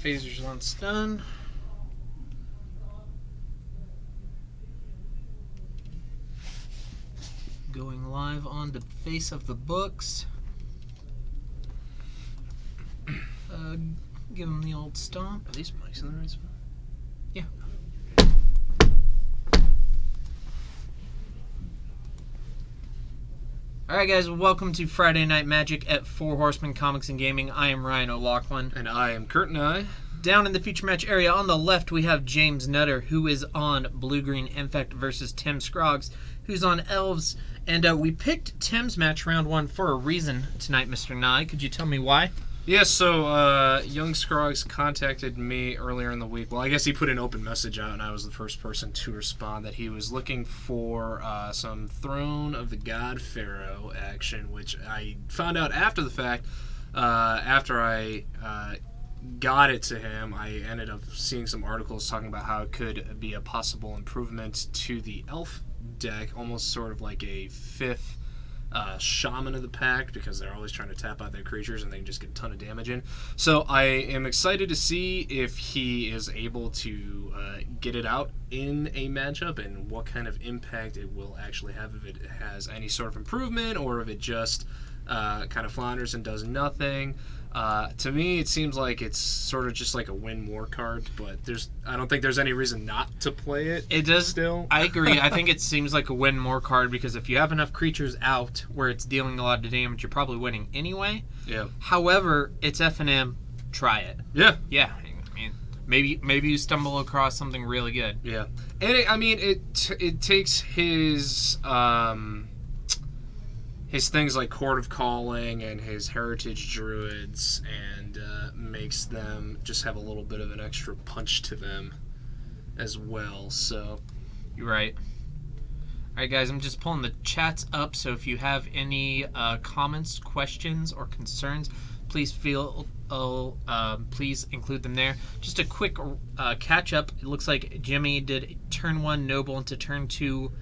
Phasers on stun. Going live on the face of the books. Give him the old stomp. Are these mics in the right spot? Yeah. Alright guys, welcome to Friday Night Magic at Four Horsemen Comics and Gaming. I am Ryan O'Loughlin. And I am Kurt and I. Down in the feature match area on the left we have James Nutter, who is on Blue-Green Infect versus Tim Scroggs, who's on Elves. And we picked Tim's match round one for a reason tonight, Mr. Nye. Could you tell me why? Yeah, so Young Scroggs contacted me earlier in the week. Well, I guess he put an open message out, and I was the first person to respond that he was looking for some Throne of the God Pharaoh action, which I found out after the fact. After I got it to him, I ended up seeing some articles talking about how it could be a possible improvement to the Elf deck, almost sort of like a fifth shaman of the pack, because they're always trying to tap out their creatures and they can just get a ton of damage in. So I am excited to see if he is able to get it out in a matchup and what kind of impact it will actually have, if it has any sort of improvement or if it just kind of flounders and does nothing. To me, it seems like it's sort of just like a win more card, but I don't think there's any reason not to play it. It does. Still, I agree. I think it seems like a win more card because if you have enough creatures out where it's dealing a lot of damage, you're probably winning anyway. Yeah. However, it's F&M. Try it. Yeah. Yeah. I mean, maybe you stumble across something really good. Yeah. And it takes his things like Court of Calling and his Heritage Druids and makes them just have a little bit of an extra punch to them as well. So you're right. All right, guys, I'm just pulling the chats up, so if you have any comments, questions, or concerns, please please include them there. Just a quick catch-up. It looks like Jimmy did turn 1 Noble into turn 2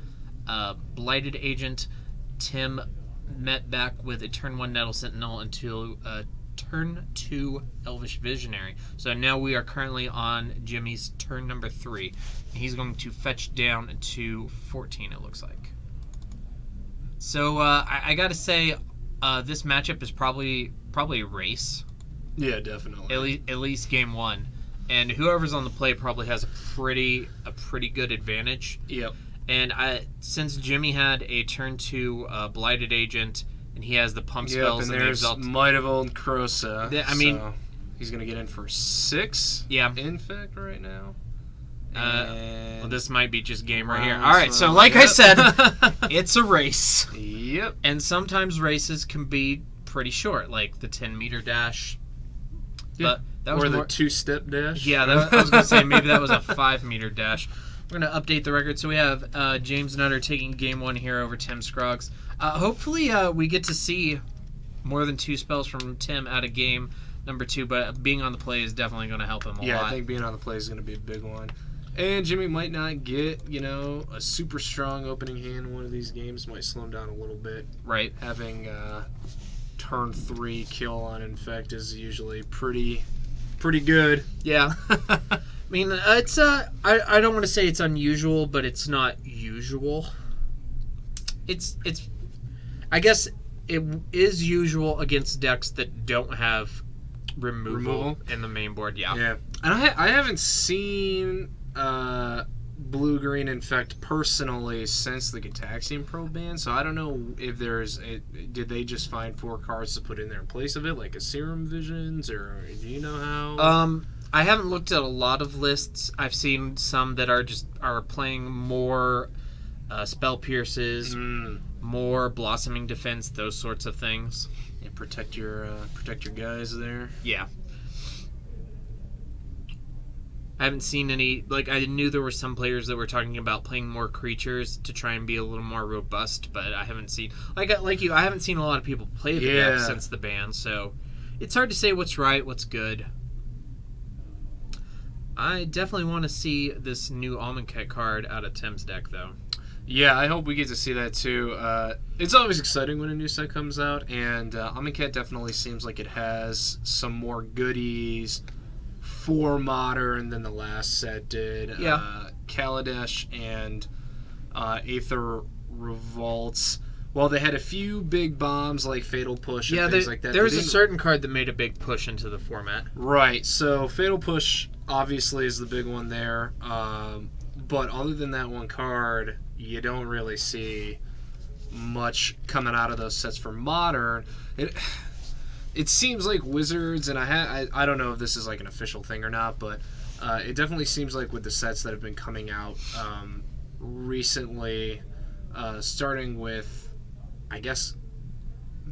Blighted Agent. Tim met back with a turn 1 Nettle Sentinel until turn 2 Elvish Visionary. So now we are currently on Jimmy's turn number 3. And he's going to fetch down to 14, it looks like. So I gotta say, this matchup is probably a race. yeah, definitely. At least game 1. And whoever's on the play probably has a pretty good advantage. Yep. And since Jimmy had a turn 2 Blighted Agent, and he has the pump spells and there's Might of Old Krosa. So he's going to get in for 6 infect right now. Well, this might be just game right here. All right, so like I said, it's a race. Yep. And sometimes races can be pretty short, like the 10-meter dash. Yeah. But the 2-step dash. Yeah, I was going to say maybe that was a 5-meter dash. We're going to update the record. So we have James Nutter taking game 1 here over Tim Scroggs. Hopefully we get to see more than 2 spells from Tim out of game number 2, but being on the play is definitely going to help him a lot. Yeah, I think being on the play is going to be a big one. And Jimmy might not get, a super strong opening hand in one of these games. Might slow him down a little bit. Right. Having turn 3 kill on Infect is usually pretty good. Yeah. I mean, it's I don't want to say it's unusual, but it's not usual. It's I guess it is usual against decks that don't have removal in the main board. Yeah. Yeah. And I haven't seen Blue-Green Infect personally since the Gitaxian Pro ban, so I don't know if did they just find 4 cards to put in there in place of it, like a Serum Visions, or do you know how? I haven't looked at a lot of lists. I've seen some that are playing more Spell Pierces, more Blossoming Defense, those sorts of things. Yeah, protect your guys there. Yeah. I haven't seen any, I knew there were some players that were talking about playing more creatures to try and be a little more robust, but I haven't seen, like you, I haven't seen a lot of people play the deck since the ban, so it's hard to say what's right, what's good. I definitely want to see this new Amonkhet card out of Tim's deck, though. Yeah, I hope we get to see that, too. It's always exciting when a new set comes out, and Amonkhet definitely seems like it has some more goodies for Modern than the last set did. Yeah. Kaladesh and Aether Revolts. Well, they had a few big bombs like Fatal Push and things like that. There was a certain card that made a big push into the format. Right, so Fatal Push obviously is the big one there. But other than that one card, you don't really see much coming out of those sets for Modern. It seems like Wizards, and I don't know if this is like an official thing or not, but it definitely seems like with the sets that have been coming out recently, starting with, I guess,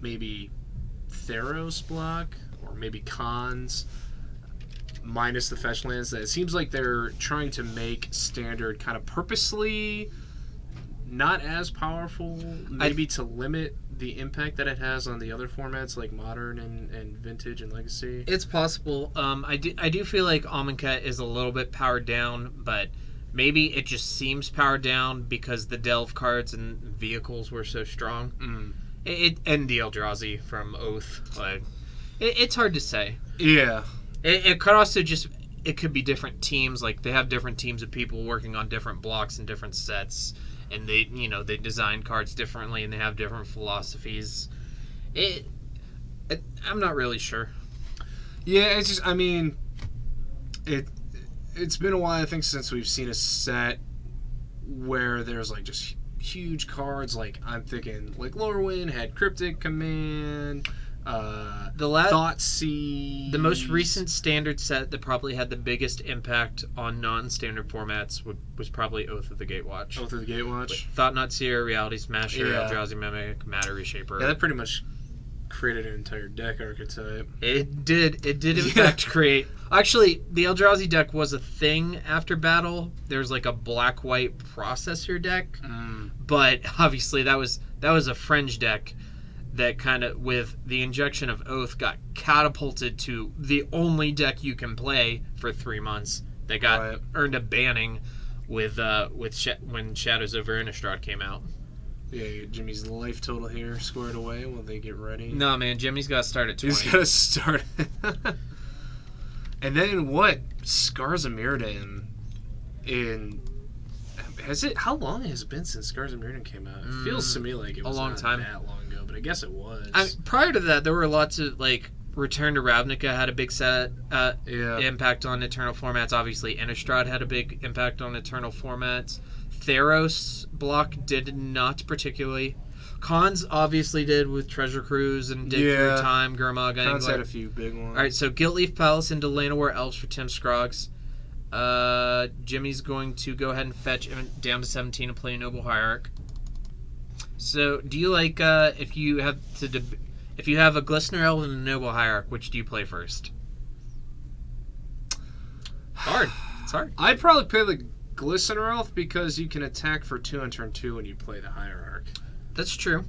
maybe Theros block, or maybe Khans, minus the fetch lands, that it seems like they're trying to make Standard kind of purposely not as powerful, maybe to limit the impact that it has on the other formats like Modern and Vintage and Legacy. It's possible. I do feel like Amonkhet is a little bit powered down, but maybe it just seems powered down because the Delve cards and vehicles were so strong. And the Eldrazi from Oath. It's hard to say. Yeah. It could also just... It could be different teams. Like, they have different teams of people working on different blocks and different sets. And they design cards differently and they have different philosophies. I'm not really sure. Yeah, it's just... I mean... It's been a while, I think, since we've seen a set where there's like just huge cards. Like, I'm thinking like Lorwyn had Cryptic Command, Thoughtseize. The most recent Standard set that probably had the biggest impact on non-standard formats was probably Oath of the Gatewatch. Oath of the Gatewatch. With Thought-Knot Seer, Reality Smasher, Yeah. Eldrazi Mimic, Matter Reshaper. Yeah, that pretty much created an entire deck archetype. It did in fact create... Actually, the Eldrazi deck was a thing after Battle. There was like a black-white processor deck. But obviously that was a fringe deck that kind of, with the injection of Oath, got catapulted to the only deck you can play for 3 months. That got earned a banning with when Shadows over Innistrad came out. Yeah, Jimmy's life total here squared away while they get ready. No, man, Jimmy's got to start at 20. He's got to start. And then what? Scars of Mirrodin in... How long has it been since Scars of Mirrodin came out? It feels to me like it was a long not time. that long ago, but I guess it was. Prior to that, there were lots of, like, Return to Ravnica had a big set impact on Eternal formats. Obviously, Innistrad had a big impact on Eternal formats. Theros block did not particularly. Khans obviously did with Treasure Cruise and Dig Through Time, Gurmag. Khans had a few big ones. All right, so Guiltleaf Palace into Llanowar Elves for Tim Scroggs. Jimmy's going to go ahead and fetch him down to 17 and play Noble Hierarch. So, do you like if you have a Glistener Elf and a Noble Hierarch, which do you play first? Hard. It's hard. I'd probably play the Glistener Elf because you can attack for 2 on turn 2 when you play the Hierarch. That's true.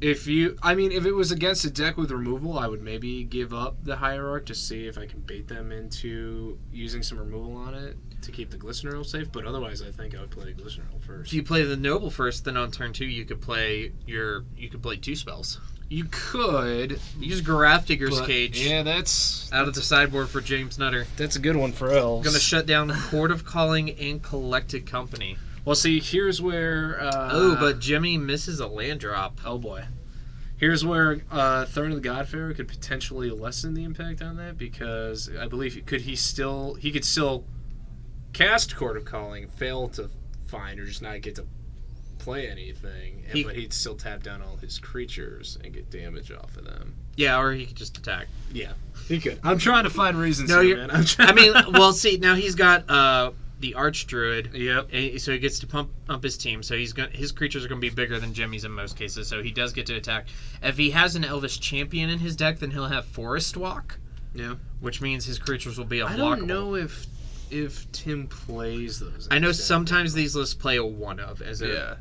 If it was against a deck with removal, I would maybe give up the Hierarch to see if I can bait them into using some removal on it to keep the Glistener Elf safe. But otherwise, I think I would play Glistener Elf first. If you play the Noble first, then on turn 2 you could play 2 spells. You could use Graph Digger's Cage. Yeah, that's out of the sideboard for James Nutter. That's a good one for elves. Going to shut down Court of Calling and Collected Company. Well, see, here's where... but Jimmy misses a land drop. Oh, boy. Here's where Throne of the Godfarer could potentially lessen the impact on that, because I believe he could still cast Court of Calling, fail to find, or just not get to play anything, but he'd still tap down all his creatures and get damage off of them. Yeah, or he could just attack. Yeah, he could. I'm trying to find reasons here, man. Well, see, now he's got... the Archdruid. Yep. So he gets to pump up his team. So his creatures are going to be bigger than Jimmy's in most cases. So he does get to attack. If he has an Elvish Champion in his deck, then he'll have Forest Walk. Yeah. Which means his creatures will be unblockable. I don't know if Tim plays those. I know sometimes these lists play a one of.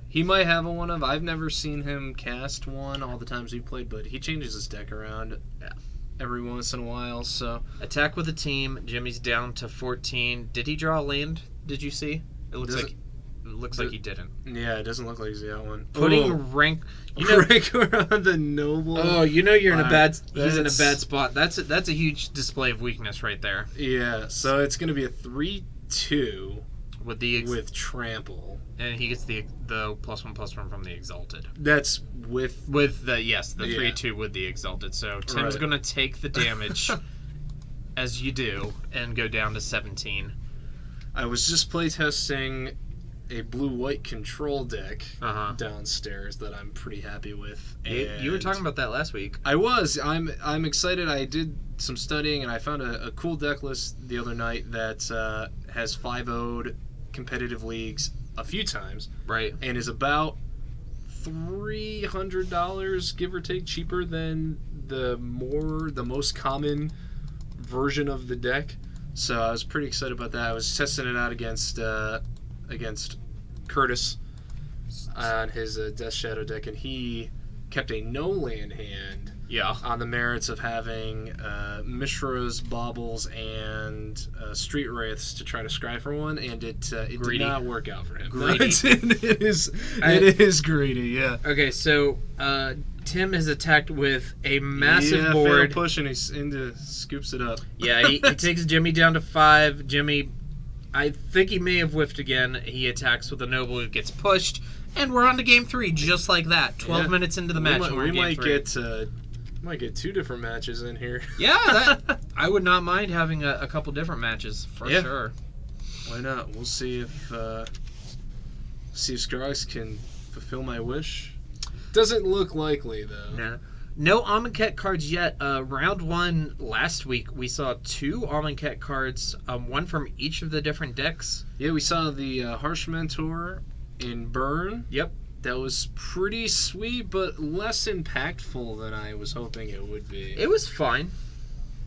He might have a one of. I've never seen him cast one all the times we've played, but he changes his deck around. Yeah. Every once in a while, so... Attack with a team. Jimmy's down to 14. Did he draw a land? Did you see? It looks like... looks like he didn't. Yeah, it doesn't look like he's got one. Putting rank, you know, Rancor on the noble. oh, you know you're in a bad. He's in a That's- bad spot. That's a huge display of weakness right there. Yeah, so it's going to be a 3-2 With the with trample. and he gets the +1/+1 from the exalted. That's with With the Yeah. 3/2 with the exalted. So Tim's Right. gonna take the damage as you do and go down to 17. I was just playtesting a blue-white control deck Uh-huh. downstairs that I'm pretty happy with. You were and talking about that last week. I was. I'm excited. I did some studying and I found a cool deck list the other night that has 5-0'd competitive leagues a few times Right. and is about $300, give or take, cheaper than the most common version of the deck. So I was pretty excited about that. I was testing it out against Curtis on his Death Shadow deck, and he kept a no land hand Yeah. on the merits of having Mishra's, Baubles, and Street Wraiths to try to scry for one, and it did Greedy. not work out for him. Greedy. It is greedy, yeah. Okay, so Tim is attacked with a massive yeah, board. fatal push, and he's scoops it up. Yeah, he takes Jimmy down to 5. Jimmy, I think he may have whiffed again. He attacks with a noble who gets pushed, and we're on to game 3, just like that. 12 Yeah. minutes into the match, and we're We in game might 3. get 2 different matches in here. Yeah, I would not mind having a couple different matches for Yeah. sure. Why not? We'll see if Scruggs can fulfill my wish. Doesn't look likely though. Nah. No Amonkhet cards yet. Round 1 last week, we saw 2 Amonkhet cards, one from each of the different decks. Yeah, we saw the Harsh Mentor in Burn. Yep. That was pretty sweet, but less impactful than I was hoping it would be. It was fine.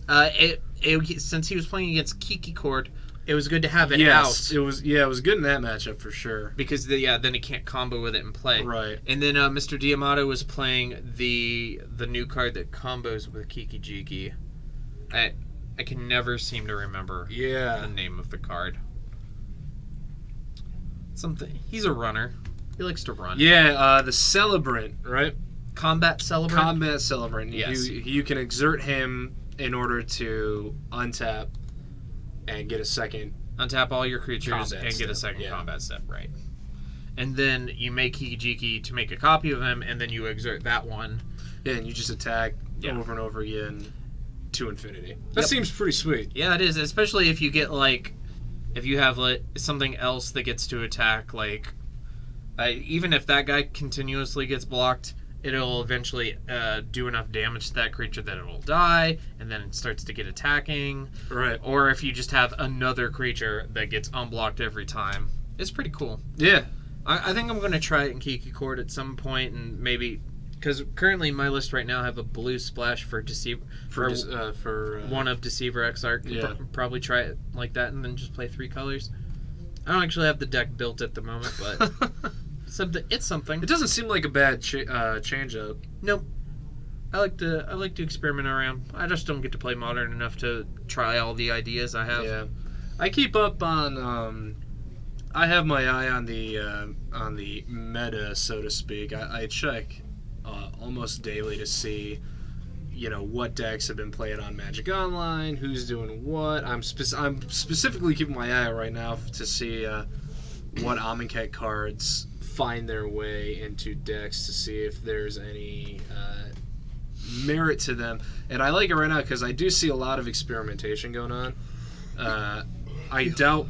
Since he was playing against Kiki Court, it was good to have it yes, out. it was. Yeah, it was good in that matchup for sure. Because then he can't combo with it and play. Right. And then Mr. Diamato was playing the new card that combos with Kiki Jiki. I can never seem to remember the Yeah. name of the card. Something. He's a runner. He likes to run. Yeah. The Celebrant, right? Combat Celebrant. Combat Celebrant. Yes. You can exert him in order to untap and get a second. Untap all your creatures Combat and get a step, second yeah. combat step, right. And then you make Kiki Jiki to make a copy of him, and then you exert that one. Yeah, and you just attack Yeah. over and over again to infinity. That Yep. seems pretty sweet. Yeah, it is, especially if you get, if you have, something else that gets to attack, even if that guy continuously gets blocked, it'll eventually do enough damage to that creature that it will die, and then it starts to get attacking. Right. Or if you just have another creature that gets unblocked every time. It's pretty cool. Yeah. I think I'm going to try it in Kiki Court at some point, and maybe... Because currently my list right now I have a blue splash for Deceiver... For one of Deceiver Exarch. Yeah. Probably try it like that and then just play 3 colors. I don't actually have the deck built at the moment, but it's something. It doesn't seem like a bad change up. Nope. I like to experiment around. I just don't get to play Modern enough to try all the ideas I have. Yeah. I keep up on I have my eye on the meta, so to speak. I check almost daily to see what decks have been playing on Magic Online, who's doing what. I'm specifically keeping my eye out right now to see what Amonkhet cards find their way into decks to see if there's any merit to them. And I like it right now because I do see a lot of experimentation going on. I doubt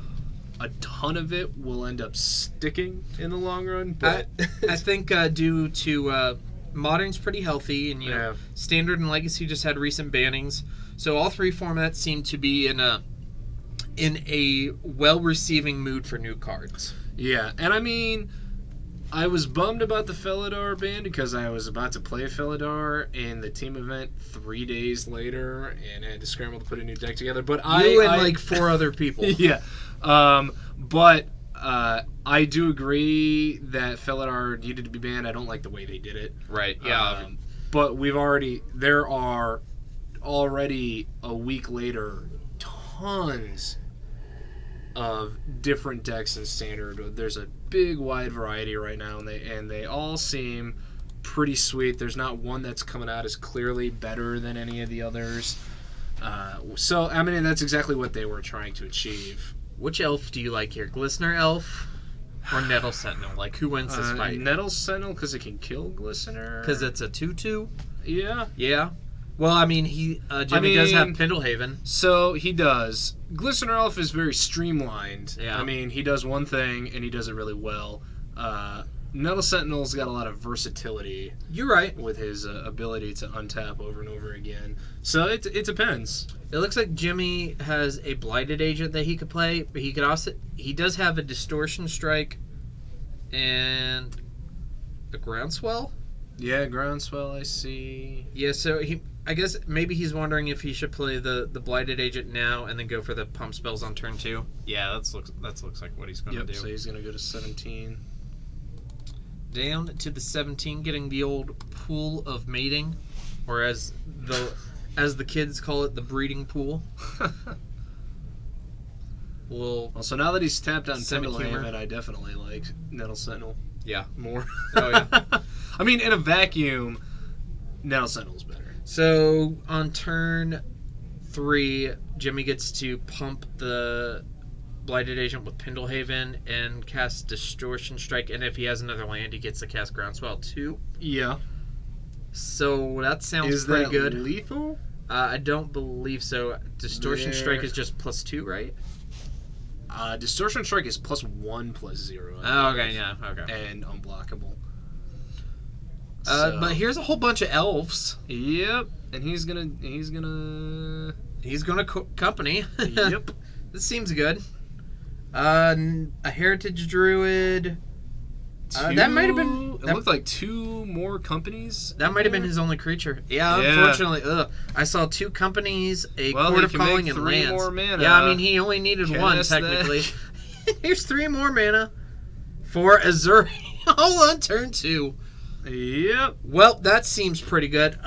a ton of it will end up sticking in the long run, but I think due to Modern's pretty healthy, and Yeah. Standard and Legacy just had recent bannings, so all 3 formats seem to be in a well-receiving mood for new cards. yeah. And I mean, I was bummed about the Felidar ban because I was about to play Felidar in the team event 3 days later and had to scramble to put a new deck together. But You and 4 other people. yeah. But I do agree that Felidar needed to be banned. I don't like the way they did it. Right. Yeah. But there are already a week later tons of different decks in Standard. There's a big wide variety right now, and they all seem pretty sweet. There's not one that's coming out as clearly better than any of the others. So, I mean, that's exactly what they were trying to achieve. Which elf do you like here? Glistener Elf or Nettle Sentinel? Like, who wins this fight? Nettle Sentinel, because it can kill Glistener. Because it's a 2/2? Yeah. Yeah. Well, I mean, Jimmy does have Pendlehaven. So, he does. Glistener Elf is very streamlined. Yeah. I mean, he does one thing, and he does it really well. Nettle Sentinel's got a lot of versatility. You're right. With his ability to untap over and over again. So it depends. It looks like Jimmy has a Blighted Agent that he could play, but he does have a Distortion Strike and a Groundswell. Yeah, Groundswell, I see. Yeah, so I guess maybe he's wondering if he should play the Blighted Agent now and then go for the pump spells on turn 2. Yeah, that looks like what he's going to do. So he's going to go to 17. Down to the 17, getting the old Pool of Mating, or as the kids call it, the breeding pool. Well, so now that he's tapped on Semi-humor. Pendlehaven, I definitely like Nettle Sentinel. Yeah. More. Oh, yeah. I mean, in a vacuum, Nettle Sentinel's better. So on turn 3, Jimmy gets to pump the Blighted Agent with Pendlehaven and cast Distortion Strike, and if he has another land, he gets to cast Groundswell too. Yeah. So that sounds pretty good. Is that lethal? I don't believe so. Distortion Strike is just +2, right? Distortion Strike is +1/+0. Oh, okay, yeah, okay. And unblockable. But here's a whole bunch of elves. Yep. And he's gonna company. Yep. This seems good. A Heritage Druid. That might have been. It looked like 2 more companies. That might have been his only creature. Yeah, unfortunately. I saw 2 companies, Court of Calling, and 3 lands. more mana. Yeah, I mean, he only needed 1, technically. Here's 3 more mana for Azuri. All on turn 2. Yep. Well, that seems pretty good.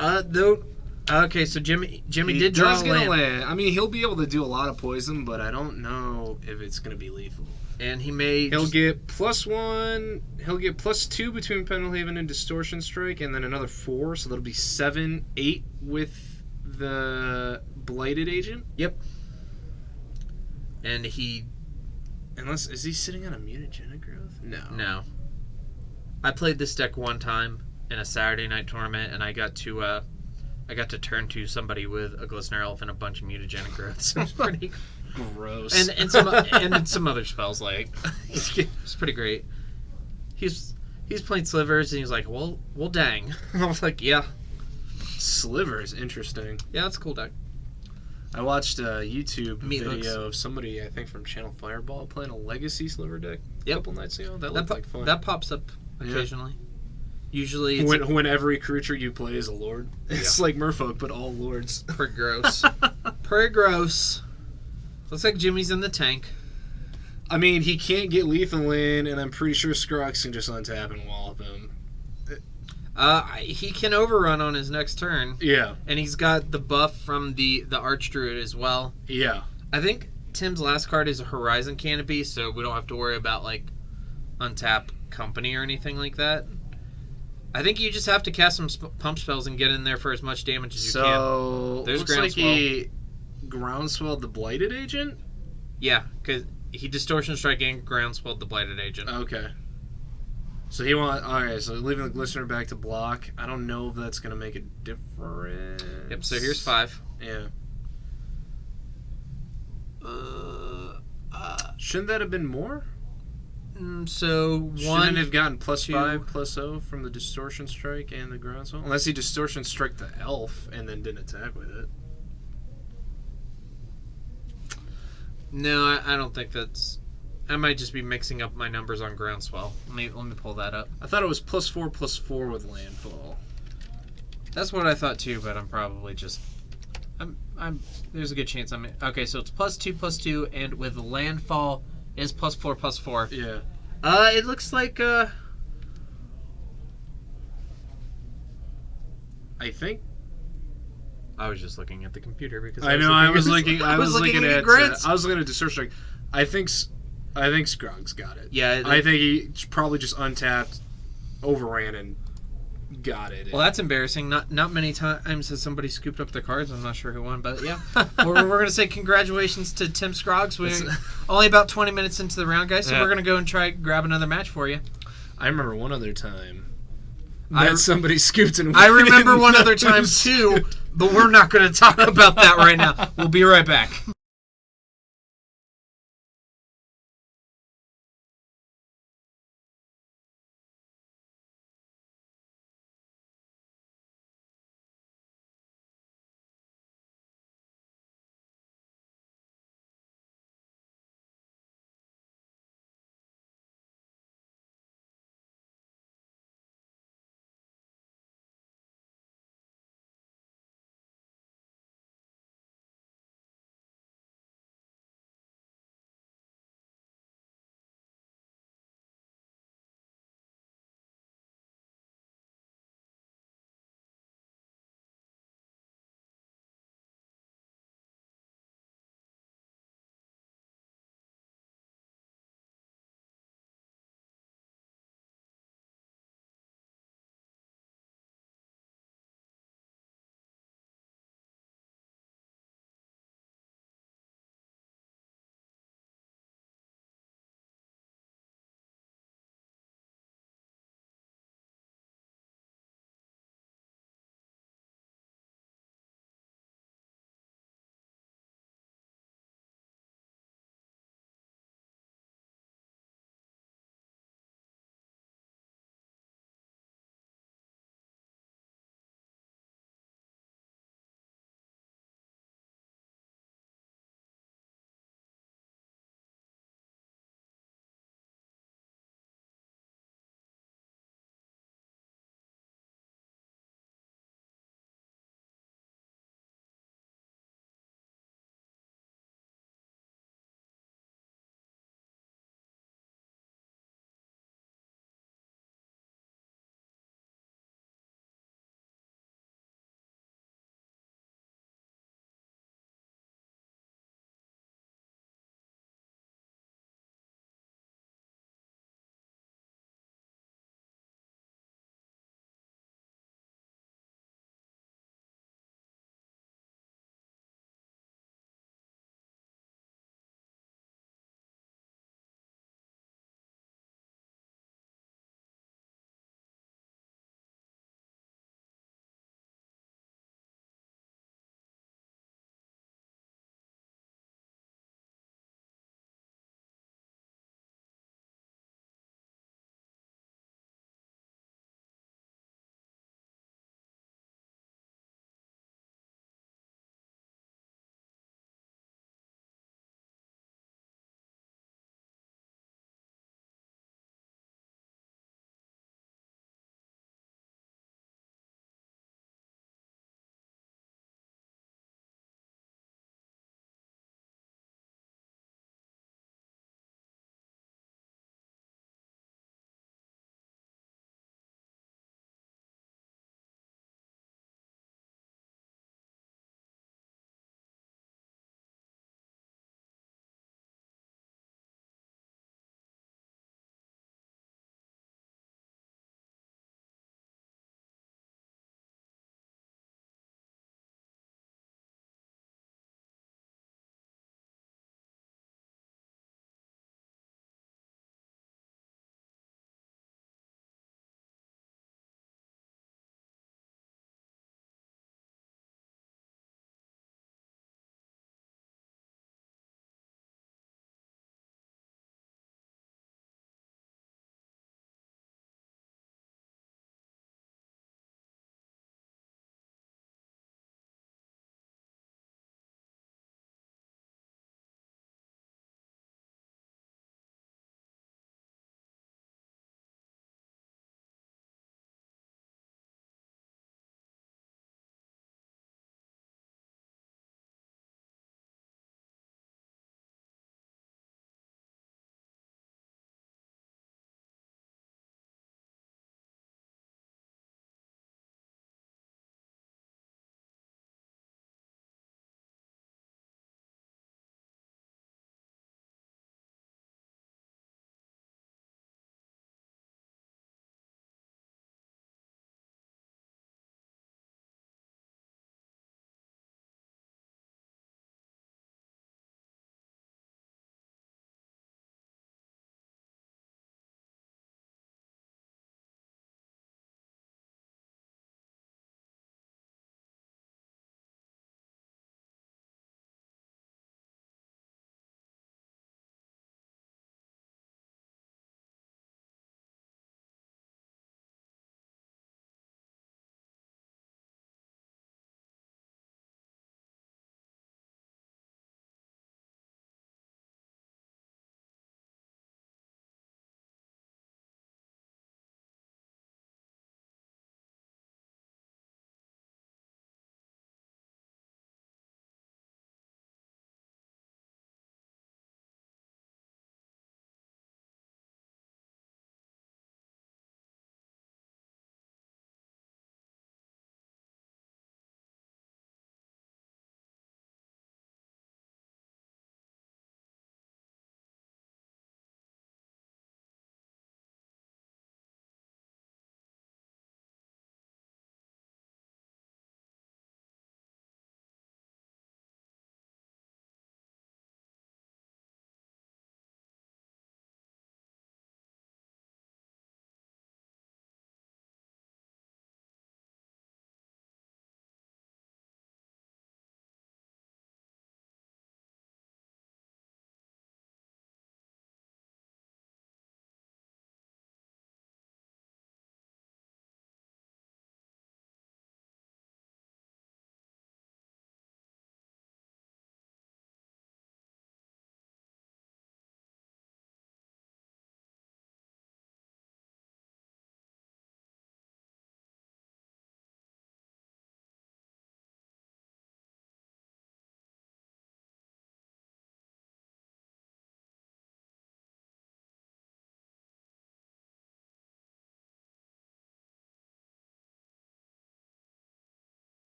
Okay, so Jimmy did draw a land. I mean, he'll be able to do a lot of poison, but I don't know if it's going to be lethal. And he'll get +1. He'll get +2 between Pendlehaven and Distortion Strike, and then another 4, so that'll be 7, 8 with the Blighted Agent. Yep. And is he sitting on a Mutagenic Growth? No. I played this deck one time in a Saturday night tournament, and I got to turn to somebody with a Glistener Elf and a bunch of Mutagenic Growths. It was pretty gross. And some other spells, like it's pretty great. He's playing Slivers, and he's like, well dang. I was like, yeah. Slivers, interesting. Yeah, that's a cool deck. I watched a YouTube video of somebody, I think from Channel Fireball, playing a Legacy Sliver deck a couple nights ago. That looked like fun. That pops up occasionally. Yeah. Usually it's when every creature you play is a lord. It's like Merfolk, but all lords. Pretty gross. Pretty gross. Looks like Jimmy's in the tank. I mean, he can't get lethal in, and I'm pretty sure Scrox can just untap and wallop him. He can overrun on his next turn. Yeah. And he's got the buff from the Archdruid as well. Yeah. I think Tim's last card is a Horizon Canopy, so we don't have to worry about, like, untap company or anything like that. I think you just have to cast some pump spells and get in there for as much damage as you can. So, there's looks Groundswell. like he Groundswelled the Blighted Agent? Yeah, because he Distortion Strike and Groundswelled the Blighted Agent. Okay. So so leaving the Glistener back to block. I don't know if that's going to make a difference. Yep, so here's 5. Yeah. Shouldn't that have been more? So one shouldn't have gotten +5/+0 from the Distortion Strike and the Groundswell, unless he Distortion Strike the Elf and then didn't attack with it. No, I don't think that's. I might just be mixing up my numbers on Groundswell. Let me pull that up. I thought it was +4/+4 with Landfall. That's what I thought too, but I'm probably just. There's a good chance I'm. Okay, so it's +2/+2, and with Landfall. Is +4/+4. Yeah. It looks like I think. I was just looking at the computer because I was looking at Distortion Strike. I think Scruggs got it. Yeah. I think he probably just untapped, overran, and got it. Well, that's embarrassing. Not many times has somebody scooped up their cards. I'm not sure who won, but yeah. we're going to say congratulations to Tim Scroggs. We're only about 20 minutes into the round, guys, so we're going to go and try grab another match for you. I remember one other time that somebody scooped and I remember one other time, too, but we're not going to talk about that right now. We'll be right back.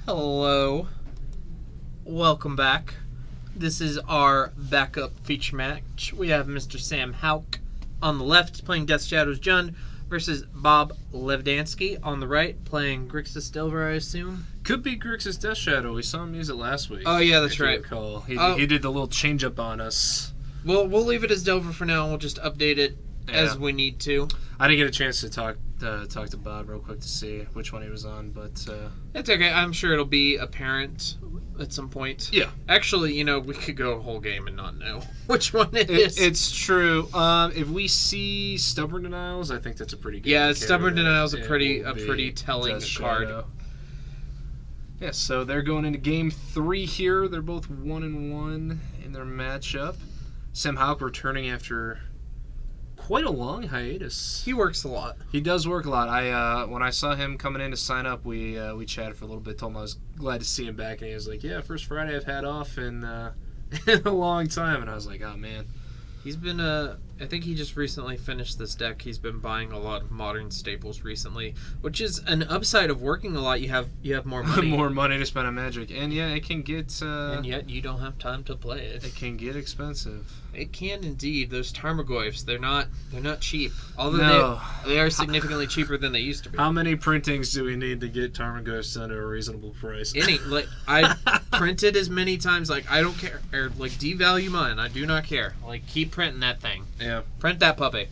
Hello. Welcome back. This is our backup feature match. We have Mr. Sam Hauk on the left playing Death Shadows Jund versus Bob Levdansky on the right playing Grixis Delver, I assume. Could be Grixis Death Shadow. We saw him use it last week. Oh, yeah, that's if you right. recall. He did the little change up on us. Well, we'll leave it as Delver for now. We'll just update it as we need to. I didn't get a chance to talk to Bob real quick to see which one he was on, but It's okay. I'm sure it'll be apparent at some point. yeah. Actually, we could go a whole game and not know which one it is. It's true. If we see Stubborn Denials, I think that's a pretty good Yeah, indicator Stubborn that Denial's a it pretty will be telling Death card. Shadow. Yeah, so they're going into game 3 here. They're both 1-1 in their matchup. Sam Hauk returning after quite a long hiatus. He works a lot. He does work a lot. When I saw him coming in to sign up, we chatted for a little bit. Told him I was glad to see him back, and he was like, "Yeah, first Friday I've had off in in a long time." And I was like, "Oh man." He's been I think he just recently finished this deck. He's been buying a lot of modern staples recently, which is an upside of working a lot. You have more money. More money to spend on Magic, and yeah, it can get. And yet you don't have time to play it. It can get expensive. It can indeed. Those Tarmogoyfs, they're not cheap. Although No. they are significantly cheaper than they used to be. How many printings do we need to get Tarmogoyfs under a reasonable price? I printed as many times. I don't care. Or devalue mine. I do not care. Keep printing that thing. Yeah. Print that puppy.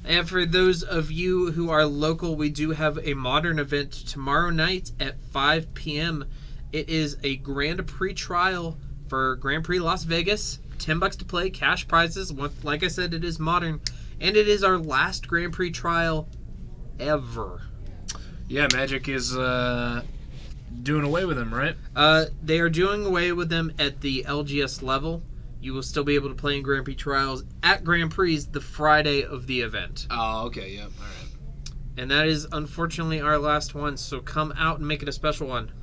And for those of you who are local, we do have a modern event tomorrow night at 5 p.m. It is a Grand Prix trial for Grand Prix Las Vegas. $10 to play, cash prizes. Like I said, it is modern. And it is our last Grand Prix trial ever. Yeah, Magic is doing away with them, right? They are doing away with them at the LGS level. You will still be able to play in Grand Prix trials at Grand Prix the Friday of the event. Oh, okay, yeah, all right. And that is unfortunately our last one, so come out and make it a special one.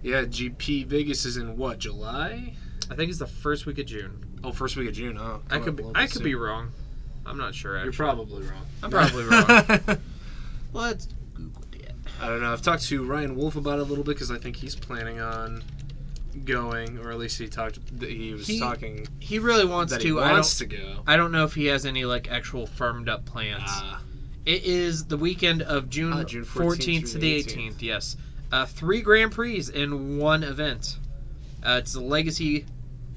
Yeah, GP Vegas is in what, July? I think it's the first week of June. Oh, first week of June. Oh, I could be wrong. I'm not sure. Actually. You're probably wrong. I'm probably wrong. Let's Google it. I don't know. I've talked to Ryan Wolf about it a little bit because I think he's planning on going, or at least he was talking. He really wants that to. He wants to go. I don't know if he has any actual firmed up plans. It is the weekend of June 14th to the 18th. Yes, 3 Grand Prix in one event. It's a Legacy,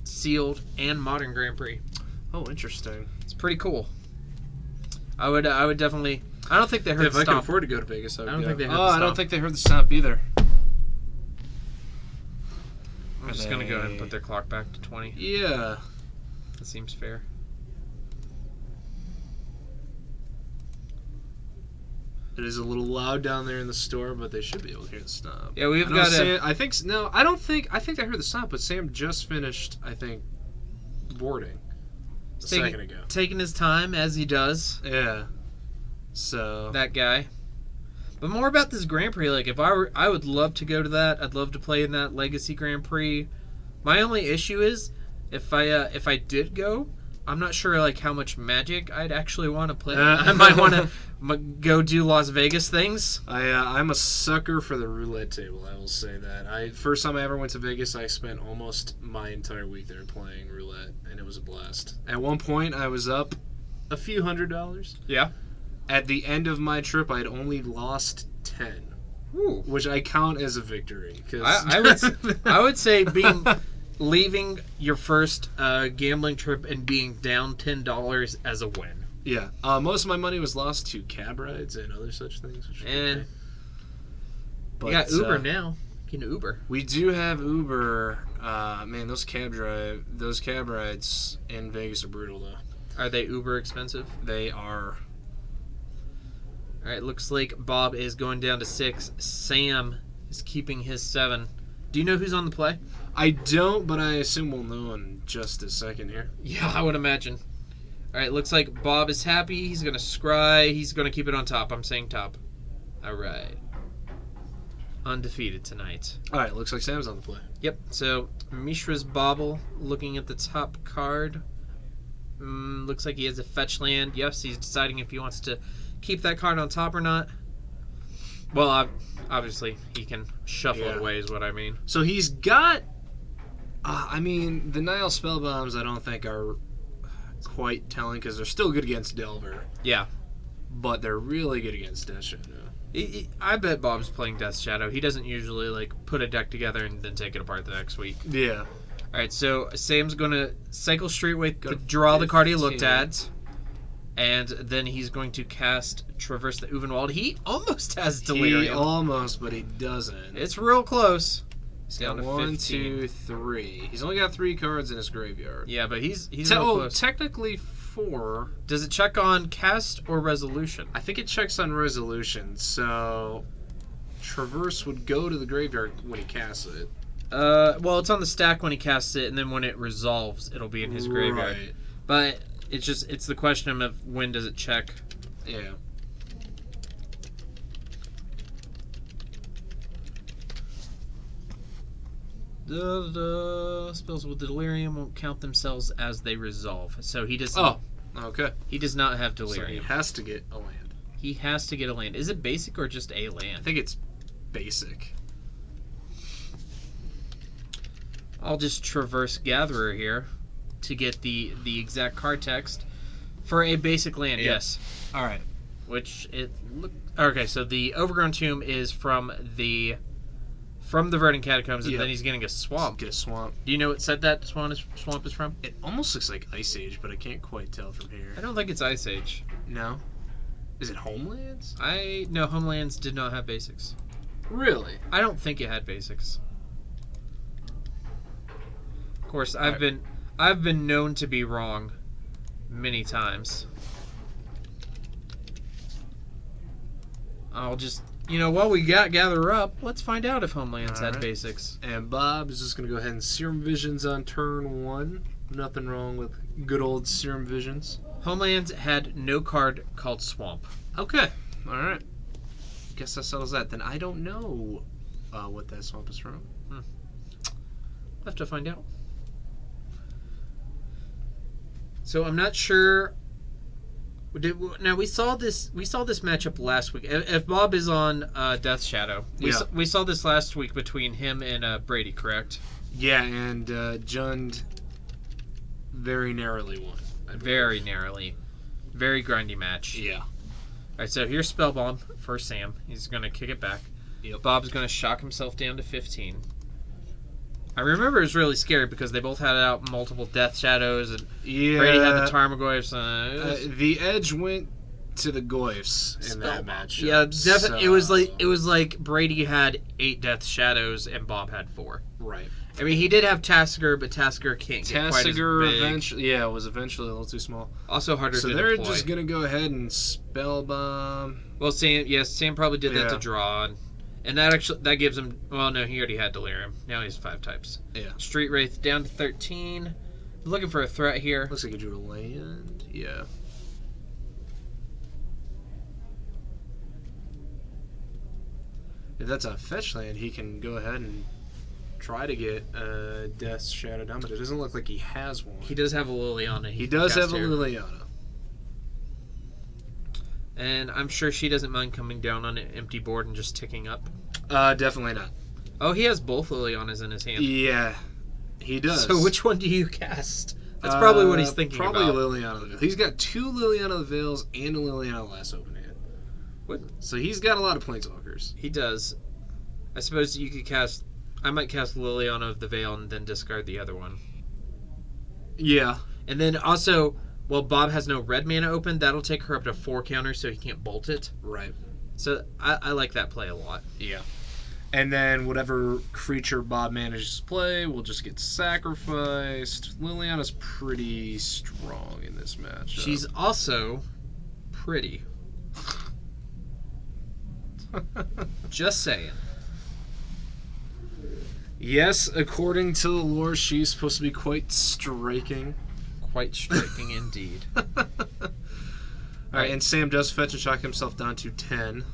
Sealed, and Modern Grand Prix. Oh, interesting. It's pretty cool. I would definitely. I don't think they heard if the I stomp. can afford to go to Vegas, I would I don't go. think they heard the I don't stomp. think they heard the stomp either. I'm just gonna go ahead and put their clock back to 20. Yeah. That seems fair. It is a little loud down there in the store, but they should be able to hear the stomp. Yeah, we've I know got Sam, I think no. I don't think. I think I heard the stomp, but Sam just finished. I think boarding a second ago. Taking his time as he does. Yeah. So That guy. But more about this Grand Prix. I would love to go to that. I'd love to play in that Legacy Grand Prix. My only issue is if I did go, I'm not sure how much Magic I'd actually want to play. I might want to go do Las Vegas things. I'm a sucker for the roulette table. I will say that. First time I ever went to Vegas, I spent almost my entire week there playing roulette, and it was a blast. At one point, I was up a few $100s. Yeah. At the end of my trip, I had only lost 10, Ooh. which I count as a victory. I would say leaving your first gambling trip and being down $10 as a win. Yeah. Most of my money was lost to cab rides and other such things. And but, you got Uber now. You can Uber. We do have Uber. Man, those cab rides in Vegas are brutal, though. Are they uber expensive? They are. All right, looks like Bob is going down to 6. Sam is keeping his 7. Do you know who's on the play? I don't, but I assume we'll know in just a second here. Yeah, I would imagine. All right, looks like Bob is happy. He's going to scry. He's going to keep it on top. I'm saying top. All right. Undefeated tonight. All right, looks like Sam's on the play. Yep, so Mishra's Bauble looking at the top card. Looks like he has a fetch land. Yes, he's deciding if he wants to keep that card on top or not. Well, obviously he can shuffle it Yeah. away, is what I mean. So he's got. I mean, the Nile Spellbombs I don't think are quite telling because they're still good against Delver, Yeah. but they're really good against Death Shadow. I bet Bob's playing Death Shadow. He doesn't usually like put a deck together and then take it apart the next week. Yeah. All right, so Sam's gonna cycle Streetway Go to to draw the card he looked 15. at, and then he's going to cast Traverse the Uvenwald. He almost has He Delirium. almost, but he doesn't. It's real close. He's down got to 1, 15. 2, 3. He's only got 3 cards in his graveyard. Yeah, but he's real close. Technically 4. Does it check on cast or resolution? I think it checks on resolution, so Traverse would go to the graveyard when he casts it. Well, it's on the stack when he casts it, and then when it resolves, it'll be in his graveyard. Right. But it's the question of when does it check? Yeah. The spells with Delirium won't count themselves as they resolve. So he does. Oh, okay. He does not have So he Delirium. has to get a land. He has to get a land. Is it basic or just a I land? think it's basic. I'll just Traverse Gatherer here to get the exact card text for a basic land. Yeah. Yes. All right. Which it look okay. So the Overgrown Tomb is from the Verdant Catacombs, and Yep. then he's getting a swamp. Get a swamp. Do you know what set that swamp is from? It almost looks like Ice Age, but I can't quite tell from here. I don't think it's Ice Age. No. Is it Homelands? No, Homelands did not have basics. Really? I don't think it had basics. Of course, I've been known to be wrong many times. I'll just while we gather up, let's find out if Homelands had Alright. basics. And Bob is just going to go ahead and Serum Visions on turn 1. Nothing wrong with good old Serum Visions. Homelands had no card called Swamp. Okay. All right. Guess that settles that. Then I don't know what that swamp is from. We'll have to find out. So I'm not sure. Now we saw this matchup last week. If Bob is on Death Shadow, we saw this last week between him and Brady, correct? Yeah, and Jund very narrowly won. I believe. Very narrowly, very grindy match. Yeah. All right, so here's Spellbomb for Sam. He's gonna kick it back. Yep. Bob's gonna shock himself down to 15. I remember it was really scary because they both had out multiple Death Shadows, and Yeah. Brady had the Tarmogoyfs. The edge went to the Goyfs in that match. Yeah, definitely. It was like Brady had 8 Death Shadows and Bob had 4. Right. I mean, he did have Tassiger, but Tassiger can't get quite as Tassiger big. was eventually a little too small. Also harder So to they're deploy. just gonna go ahead and Spellbomb. Well, Sam probably did that Yeah. to draw, and that gives him. Well, no, he already had Delirium. Now he has 5 types. Yeah. Street Wraith down to 13. Looking for a threat here. Looks like he drew a land. Yeah. If that's a fetch land, he can go ahead and try to get Death's Shadow down, but it doesn't look like he has one. He does have a Liliana. He can does cast have a here. Liliana. And I'm sure she doesn't mind coming down on an empty board and just ticking up. Definitely not. Oh, he has both Lilianas in his hand. Yeah, he does. So which one do you cast? That's probably what he's thinking probably about. Liliana the Veil. He's got 2 Liliana the Veils and a Liliana the Last Open Hand. What? So he's got a lot of Planeswalkers. He does. I suppose you could cast. I might cast Liliana of the Veil and then discard the other one. Yeah. And then also, well, Bob has no red mana open. That'll take her up to 4 counters, so he can't bolt it. Right. So I like that play a lot. Yeah. And then whatever creature Bob manages to play will just get sacrificed. Liliana's pretty strong in this match. She's also pretty. Just saying. Yes, according to the lore, she's supposed to be quite striking. Quite striking indeed. Alright, and Sam does fetch and shock himself down to 10.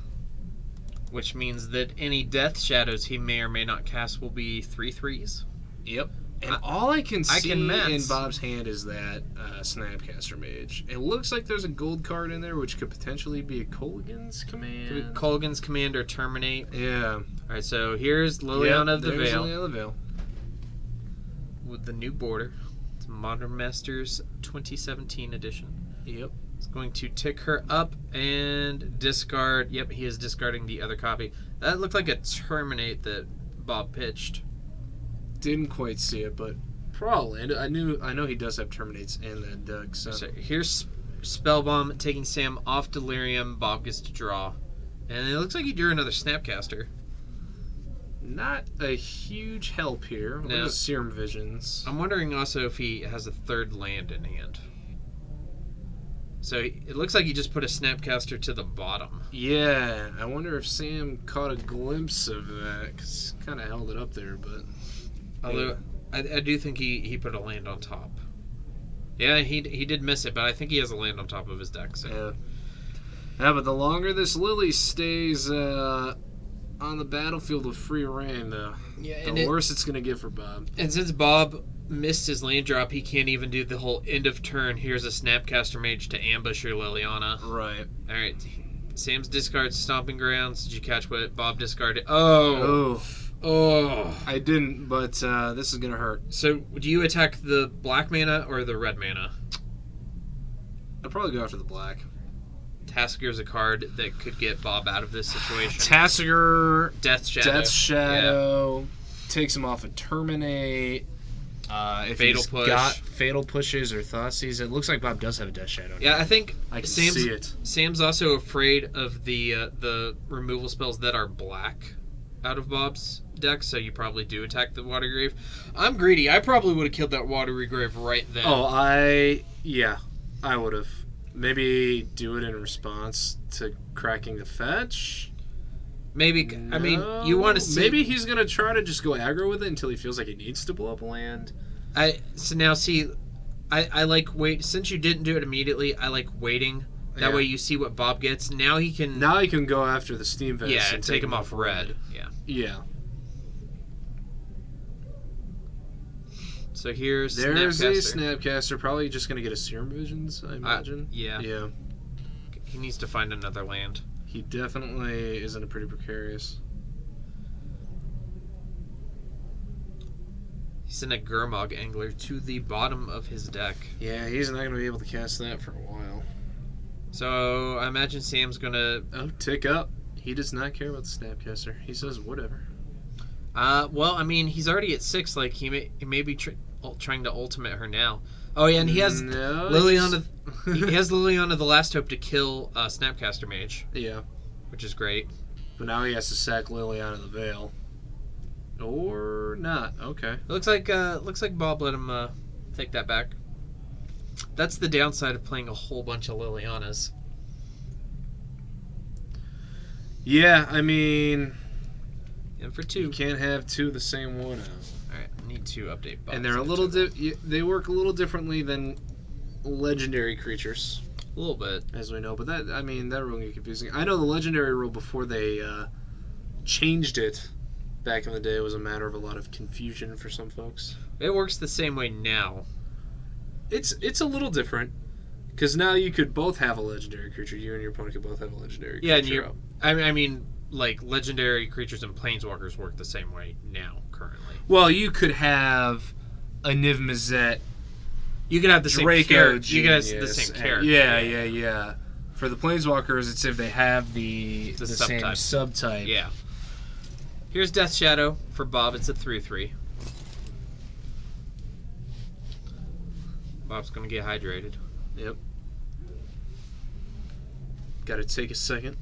Which means that any Death Shadows he may or may not cast will be 3/3s. Yep. And all I can see can match. in Bob's hand is that Snapcaster Mage. It looks like there's a gold card in there, which could potentially be a Colgan's Command. Colgan's Command or Terminate. Yeah. All right, so here's Liliana of the there's Veil Liliana of the Veil. with the new border. It's Modern Masters 2017 edition. Yep. It's going to tick her up and discard. Yep, he is discarding the other copy. That looked like a Terminate that Bob pitched. Didn't quite see it, but probably. I know he does have Terminates in that deck. So here's Spellbomb taking Sam off Delirium. Bob gets to draw. And it looks like he drew another Snapcaster. not a huge help here. No. With Serum Visions. I'm wondering also if he has a third land in hand. So it looks like he just put a Snapcaster to the bottom. Yeah, I wonder if Sam caught a glimpse of that, because kind of held it up there, but... Although, I do think he put a land on top. Yeah, he did miss it, but I think he has a land on top of his deck. So. Yeah, but the longer this Lily stays on the battlefield with free reign, the worse it's going to get for Bob. And since Bob missed his land drop, he can't even do the whole end of turn, here's a Snapcaster Mage to ambush your Liliana. Right. Alright, Sam's discards Stomping Grounds. Did you catch what Bob discarded? Oh! I didn't, but this is going to hurt. So, do you attack the black mana or the red mana? I'll probably go after the black. Tasker's a card that could get Bob out of this situation. Tasker, Death Shadow. Death Shadow, takes him off a Terminate. If Fatal he's Push. got Fatal Pushes or Thoughtseize, it looks like Bob does have a Death Shadow. Yeah, I think I can see it. Sam's also afraid of the removal spells that are black out of Bob's deck, so you probably do attack the Watergrave. I'm greedy. I probably would have killed that Watergrave right then. Oh, I would have. Maybe do it in response to cracking the fetch. Maybe. No. I mean, you want to see. Maybe he's gonna try to just go aggro with it until he feels like he needs to blow up a land. I like wait. Since you didn't do it immediately, I like waiting. That way you see what Bob gets. Now he can go after the Steam Vest. Yeah, and take him off red. Yeah. So there's Snapcaster. Snapcaster. A Snapcaster, probably just gonna get a Serum Visions, I imagine. Yeah. He needs to find another land. He definitely is in a pretty precarious. He sent a Gurmag Angler to the bottom of his deck. Yeah, he's not gonna be able to cast that for a while. So I imagine Sam's gonna. Oh, tick up. He does not care about the Snapcaster. He says whatever. Well, I mean, he's already at 6. Like he may be trying to ultimate her now. Oh yeah, and he has Liliana. He has Liliana the Last Hope to kill Snapcaster Mage. Yeah, which is great. But now he has to sack Liliana the Veil, or not. Okay. It looks like Bob let him take that back. That's the downside of playing a whole bunch of Lilianas. Yeah, I mean, and for 2, you can't have 2 of the same one out. All right, I need to update Bob. And they're a little they work a little differently than legendary creatures. A little bit, as we know, but that rule can get confusing. I know the legendary rule before they changed it back in the day was a matter of a lot of confusion for some folks. It works the same way now. It's a little different because now you could both have a legendary creature. You and your opponent could both have a legendary creature. Yeah, and I mean, like legendary creatures and planeswalkers work the same way now currently. Well, you could have a Niv Mizzet. You could have the same character. You could have the same character. Yeah. For the planeswalkers, it's if they have the same subtype. Yeah. Here's Death Shadow for Bob. It's a 3/3. Bob's gonna get hydrated. Yep. Got to take a second.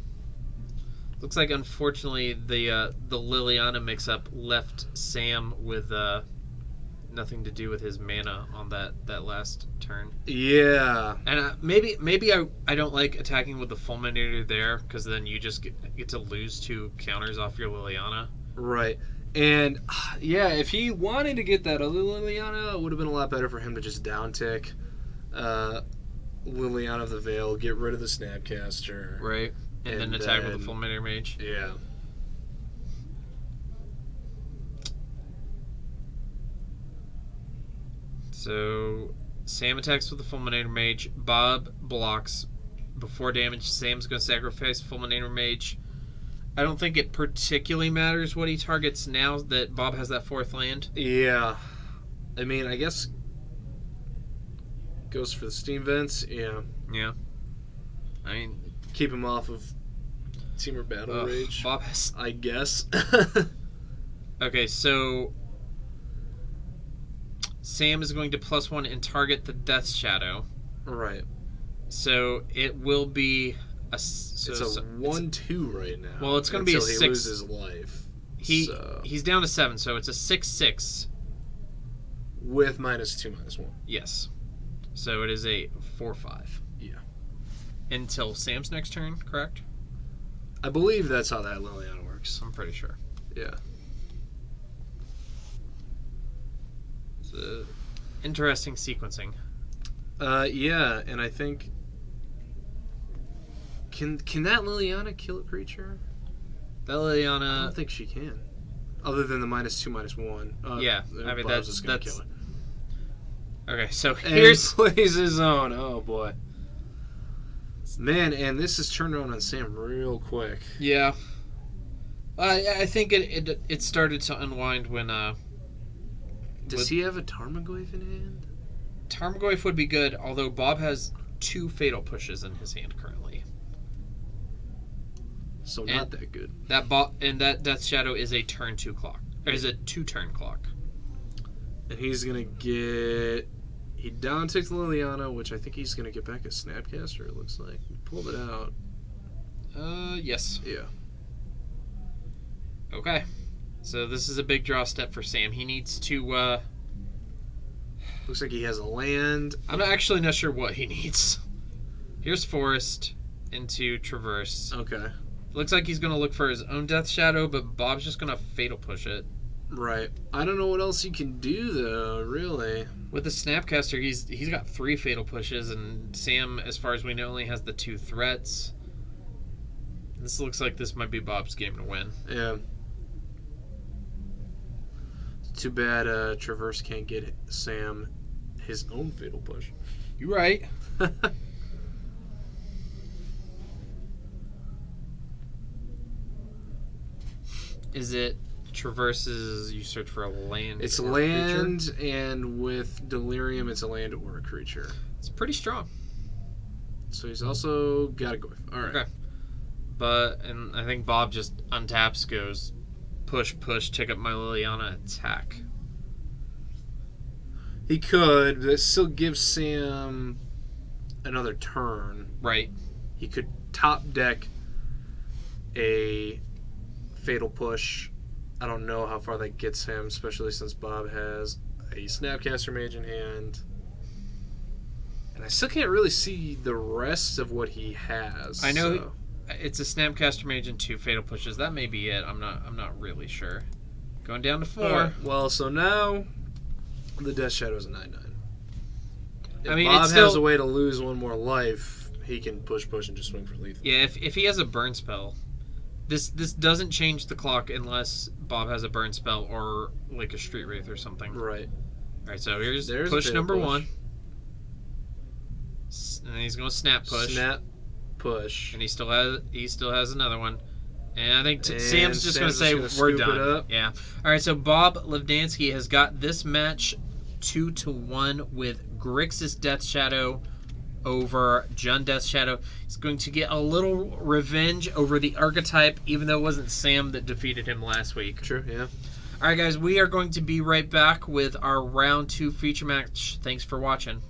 Looks like unfortunately the Liliana mix-up left Sam with nothing to do with his mana on that last turn. Yeah. And maybe I don't like attacking with the Fulminator there because then you just get to lose 2 counters off your Liliana. Right. And yeah, if he wanted to get that other Liliana, it would have been a lot better for him to just downtick Liliana of the Veil, get rid of the Snapcaster. Right. And then attack with the Fulminator Mage. Yeah. So Sam attacks with the Fulminator Mage. Bob blocks before damage. Sam's going to sacrifice Fulminator Mage. I don't think it particularly matters what he targets now that Bob has that 4th land. Yeah. I mean, I guess goes for the steam vents. Yeah. Yeah. I mean, keep him off of Teamer Battle Rage. Bob has... I guess. Okay, so Sam is going to +1 and target the Death Shadow. Right. So it will be it's a 1/2 right now. Well, it's going to be a 6. He loses life. He's down to 7, so it's a 6/6 with -2/-1. Yes. So it is a 4/5. Yeah. Until Sam's next turn, correct? I believe that's how that Liliana works. I'm pretty sure. Yeah. It's interesting sequencing. Yeah, and I think can that Liliana kill a creature? That Liliana... I don't think she can. Other than the -2/-1. Yeah, I mean that's just gonna kill it. Okay, so And here's plays his own. Oh boy. Man, and this is turned on Sam real quick. Yeah. I think it started to unwind when Does he have a Tarmogoyf in hand? Tarmogoyf would be good, although Bob has 2 Fatal Pushes in his hand currently. So not that good. That Death Shadow is a turn 2 clock. Or is a 2-turn clock. And he's gonna get... He down-ticked Liliana, which I think he's gonna get back a Snapcaster, it looks like. He pulled it out. Yes. Yeah. Okay. So this is a big draw step for Sam. He needs to, Looks like he has a land. I'm actually not sure what he needs. Here's Forest into Traverse. Okay. Looks like he's going to look for his own Death Shadow, but Bob's just going to Fatal Push it. Right. I don't know what else he can do, though, really. With the Snapcaster, he's got 3 Fatal Pushes, and Sam, as far as we know, only has the 2 threats. This looks like this might be Bob's game to win. Yeah. Too bad Traverse can't get Sam his own Fatal Push. You're right. Is it Traverses, you search for a land? It's or land, creature? and with Delirium, it's a land or a creature. It's pretty strong. So he's also got a Goyf. All right. Okay. And I think Bob just untaps, goes push, take up my Liliana, attack. He could, but it still gives Sam another turn. Right. He could top deck a Fatal Push. I don't know how far that gets him, especially since Bob has a Snapcaster Mage in hand. And I still can't really see the rest of what he has. I know it's a Snapcaster Mage and 2 Fatal Pushes. That may be it. I'm not really sure. Going down to 4. Right. Well, so now the Death Shadow is a 9/9. If I mean, Bob it's still has a way to lose one more life, he can push and just swing for lethal. Yeah, if he has a burn spell, this doesn't change the clock unless Bob has a burn spell or like a Street Wraith or something. Right. All right, so there's push a number push. 1. And he's going to snap push. Snap push. And he still has another one. And I think Sam's just going to Sam's say just we're gonna scoop it done. up. Yeah. All right, so Bob Levdansky has got this match 2-1 with Grixis Death Shadow over Jund Death Shadow. He's going to get a little revenge over the archetype, even though it wasn't Sam that defeated him last week. Sure, yeah. All right, guys, we are going to be right back with our round 2 feature match. Thanks for watching.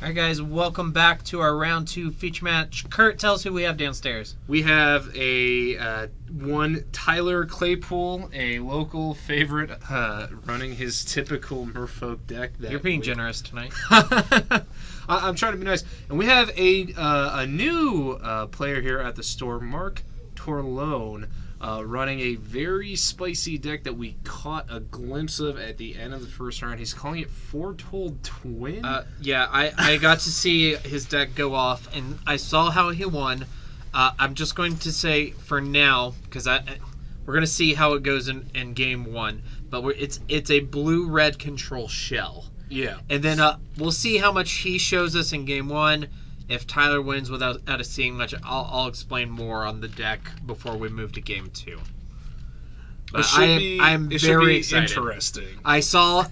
All right, guys, welcome back to our round 2 feature match. Kurt, tell us who we have downstairs. We have a one Tyler Claypool, a local favorite, running his typical Merfolk deck. You're being generous tonight. I'm trying to be nice. And we have a new player here at the store, Mark Torlone, running a very spicy deck that we caught a glimpse of at the end of the first round. He's calling it Foretold Twin. Yeah, I got to see his deck go off, and I saw how he won. I'm just going to say for now, because we're going to see how it goes in game 1, but it's a blue-red control shell. Yeah. And then we'll see how much he shows us in game 1. If Tyler wins without us seeing much, I'll explain more on the deck before we move to game 2. But I'm very excited. Interesting. I saw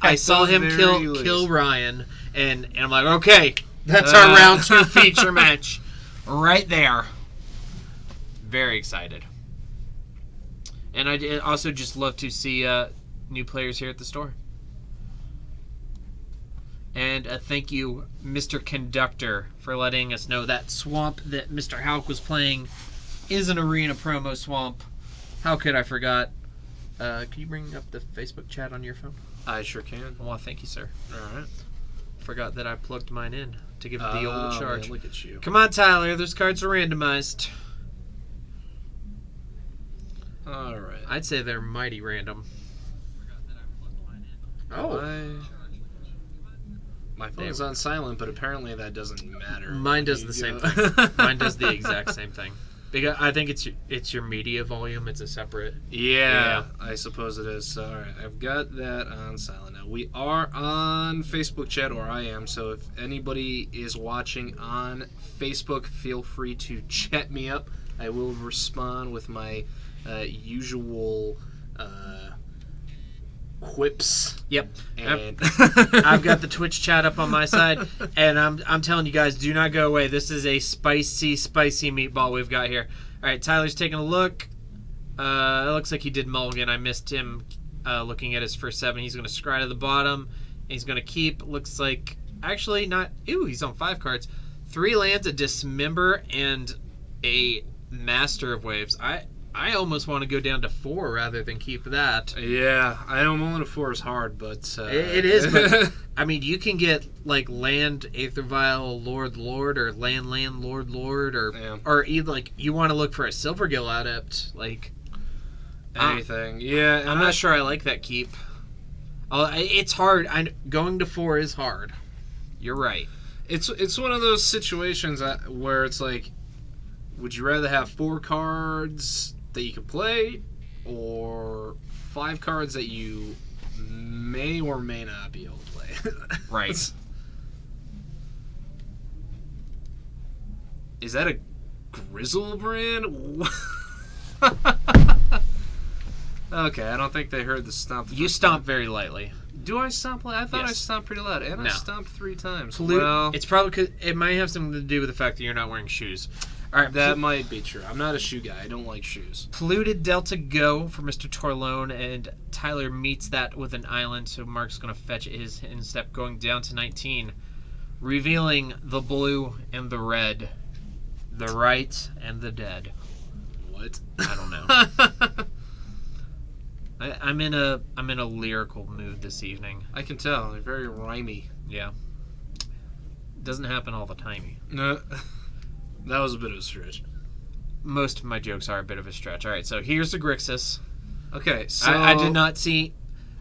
him kill Ryan, and I'm like, okay, that's Uh. our round 2 feature match right there. Very excited. And I also just love to see new players here at the store. And thank you, Mr. Conductor, for letting us know that swamp that Mr. Hauk was playing is an arena promo swamp. How could I forgot? Could you bring up the Facebook chat on your phone? I sure can. Well, thank you, sir. All right. Forgot that I plugged mine in to give it the old charge. Man, look at you. Come on, Tyler. Those cards are randomized. All right. I'd say they're mighty random. Oh. My phone's on silent, but apparently that doesn't matter. Mine does the same thing. Mine does the exact same thing. Because I think it's your media volume. It's a separate. Yeah, I suppose it is. All right, I've got that on silent now. We are on Facebook chat, or I am. So if anybody is watching on Facebook, feel free to chat me up. I will respond with my usual quips. Yep. And I've got the Twitch chat up on my side, and I'm telling you guys, do not go away. This is a spicy meatball we've got here. All right, Tyler's taking a look. It looks like he did mulligan. I missed him looking at his first 7. He's going to scry to the bottom. He's going to keep. Looks like actually not. Ooh, he's on 5 cards. 3 lands, a Dismember, and a Master of Waves. I almost want to go down to 4 rather than keep that. yeah, I know Mullen to 4 is hard, but It is, but I mean, you can get like land Aether Vial Lord, or land Lord, or Yeah. or either like you want to look for a Silvergill Adept. Like anything. Yeah, I'm not sure I like that keep. It's hard. Going to 4 is hard. You're right. It's one of those situations where it's like, would you rather have 4 cards that you can play, or 5 cards that you may or may not be able to play? Right. Is that a Grizzlebrand? Okay, I don't think they heard the stomp. You stomp very lightly. Do I stomp? I thought I Yes. stomped pretty loud, and I No. stomped 3 times. Well, it's probably 'cause it might have something to do with the fact that you're not wearing shoes. All right, that might be true. I'm not a shoe guy. I don't like shoes. Polluted Delta Go for Mr. Torlone, and Tyler meets that with an island, so Mark's going to fetch his instep, going down to 19, revealing the blue and the red, the right and the dead. What? I don't know. I'm in a lyrical mood this evening. I can tell. They're very rhymey. Yeah. Doesn't happen all the time. No, that was a bit of a stretch. Most of my jokes are a bit of a stretch. All right, so here's the Grixis. Okay, so I did not see.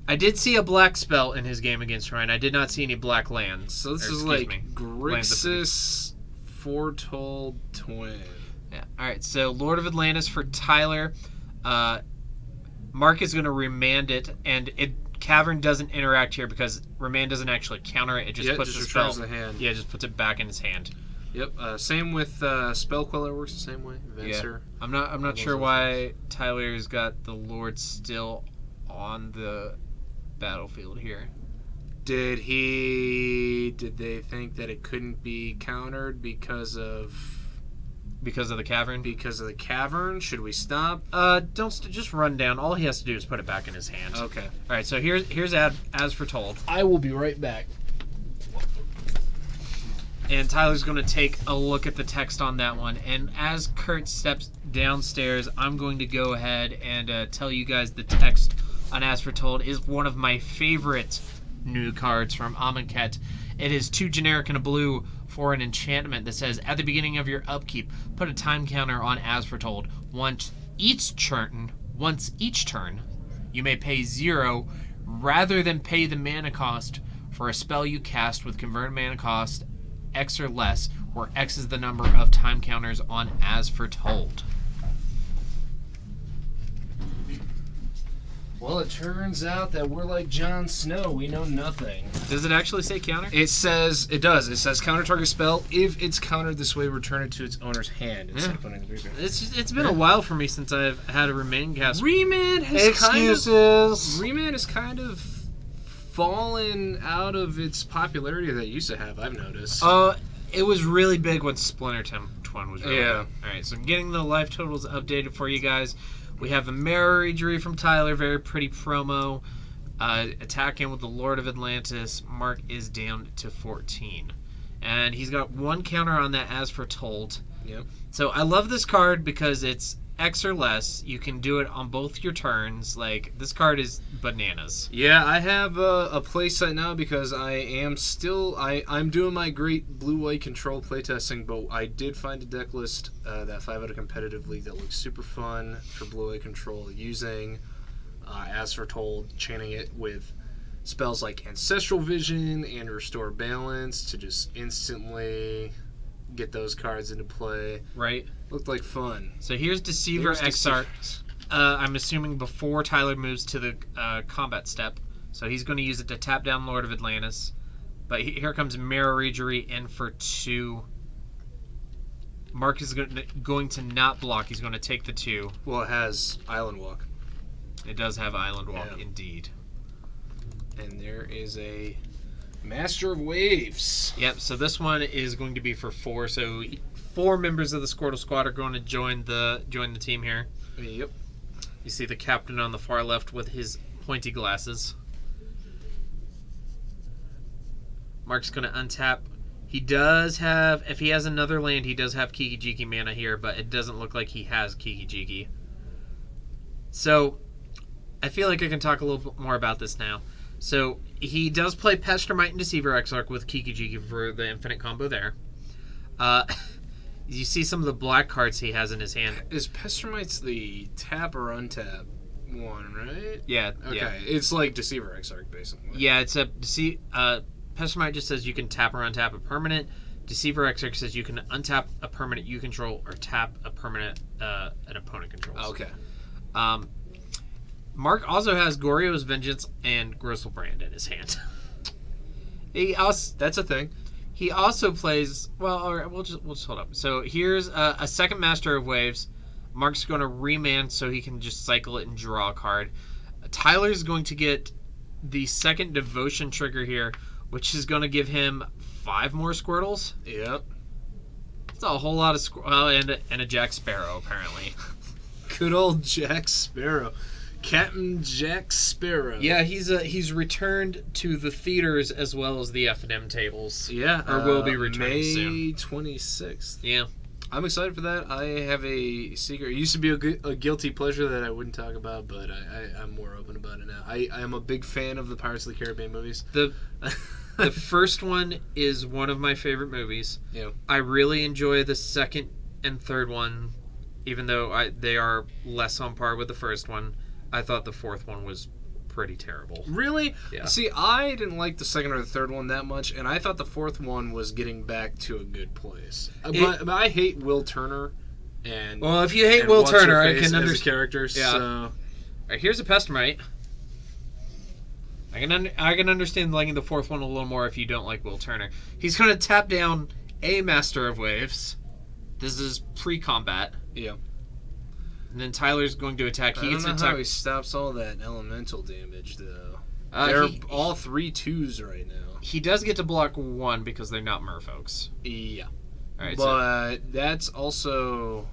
I did see a black spell in his game against Ryan. I did not see any black lands. So this Or, is excuse like me, Grixis Foretold Twin. Yeah. All right. So Lord of Atlantis for Tyler. Mark is going to remand it, and Cavern doesn't interact here because remand doesn't actually counter it. It just puts the spell. returns the hand. Yeah, it just puts it back in his hand. Yep. Same with Spell Queller works the same way. Venser. I'm not sure why Tyler's got the Lord still on the battlefield here. Did they think that it couldn't be countered because of the Cavern? Because of the Cavern? Should we stop? Just run down. All he has to do is put it back in his hand. Okay. All right. So here's as foretold. I will be right back. And Tyler's going to take a look at the text on that one. And as Kurt steps downstairs, I'm going to go ahead and tell you guys the text on As Foretold is one of my favorite new cards from Amonkhet. It is 2 generic and a blue for an enchantment that says, at the beginning of your upkeep, put a time counter on As Foretold. Once each turn, you may pay 0 rather than pay the mana cost for a spell you cast with converted mana cost X or less, where X is the number of time counters on As Foretold. Well, it turns out that we're like Jon Snow. We know nothing. Does it actually say counter? It says, it does. It says counter target spell. If it's countered this way, return it to its owner's hand instead of putting it in the graveyard. It's been a while for me since I've had a remand cast. Remand has Excuses. Remand has kind of fallen out of its popularity that it used to have, I've noticed. It was really big when Splinter Twin was really Yeah. big. Alright, so I'm getting the life totals updated for you guys. We have a Mirror Injury from Tyler, very pretty promo. Attacking with the Lord of Atlantis. Mark is down to 14. And he's got 1 counter on that As Foretold. Yep. So I love this card because it's X or less. You can do it on both your turns. Like, this card is bananas. Yeah, I have a playset now because I am still... I'm doing my great blue-white control playtesting, but I did find a deck list, that 5 out of competitive league that looks super fun for blue-white control, using As Foretold, chaining it with spells like Ancestral Vision and Restore Balance to just instantly get those cards into play. Right? Looked like fun. So here's Deceiver Exarch. I'm assuming before Tyler moves to the combat step. So he's going to use it to tap down Lord of Atlantis. But here comes Mirror Injury in for 2. Mark is going to not block. He's going to take the 2. Well, it has Island Walk. It does have Island Walk, Yeah. indeed. And there is a Master of Waves. Yep, so this one is going to be for 4. So 4 members of the Squirtle Squad are going to join the team here. Yep. You see the captain on the far left with his pointy glasses. Mark's going to untap. He does have, if he has another land, he does have Kiki Jiki mana here, but it doesn't look like he has Kiki Jiki. So, I feel like I can talk a little bit more about this now. So, he does play Pestermite and Deceiver Exarch with Kiki Jiki for the infinite combo there. You see some of the black cards he has in his hand. Is Pestermite's the tap or untap one, right? Yeah. Okay. Yeah. It's like Deceiver Exarch, basically. Yeah, it's a Pestermite just says you can tap or untap a permanent. Deceiver Exarch says you can untap a permanent you control or tap a permanent an opponent controls. Okay. Mark also has Goryo's Vengeance and Gristlebrand in his hand. That's a thing. He also plays. Well, all right, we'll just hold up. So here's a second Master of Waves. Mark's going to remand so he can just cycle it and draw a card. Tyler's going to get the second Devotion trigger here, which is going to give him 5 more Squirtles. Yep. It's a whole lot of and a Jack Sparrow apparently. Good old Jack Sparrow. Captain Jack Sparrow. Yeah, he's returned to the theaters as well as the F&M tables. Yeah. Or will be returning May soon. 26th. Yeah. I'm excited for that. I have a secret. It used to be a guilty pleasure that I wouldn't talk about, but I'm more open about it now. I am a big fan of the Pirates of the Caribbean movies. The first one is one of my favorite movies. Yeah. I really enjoy the second and third one, even though they are less on par with the first one. I thought the fourth one was pretty terrible. Really? Yeah. See, I didn't like the second or the third one that much, and I thought the fourth one was getting back to a good place. But I hate Will Turner. And well, if you hate and Will What's Her Turner, I Face can as a understand. character. Yeah. So. All right, here's a Pestermite. I can understand liking the fourth one a little more if you don't like Will Turner. He's going to tap down a Master of Waves. This is pre-combat. Yeah. And then Tyler's going to attack. I don't know how he stops all that elemental damage, though. They're all 3/2s right now. He does get to block 1 because they're not merfolks. Yeah. All right, but that's also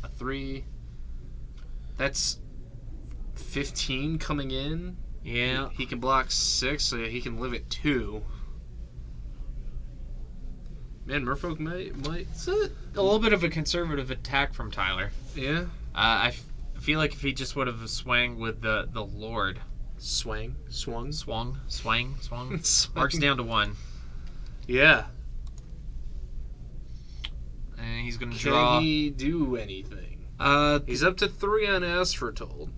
a 3. That's 15 coming in. Yeah. He can block 6, so he can live at 2. Man, Merfolk might. It's a little bit of a conservative attack from Tyler. Yeah. I feel like if he just would have swang with the Lord. Swung. Swung. Marks down to 1. Yeah. And he's going to draw. Can he do anything? He's up to 3 on Asphodel.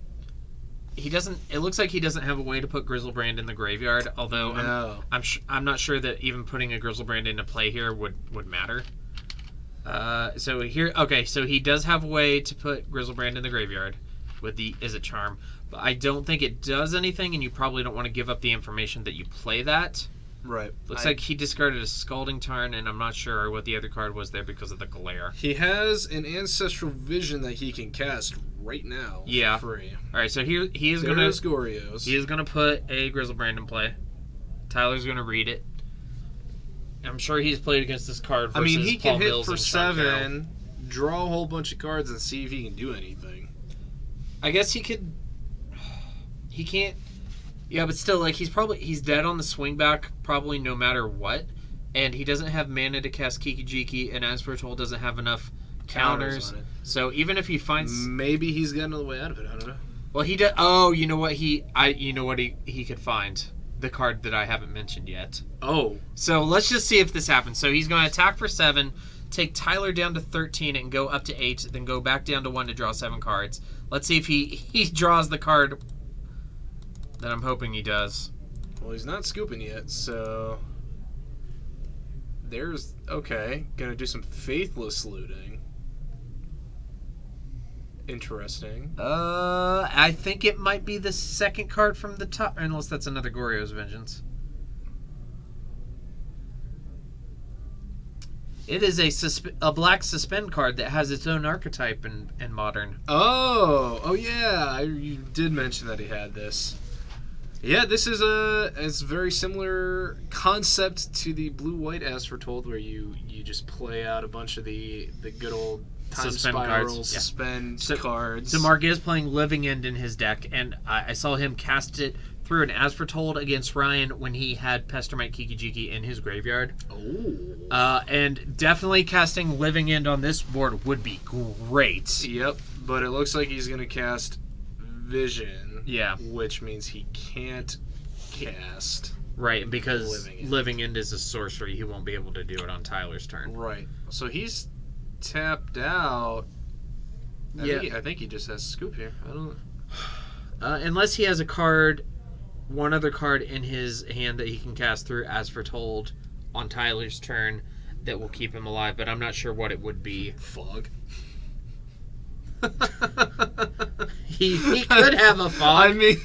He doesn't. It looks like he doesn't have a way to put Griselbrand in the graveyard. Although No. I'm not sure that even putting a Griselbrand into play here would matter. So he does have a way to put Griselbrand in the graveyard with the Izzet Charm, but I don't think it does anything, and you probably don't want to give up the information that you play that. Right. Looks like he discarded a Scalding Tarn, and I'm not sure what the other card was there because of the glare. He has an Ancestral Vision that he can cast right now. Yeah. For free. All right, so he is going There's to Gorios. he is going to put a Griselbrand in play. Tyler's going to read it. I'm sure he's played against this card versus he Paul can hit Mills for and Sean Carroll. 7, draw a whole bunch of cards, and see if he can do anything. I guess he could. He can't. Yeah, but still, like he's dead on the swing back, probably no matter what, and he doesn't have mana to cast Kiki-Jiki, and Asphodel doesn't have enough counters. On it. So even if he finds, Maybe he's got another way out of it. I don't know. well, he did. Oh, you know what he could find the card that I haven't mentioned yet. Oh, So let's just see if this happens. So he's going to attack for 7, take Tyler down to 13, and go up to 8, then go back down to 1 to draw 7 cards. Let's see if he draws the card that I'm hoping he does. well, he's not scooping yet, so there's Gonna do some Faithless looting. Interesting. I think it might be the second card from the top, unless that's another Goryo's Vengeance. It is a black suspend card that has its own archetype in Modern. Oh yeah, you did mention that he had this. Yeah, this is it's very similar concept to the blue-white Asphodel, where you just play out a bunch of the good old time Suspend spiral, cards, yeah. suspend cards. So Mark is playing Living End in his deck, and I saw him cast it through an Asphodel against Ryan when he had Pestermite Kiki-Jiki in his graveyard. Oh. And definitely casting Living End on this board would be great. Yep, but it looks like he's gonna cast Vision. Yeah. Which means he can't cast. Right, because Living End. Living End is a sorcery. He won't be able to do it on Tyler's turn. Right. So he's tapped out. I think he just has Scoop here. I don't. Unless he has a card, one other card in his hand that he can cast through Asphodel on Tyler's turn that will keep him alive, but I'm not sure what it would be. Fog. He could have a fog. I mean,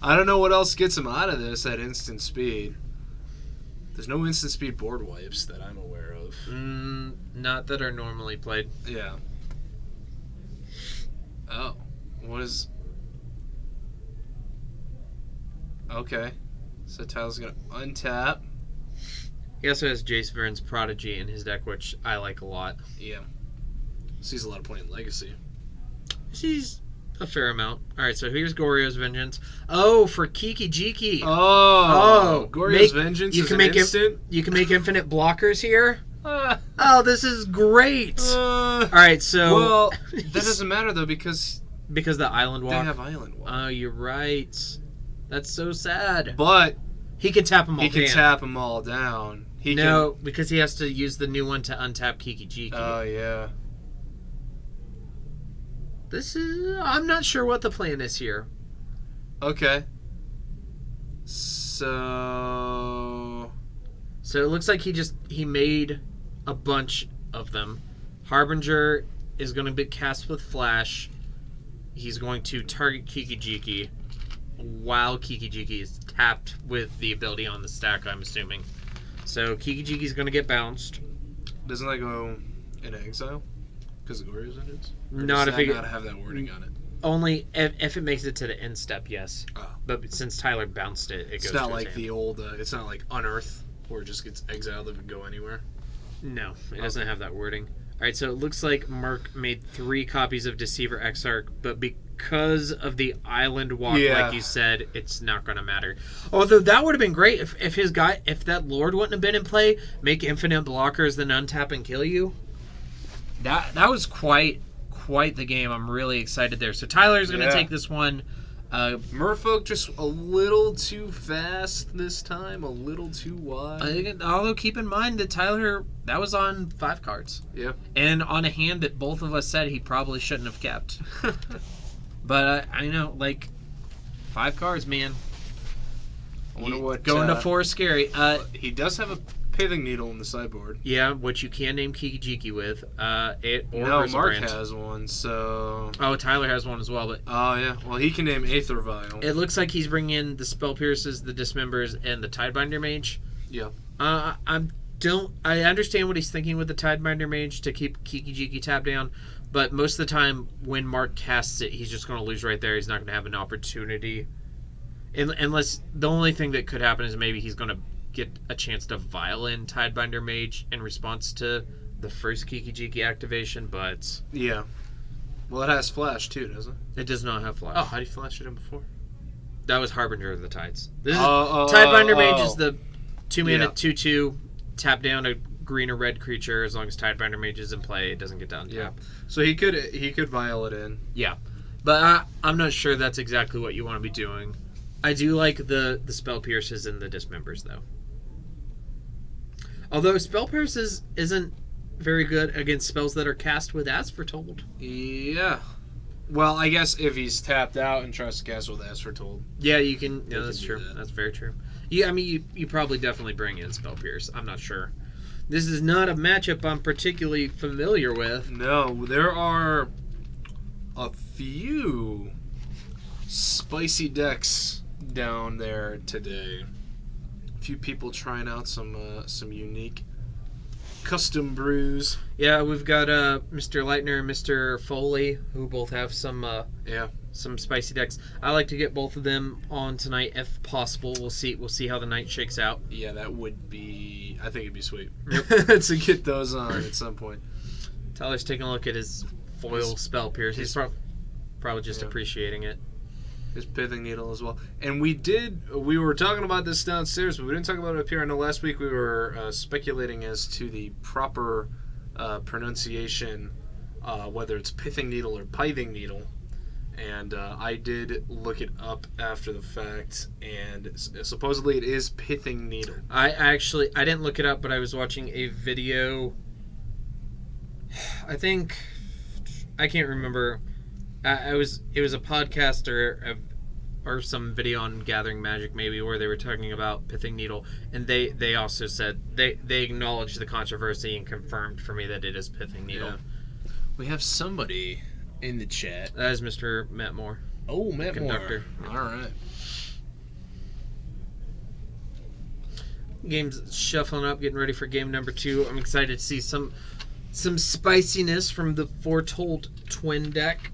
I don't know what else gets him out of this at instant speed. There's no instant speed board wipes that I'm aware of. Not that are normally played. Yeah. Oh. What is... Okay. So Tyler's going to untap. He also has Jace Vern's Prodigy in his deck, which I like a lot. Yeah. Sees a lot of point in Legacy. She's a fair amount. Alright, so here's Goryo's Vengeance. Oh, for Kiki-Jiki. Oh, Goryo's Vengeance you is can an make instant? you can make infinite blockers here. Oh, this is great. Alright, so... Well, that doesn't matter, though, because the Island Walk. they have Island Walk. Oh, you're right. That's so sad. But He can tap them all he can down. tap them all down. Because he has to use the new one to untap Kiki-Jiki. Oh, yeah. I'm not sure what the plan is here. Okay. So it looks like he made a bunch of them. Harbinger is going to be cast with Flash. He's going to target Kiki-Jiki while Kiki-Jiki is tapped with the ability on the stack, I'm assuming. So Kiki-Jiki is going to get bounced. doesn't that go into exile? Because the Goryo's Vengeance? Not if it not have that wording on it. only if it makes it to the end step, yes. Oh. But since Tyler bounced it, it goes. It's not to like his the hand. old. It's not like Unearth, where it just gets exiled if it go anywhere. No, it doesn't have that wording. All right, so it looks like Mark made 3 copies of Deceiver Exarch, but because of the island walk, Yeah. like you said, it's not going to matter. Although that would have been great if his guy, if that Lord wouldn't have been in play, make infinite blockers, then untap and kill you. That was quite the game. I'm really excited there. So Tyler's going to take this one. Merfolk just a little too fast this time, a little too wide. Although keep in mind that Tyler, that was on 5 cards. Yeah. And on a hand that both of us said he probably shouldn't have kept. But I know, like, 5 cards, man. I wonder what Going to 4 is scary. he does have a pithing needle in the sideboard. Yeah, which you can name Kiki-Jiki with. No, Grizzlebrand. Mark has one, so... Oh, Tyler has one as well, but Oh, yeah. Well, he can name Aether Vial. it looks like he's bringing in the Spell Pierces, the Dismembers, and the Tidebinder Mage. Yeah. I understand what he's thinking with the Tidebinder Mage to keep Kiki-Jiki tapped down, but most of the time when Mark casts it, he's just going to lose right there. He's not going to have an opportunity. Unless the only thing that could happen is maybe he's going to get a chance to vial in Tidebinder Mage in response to the first Kiki-Jiki activation, but... Yeah. Well, it has Flash, too, doesn't it? It does not have Flash. Oh, how do you flash it in before? That was Harbinger of the Tides. This is Oh, Tidebinder Mage is the 2-mana Yeah. 2/2 tap down a green or red creature. As long as Tidebinder Mage is in play, it doesn't get down tap. Yeah. So he could vial it in. Yeah, but I'm not sure that's exactly what you want to be doing. I do like the Spell Pierces and the Dismembers though. Although Spell Pierces isn't very good against spells that are cast with As Foretold. Yeah. Well, I guess if he's tapped out and tries to cast with As Foretold. Yeah, you can. Yeah, You that's can true. do that. That's very true. Yeah, I mean, you probably definitely bring in Spell Pierce. I'm not sure. This is not a matchup I'm particularly familiar with. No, there are a few spicy decks down there today. A few people trying out some unique custom brews. Yeah, we've got Mr. Leitner and Mr. Foley, who both have some Yeah. some spicy decks. I like to get both of them on tonight if possible. We'll see how the night shakes out. Yeah, that would be... I think it'd be sweet Yep. to get those on at some point. Tyler's taking a look at his foil Spell Pierce. He's probably just Yeah. appreciating it. His pithing needle as well. And we were talking about this downstairs, but we didn't talk about it up here. I know last week we were speculating as to the proper pronunciation, whether it's pithing needle or pithing needle. And I did look it up after the fact, and supposedly it is pithing needle. I didn't look it up, but I was watching a video. I think I can't remember. It was a podcast or some video on Gathering Magic maybe where they were talking about pithing needle, and they also said they acknowledged the controversy and confirmed for me that it is pithing needle. Yeah. We have somebody in the chat. That is Mr. Matt Moore. Oh, Matt Conductor. Moore. All right. Game's shuffling up, getting ready for game number 2. I'm excited to see some spiciness from the Foretold twin deck.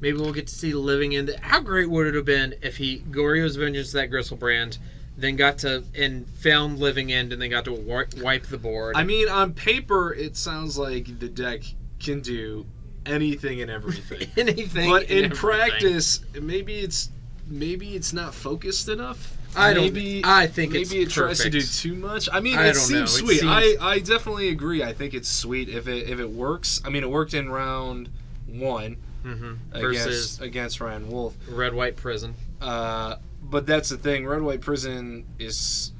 Maybe we'll get to see Living End. How great would it have been if he Goryo's Vengeance, that Grizzlebrand, then got to and found Living End, and then got to wipe the board. I mean, on paper, it sounds like the deck can do anything and everything. Anything, But and in everything. practice, maybe it's not focused enough. I think maybe it's it tries to do perfect. too much. I mean, I it don't know. seems It sweet. seems- I definitely agree. I think it's sweet if it works. I mean, it worked in round 1 Versus against Ryan Wolf. Red White Prison. But that's the thing. Red White Prison is,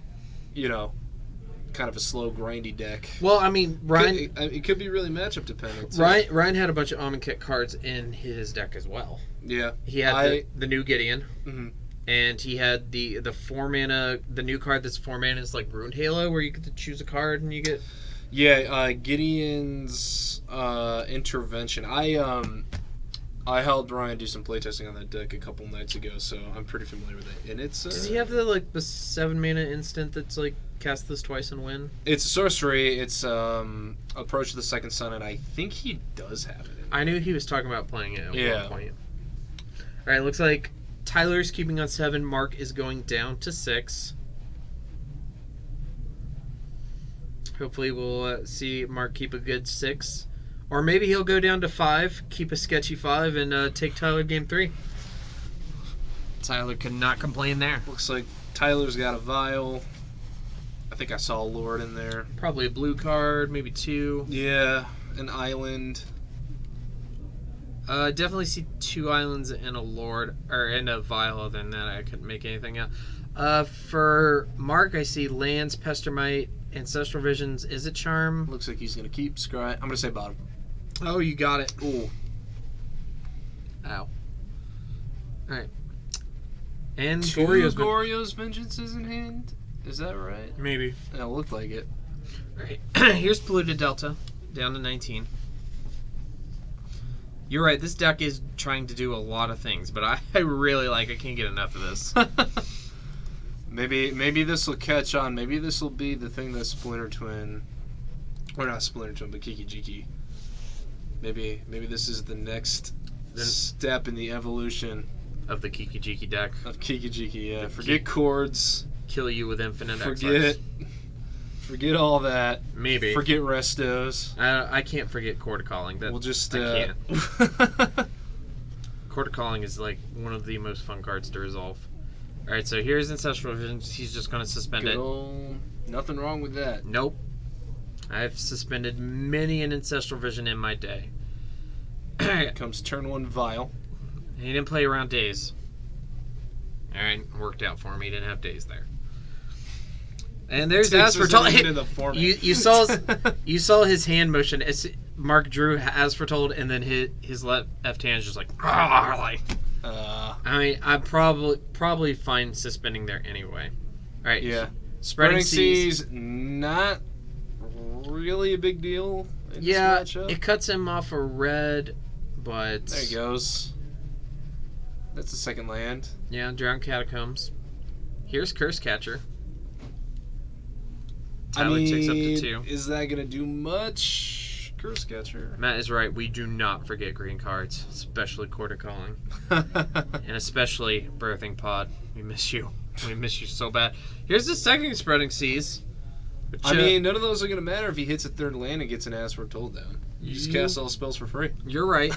kind of a slow, grindy deck. Well, I mean, Ryan It could be really matchup dependent. too. Ryan had a bunch of Amonkhet cards in his deck as well. Yeah. He had the new Gideon. Mhm. And he had the 4-mana, the new card that's 4 mana is like Ruined Halo, where you get to choose a card and you get... Yeah, Gideon's Intervention. I helped Ryan do some playtesting on that deck a couple nights ago, so I'm pretty familiar with it. And it's Does he have the 7-mana instant that's like cast this twice and win? It's a sorcery. It's Approach the Second Sun, and I think he does have it. I knew he was talking about playing it at Yeah. one point. Alright, looks like Tyler's keeping on 7. Mark is going down to 6. Hopefully we'll see Mark keep a good 6. Or maybe he'll go down to 5, keep a sketchy 5, and take Tyler game 3. Tyler could not complain there. Looks like Tyler's got a vial. I think I saw a Lord in there. Probably a blue card, maybe 2. Yeah, an island. Definitely see 2 islands and a Lord, or and a vial. Other than that, I couldn't make anything out. For Mark, I see lands, Pestermite, Ancestral Visions. Is it Charm? Looks like he's going to keep Scry. I'm going to say bottom. Oh, you got it. Ooh. Ow. Alright. And 2 Goryo's Goryo's Vengeances in hand? Is that right? maybe. Yeah, it looked like it. Alright. Here's Polluted Delta, down to 19. You're right, this deck is trying to do a lot of things, but I really I can't get enough of this. Maybe this will catch on. Maybe this will be the thing that Splinter Twin, or not Splinter Twin, but Kiki Jiki. Maybe this is the next step in the evolution Of the Kiki Jiki deck. of Kiki Jiki. Yeah, forget chords. Kill you with infinite Forget all that. Maybe. Forget restos. I can't forget Chord Calling. We'll just. I can't. Chord Calling is like one of the most fun cards to resolve. Alright, so here's Ancestral Visions. He's just going to suspend Good it. old, nothing wrong with that. Nope. I've suspended many an Ancestral Vision in my day. Comes turn 1 Vial. He didn't play around days. Alright, worked out for him. He didn't have days there. And there's Takes As for us Told. into the format. You saw his hand motion. It's Mark drew As for Told, and then his left hand is just like. I mean, I probably find suspending there anyway. All right. Yeah. Spreading Seas. Not really a big deal in Yeah, this matchup. it cuts him off a red, but There he goes. That's the second land. yeah, Drowned Catacombs. Here's Curse Catcher. Tyler takes up to 2. Is that going to do much? Curse Catcher. Matt is right. We do not forget green cards, especially Quarter Calling, and especially Birthing Pod. We miss you. We miss you so bad. Here's the second Spreading Seas. Which, I mean, none of those are going to matter if he hits a third land and gets an As for Told down. You just You- cast all spells for free. you're right.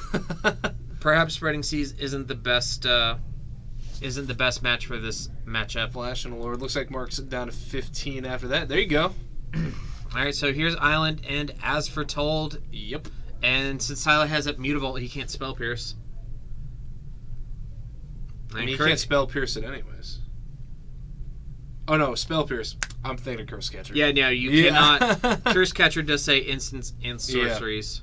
Perhaps Spreading Seas isn't the best match for this matchup. Flash and a Lord. Looks like Mark's down to 15 after that. There you go. All right, so here's Island and As for Told. Yep. And since Tyler has up Mutavault, he can't Spell Pierce. I mean, you can't Spell Pierce it anyways. Oh no, Spell Pierce. I'm thinking of Curse Catcher. Yeah, no, you cannot. Curse Catcher does say instants and sorceries.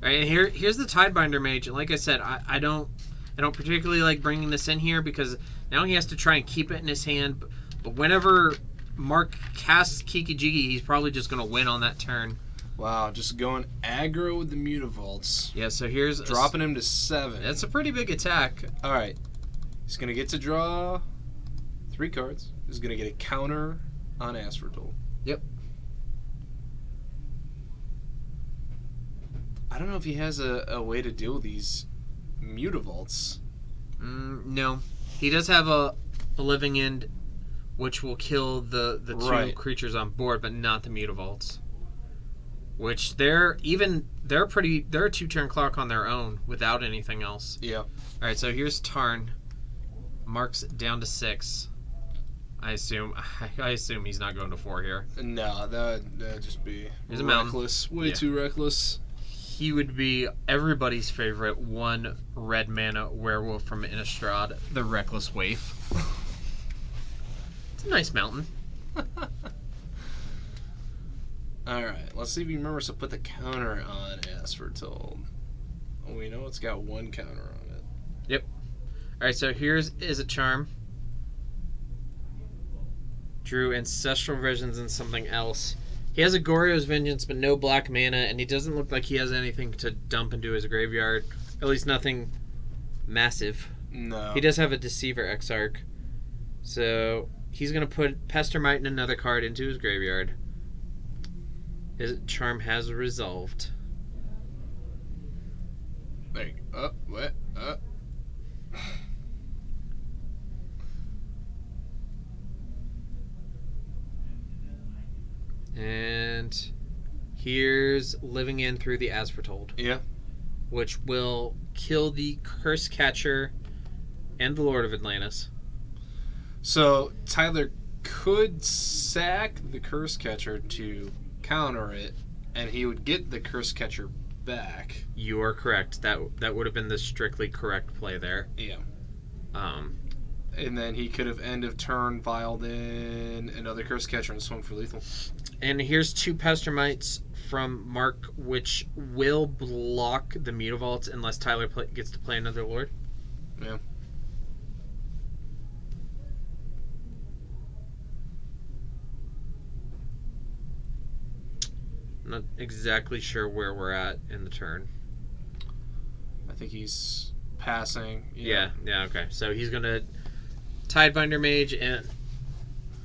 All right, and here's the Tidebinder Mage. And like I said, I don't particularly like bringing this in here because now he has to try and keep it in his hand. But whenever Mark casts Kiki Jiki, he's probably just going to win on that turn. Wow, just going aggro with the Mutavaults. Yeah, so here's Dropping him to 7. That's a pretty big attack. All right. He's going to get to draw 3 cards. He's going to get a counter on As for Told. Yep. I don't know if he has a way to deal with these Mutavaults. No, he does have a living end, which will kill the 2 creatures on board, but not the Mutavaults. Which they're a 2-turn clock on their own without anything else. Yeah. All right, so here's Tarn. Mark's down to 6. I assume he's not going to 4 here. No, that'd just be Here's a mountain. reckless. Way Yeah. too reckless. He would be everybody's favorite 1 red mana werewolf from Innistrad, the Reckless Waif. It's a nice mountain. Alright, let's see if he remembers to put the counter on As for Told. Oh, we know it's got 1 counter on it. Yep. Alright, so here's Is a Charm. Drew Ancestral Visions and something else. He has a Goryo's Vengeance, but no black mana, and he doesn't look like he has anything to dump into his graveyard. At least nothing massive. No. He does have a Deceiver Exarch. So he's going to put Pestermite and another card into his graveyard. His charm has resolved. There you go. What? And Here's Living In through the As Foretold, Yeah. which will kill the Curse Catcher and the Lord of Atlantis. So Tyler could sack the Curse Catcher to counter it, and he would get the Curse Catcher back. You are correct. That would have been the strictly correct play there. Yeah. Um, And then he could have end of turn viled in another Curse Catcher and swung for lethal. and here's 2 Pestermites from Mark, which will block the Mutavaults unless Tyler gets to play another Lord. Yeah. Not exactly sure where we're at in the turn. I think he's passing. Yeah, okay. So he's going to Tidebinder Mage, and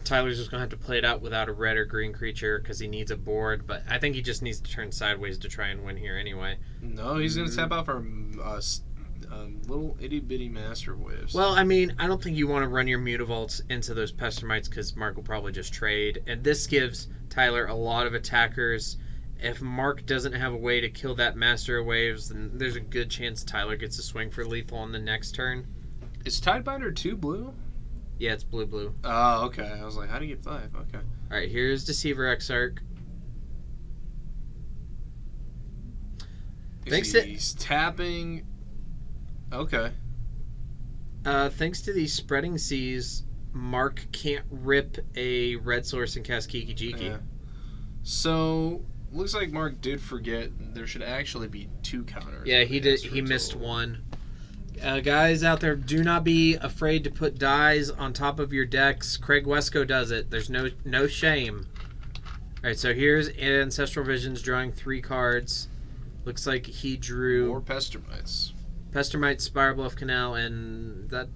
Tyler's just going to have to play it out without a red or green creature because he needs a board, but I think he just needs to turn sideways to try and win here anyway. No, he's going to tap out for little itty-bitty Master Waves. Well, I mean, I don't think you want to run your Mutavaults into those Pestermites because Mark will probably just trade, and this gives Tyler a lot of attackers. If Mark doesn't have a way to kill that Master of Waves, then there's a good chance Tyler gets a swing for lethal on the next turn. Is Tidebinder 2 blue? Yeah, it's blue. Oh, okay. I was like, how do you get 5? Okay. Alright, here's Deceiver Exarch. He's tapping. Okay. Thanks to these Spreading Seas, Mark can't rip a red source and cast Kiki Jiki. Yeah. So, looks like Mark did forget there should actually be 2 counters. Yeah, he did. He missed one. Guys out there, do not be afraid to put dies on top of your decks. Craig Wesco does it. There's no shame. All right, so here's Ancestral Visions drawing 3 cards. Looks like he drew More Pestermites. Pestermite, Spirebluff Canal, and that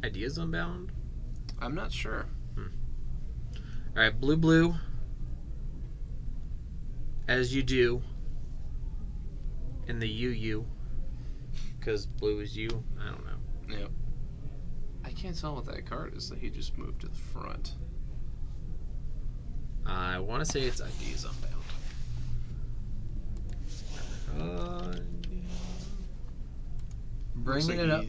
Ideas Unbound. I'm not sure. All right, blue. As you do in the UU, because blue is you. I don't know. Yeah. I can't tell what that card is that he just moved to the front. I want to say it's Ideas Unbound. Bringing it up.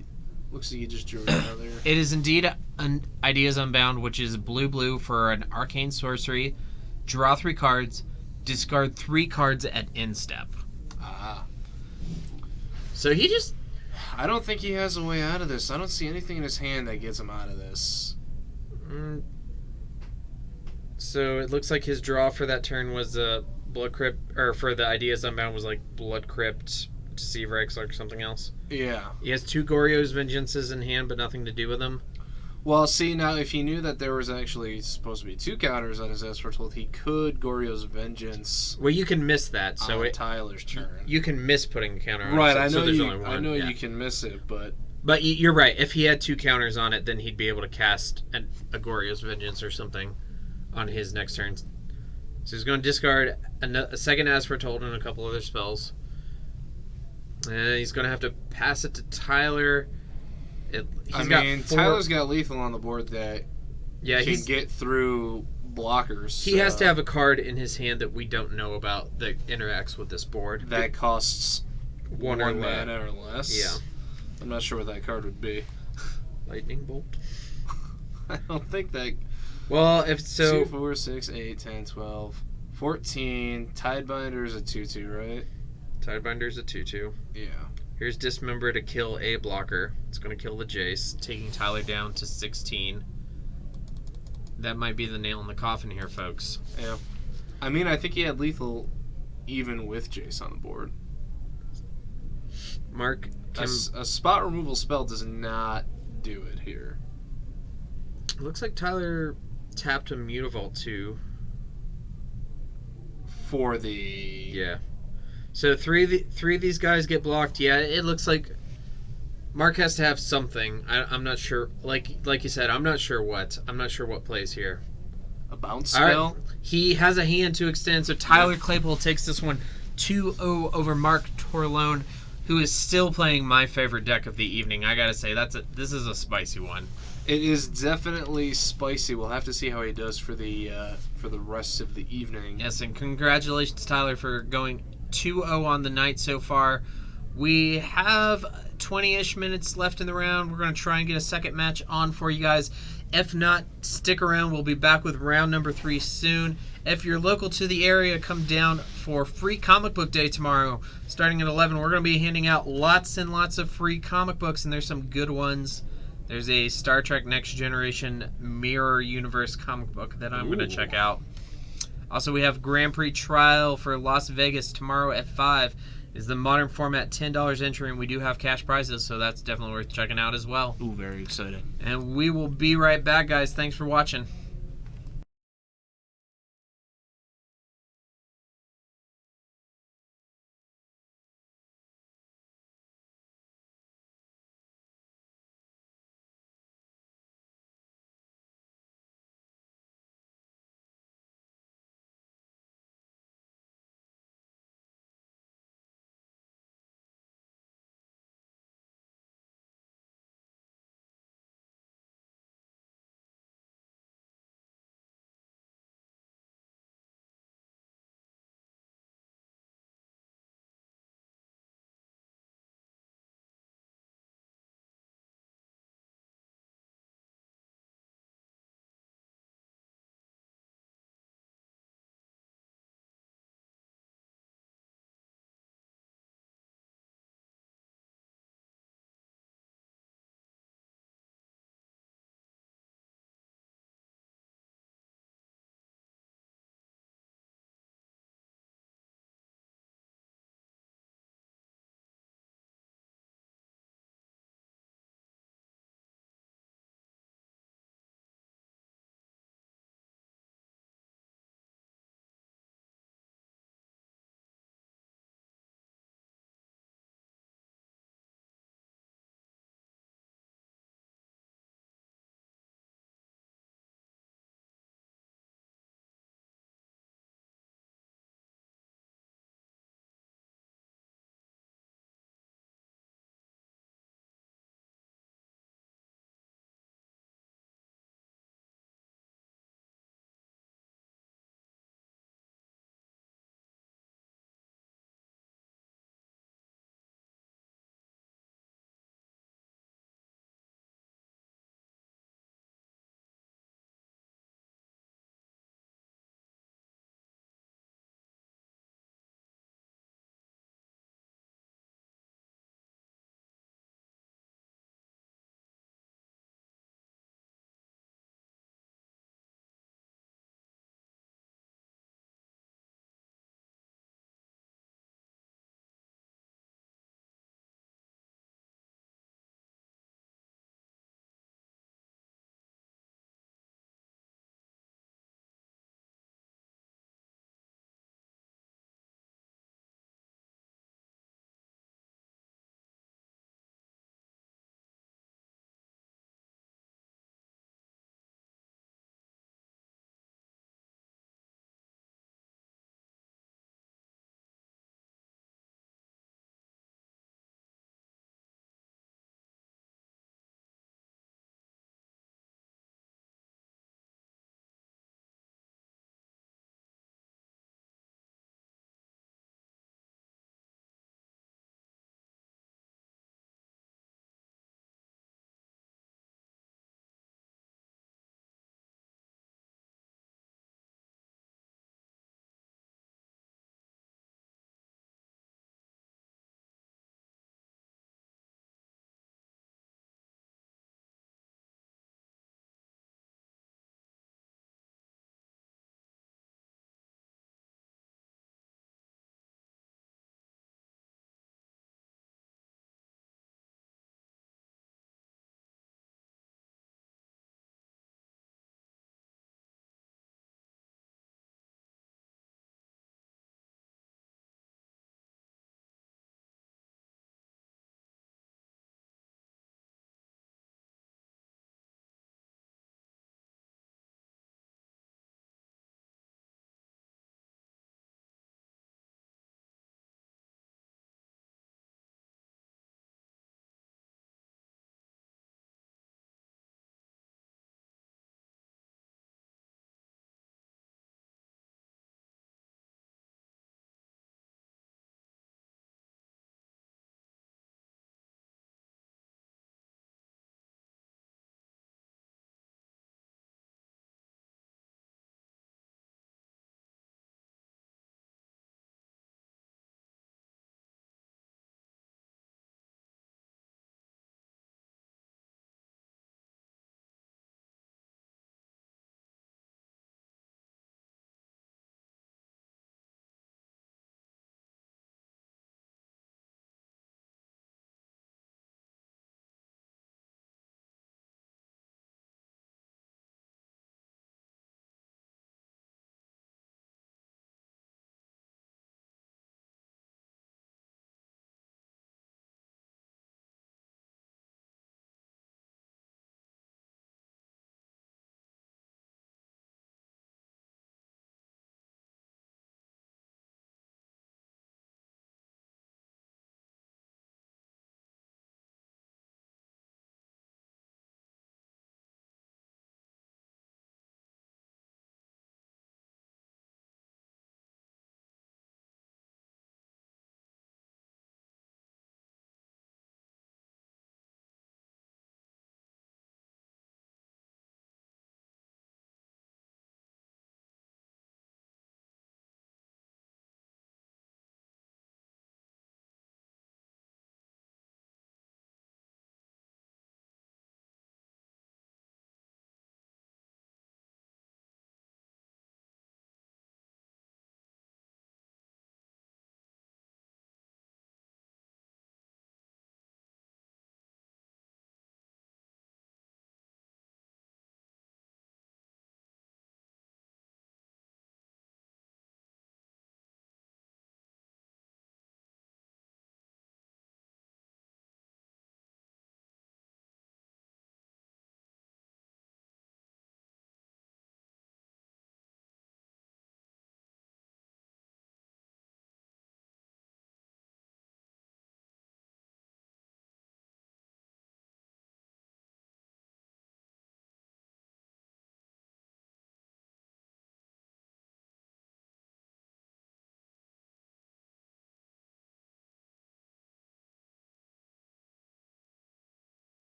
Looks like he just drew another. It is indeed an Ideas Unbound, which is blue for an arcane sorcery. Draw 3 cards, discard 3 cards at end step. Ah. So he just. I don't think he has a way out of this. I don't see anything in his hand that gets him out of this. So it looks like his draw for that turn was Blood Crypt, or for the Ideas Unbound was like Blood Crypt, Deceiver Exarch, or something else. Yeah. He has 2 Goryo's Vengeances in hand, but nothing to do with them. Well, see, now, if he knew that there was actually supposed to be 2 counters on his As Foretold, he could Goryo's Vengeance Well, you can miss that, so on Tyler's turn. you can miss putting a counter on Right, it. I So know there's you. only one. I know yeah. you can miss it, but But you're right. If he had 2 counters on it, then he'd be able to cast a Goryo's Vengeance or something on his next turn. So he's going to discard a second As Foretold and a couple other spells. And he's going to have to pass it to Tyler. Tyler's got lethal on the board that can get through blockers. He has to have a card in his hand that we don't know about that interacts with this board. That costs one mana or less. Yeah. I'm not sure what that card would be. Lightning Bolt? I don't think that... Well, if so... 2, 4, 6, 8, 10, 12, 14. Tidebinder is a 2/2, right? Tidebinder's a 2/2. Yeah. Here's Dismember to kill a blocker. It's going to kill the Jace, taking Tyler down to 16. That might be the nail in the coffin here, folks. Yeah. I mean, I think he had lethal even with Jace on the board. Mark, A spot removal spell does not do it here. looks like Tyler tapped a Mutavault too. For the... Yeah. So three of these guys get blocked. Yeah, it looks like Mark has to have something. I'm not sure. Like you said, I'm not sure what. I'm not sure what plays here. A bounce All right. spell? He has a hand to extend, so Tyler Claypool takes this one 2-0 over Mark Torlone, who is still playing my favorite deck of the evening. I gotta say, this is a spicy one. It is definitely spicy. We'll have to see how he does for the rest of the evening. Yes, and congratulations, Tyler, for going 2-0 on the night so far. We have 20-ish minutes left in the round. We're going to try and get a second match on for you guys. If not, stick around. We'll be back with round number 3 soon. If you're local to the area, come down for free comic book day tomorrow. Starting at 11, we're going to be handing out lots and lots of free comic books, and there's some good ones. There's a Star Trek Next Generation Mirror Universe comic book that I'm going to check out. Also, we have Grand Prix Trial for Las Vegas tomorrow at 5. Is the modern format $10 entry, and we do have cash prizes, so that's definitely worth checking out as well. Ooh, very exciting. And we will be right back, guys. Thanks for watching.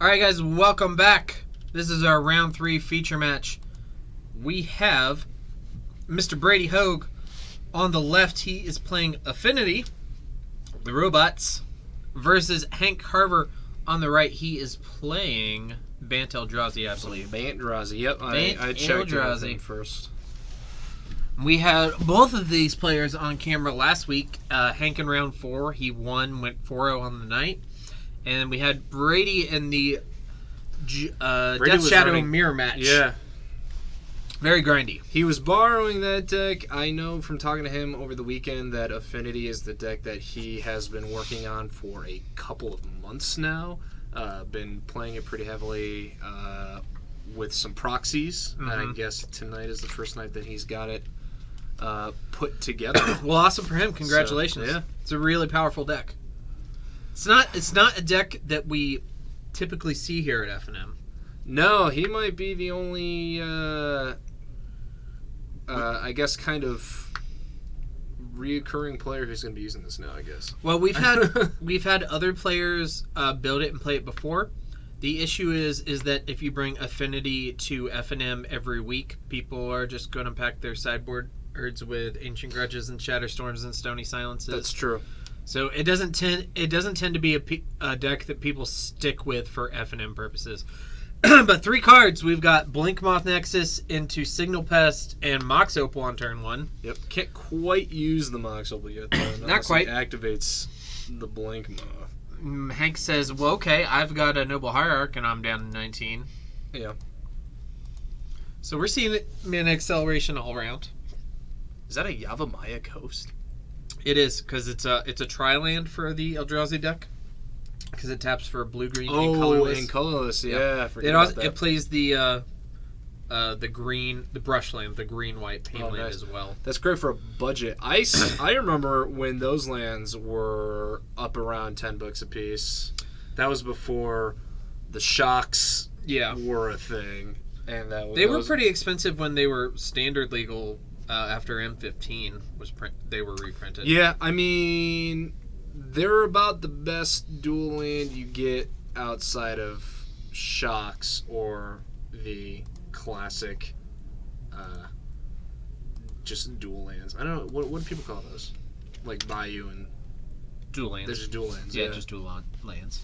Alright guys, welcome back. This is our round 3 feature match. We have Mr. Brady Hogue. On the left, he is playing Affinity, the robots, versus Hank Carver. On the right, he is playing Bant Eldrazi, I believe. Bant Eldrazi, yep. Bant I checked Eldrazi. first. We had both of these players on camera last week. Hank in round 4, he won, went 4-0 on the night. And we had Brady in the Death Shadow mirror match. Yeah. Very grindy. He was borrowing that deck. I know from talking to him over the weekend that Affinity is the deck that he has been working on for a couple of months now. Been playing it pretty heavily with some proxies. And I guess tonight is the first night that he's got it put together. Well, awesome for him. Congratulations. So, yeah. It's a really powerful deck. It's not a deck that we typically see here at F&M. No, he might be the only, I guess, kind of reoccurring player who's going to be using this now, I guess. Well, we've had other players build it and play it before. The issue is that if you bring Affinity to F&M every week, people are just going to pack their sideboards with Ancient Grudges and Shatterstorms and Stony Silences. That's true. So it doesn't tend to be a deck that people stick with for F&M purposes. But 3 cards, we've got Blinkmoth Nexus into Signal Pest and Mox Opal on turn 1. Yep, can't quite use the Mox Opal yet, though. Not quite. It activates the Blinkmoth. Hank says, well, okay, I've got a Noble Hierarch and I'm down to 19. Yeah. So we're seeing an acceleration all around. Is that a Yavimaya Coast? It is, because it's a tri-land for the Eldrazi deck. Because it taps for blue-green and colorless. And colorless, yeah. I forget It about that. It plays the green, the brushland, the green-white painland nice. as well. That's great for a budget. I remember when those lands were up around $10 a piece. That was before the shocks were a thing. And they were pretty expensive when they were standard legal after M15 they were reprinted. Yeah, I mean, they're about the best dual land you get outside of shocks or the classic just dual lands. I don't know, what do people call those? Like Bayou and... Dual lands. They're just dual lands. Yeah, just dual lands.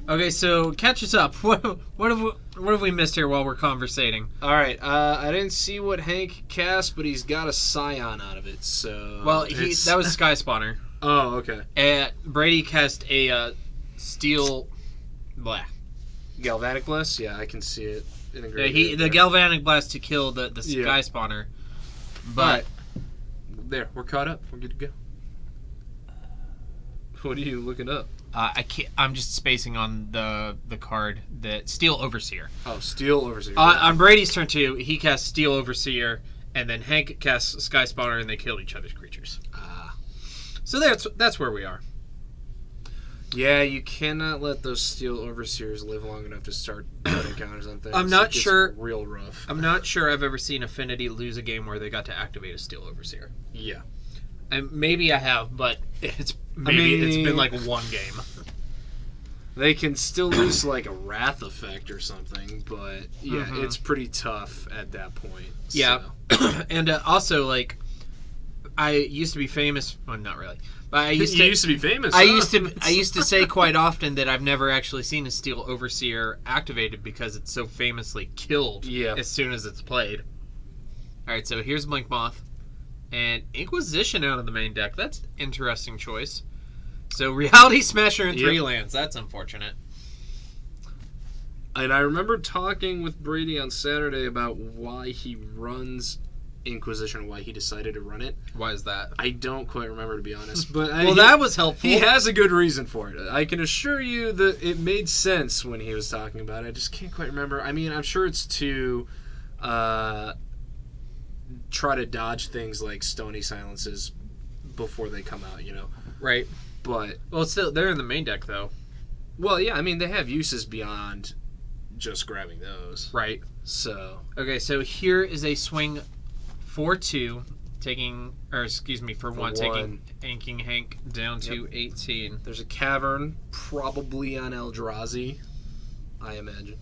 Okay, so catch us up. What have we missed here while we're conversating? All right, I didn't see what Hank cast, but he's got a Scion out of it. So that was Sky Spawner. Oh, okay. Brady cast a steel, Galvanic Blast. Yeah, I can see it. The Galvanic Blast to kill the Sky Spawner. But there, we're caught up. We're good to go. What are you looking up? I can't. I'm just spacing on the card that Steel Overseer. Oh, Steel Overseer. On Brady's turn 2, he casts Steel Overseer, and then Hank casts Sky Spawner, and they killed each other's creatures. So that's where we are. Yeah, you cannot let those Steel Overseers live long enough to start putting counters on things. I'm not sure. Real rough. I'm not sure I've ever seen Affinity lose a game where they got to activate a Steel Overseer. Yeah. And maybe I have, but it's been like one game. They can still lose like a Wrath effect or something, but yeah, it's pretty tough at that point. Yeah, so. And also like I used to be famous. Well, not really, but I used to be famous. I used to say quite often that I've never actually seen a Steel Overseer activated because it's so famously killed as soon as it's played. All right, so here's Blinkmoth. And Inquisition out of the main deck. That's an interesting choice. So Reality Smasher and 3 lands. That's unfortunate. And I remember talking with Brady on Saturday about why he runs Inquisition, why he decided to run it. Why is that? I don't quite remember, to be honest. But that was helpful. He has a good reason for it. I can assure you that it made sense when he was talking about it. I just can't quite remember. I mean, I'm sure it's to... try to dodge things like Stony Silences before they come out, Right. But... Well, still, they're in the main deck, though. Well, yeah, I mean, they have uses beyond just grabbing those. Right. So... Okay, so here is a swing 4-2, for 1, taking Inking Hank down to 18. There's a Cavern, probably on Eldrazi. I imagine.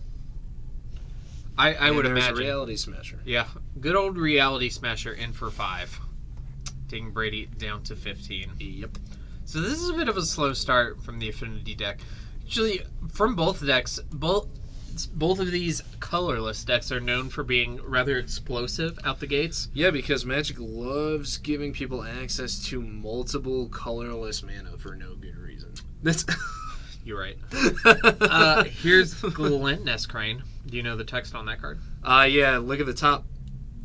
I would And there's imagine. a Reality Smasher. Yeah, good old Reality Smasher in for 5, taking Brady down to 15. Yep. So this is a bit of a slow start from the Affinity deck. Actually, from both decks, both of these colorless decks are known for being rather explosive out the gates. Yeah, because Magic loves giving people access to multiple colorless mana for no good reason. That's You're right. Here's Glint Nest Crane. Do you know the text on that card? yeah, look at the top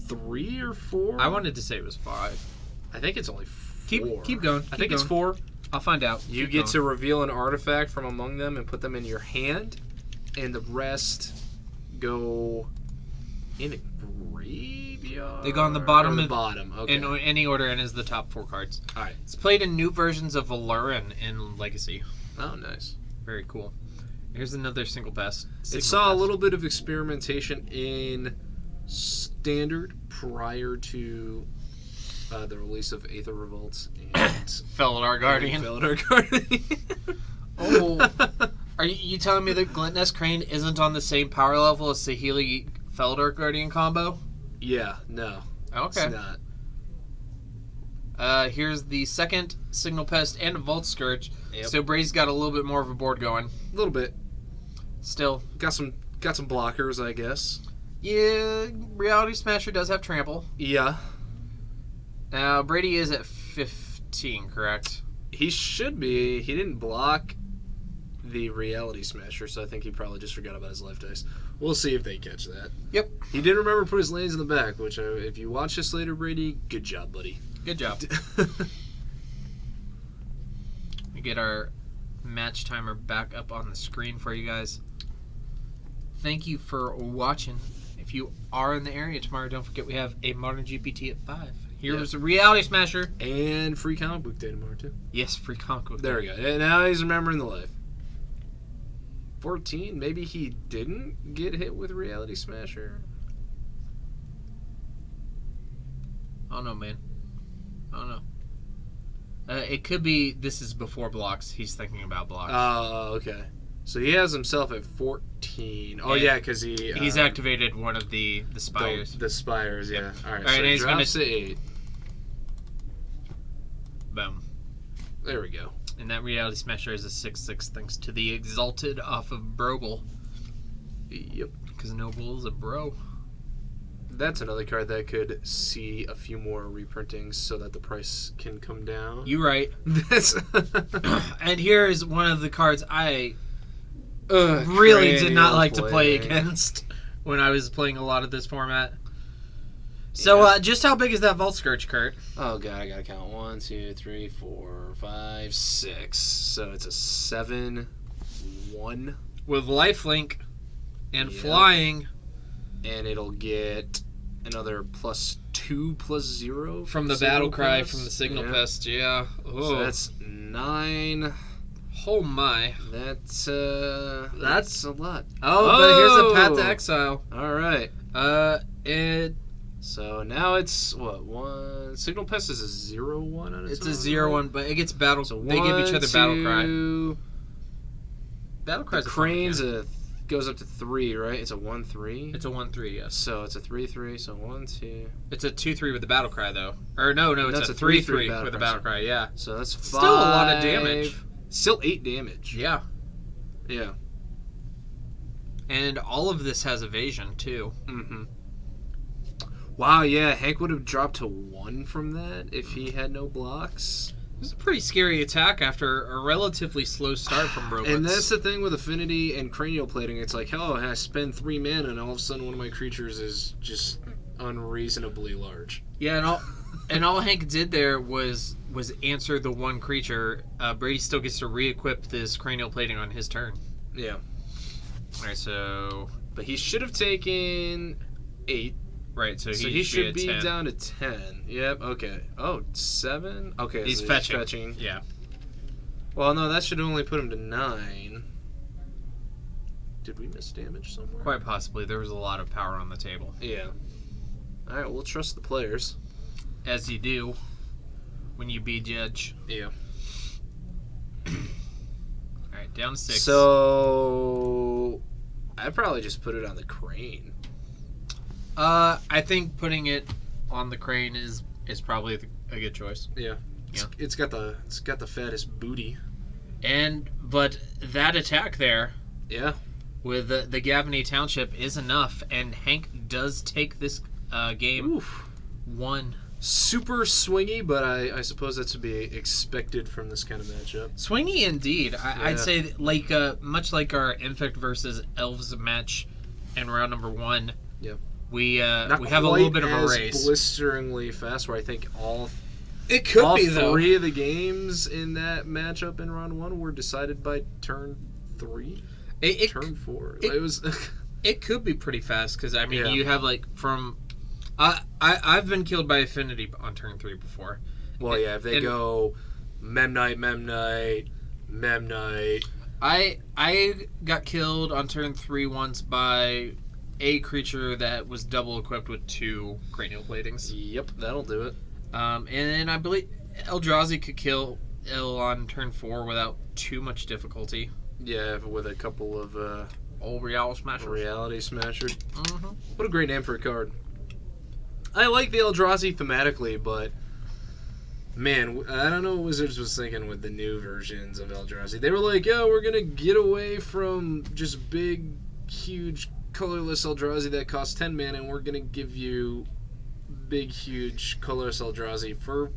3 or 4. I wanted to say it was 5. I think it's only 4. Keep going. I think it's 4. I'll find out. You get to reveal an artifact from among them and put them in your hand, and the rest go in the graveyard. They go on the bottom Or the of- bottom. Okay. in any order and is the top 4 cards. All right. It's played in new versions of Valoran in Legacy. Oh, nice. Very cool. Here's another single pass. It saw a little bit of experimentation in Standard prior to the release of Aether Revolts and Felidar Guardian. Felidar Guardian. Oh, are you telling me that Glint Nest Crane isn't on the same power level as Saheeli Felidar Guardian combo? Yeah, no. Okay. It's not. Here's the second Signal Pest and a Vault Scourge. Yep. So Brady's got a little bit more of a board going. A little bit. Still, Got some blockers, I guess. yeah, Reality Smasher does have trample. Yeah. Now Brady is at 15, correct? He should be. He didn't block the Reality Smasher, so I think he probably just forgot about his life dice. We'll see if they catch that. Yep. He did remember to put his lands in the back, which if you watch this later, Brady, good job, buddy. Good job. We get our match timer back up on the screen for you guys. Thank you for watching. If you are in the area tomorrow, don't forget we have a Modern GPT at 5. Here's a Reality Smasher. And free comic book day tomorrow, too. Yes, free comic book. There we go. And now he's remembering the life. 14, maybe he didn't get hit with Reality Smasher. I don't know, man. I don't know. It could be this is before blocks. He's thinking about blocks. Oh, okay. So he has himself at 14. Oh, And yeah, because he's activated one of the spires. The spires, yeah. All right, All right, so and he he's drops gonna- to 8. Boom. There we go. And that Reality Smasher is a 6/6 thanks to the Exalted off of Broble. Yep. Because Noble is a bro. That's another card that could see a few more reprintings so that the price can come down. You right. That's And here is one of the cards I really did not like to play against when I was playing a lot of this format. So, Yeah. just how big is that Vault Scourge, Kurt? Oh god, I gotta count 1, 2, 3, 4, 5, 6. So it's a 7/1, With lifelink and Yep. flying and it'll get another +2/+0 from the Signal battle cry Pest. from the Signal Yeah. Pest, yeah. Oh, So that's 9. oh my. That's a lot. Oh, but here's a Path Oh. to Exile. All right. It So now it's what, 1 Signal Pest is a 0/1 on its it's own, a 0/1, but it gets battle. So They give each other battle cry. Battle The cry's Crane's a fun mechanic. goes up to 3, right? It's a 1/3. It's a 1/3, yes. So it's a 3/3. So 1, 2. It's a 2/3 with the battle cry though. Or no, it's That's a a 3/3 3/3 with the battle battle cry. Yeah. So that's 5. Still a lot of damage. Still 8 damage. Yeah. Yeah. And all of this has evasion too. Mm-hmm. Wow. Yeah. Hank would have dropped to 1 from that if he had no blocks. It was a pretty scary attack after a relatively slow start from Robots. And that's the thing with Affinity and Cranial Plating. It's like, oh, I spend 3 mana, and all of a sudden one of my creatures is just unreasonably large. Yeah, and all Hank did there was answer the one creature. Brady still gets to re-equip this cranial plating on his turn. Yeah. All right, so But he should have taken 8. right, so So he he should be at 10. down to 10. Yep, okay. Oh, 7? Okay, He's so fetching. Yeah. Well, no, that should only put him to 9. Did we miss damage somewhere? Quite possibly. There was a lot of power on the table. Yeah. Alright, we'll trust the players. As you do when you be judge. Yeah. All right, down to 6. So, I'd probably just put it on the crane. I think putting it on the crane is probably a good choice. Yeah. Yeah. It's got the fattest booty. But that attack there Yeah. with the Gavany Township is enough, and Hank does take this game Oof. 1. Super swingy, but I suppose that's to be expected from this kind of matchup. Swingy indeed. I'd Yeah. say like much like our Infect versus Elves match in round number 1. Yeah. We Not we have a little quite bit of a as race. blisteringly fast, where I think all It could all be though. 3 of the games in that matchup in round 1 were decided by turn 3, turn 4. It was. It could be pretty fast because I mean Yeah. you have like from I've been killed by Affinity on turn 3 before. Well, yeah, if they And- go Memnite. I got killed on turn 3 once by a creature that was double equipped with 2 cranial platings. Yep, that'll do it. And then I believe Eldrazi could kill Il on turn 4 without too much difficulty. Yeah, with a couple of Old Real Smashers. Reality Smasher. Mm-hmm. What a great name for a card. I like the Eldrazi thematically, but man, I don't know what Wizards was thinking with the new versions of Eldrazi. They were like, yo, we're going to get away from just big, huge, colorless Eldrazi that costs 10 mana, and we're going to give you big, huge, colorless Eldrazi for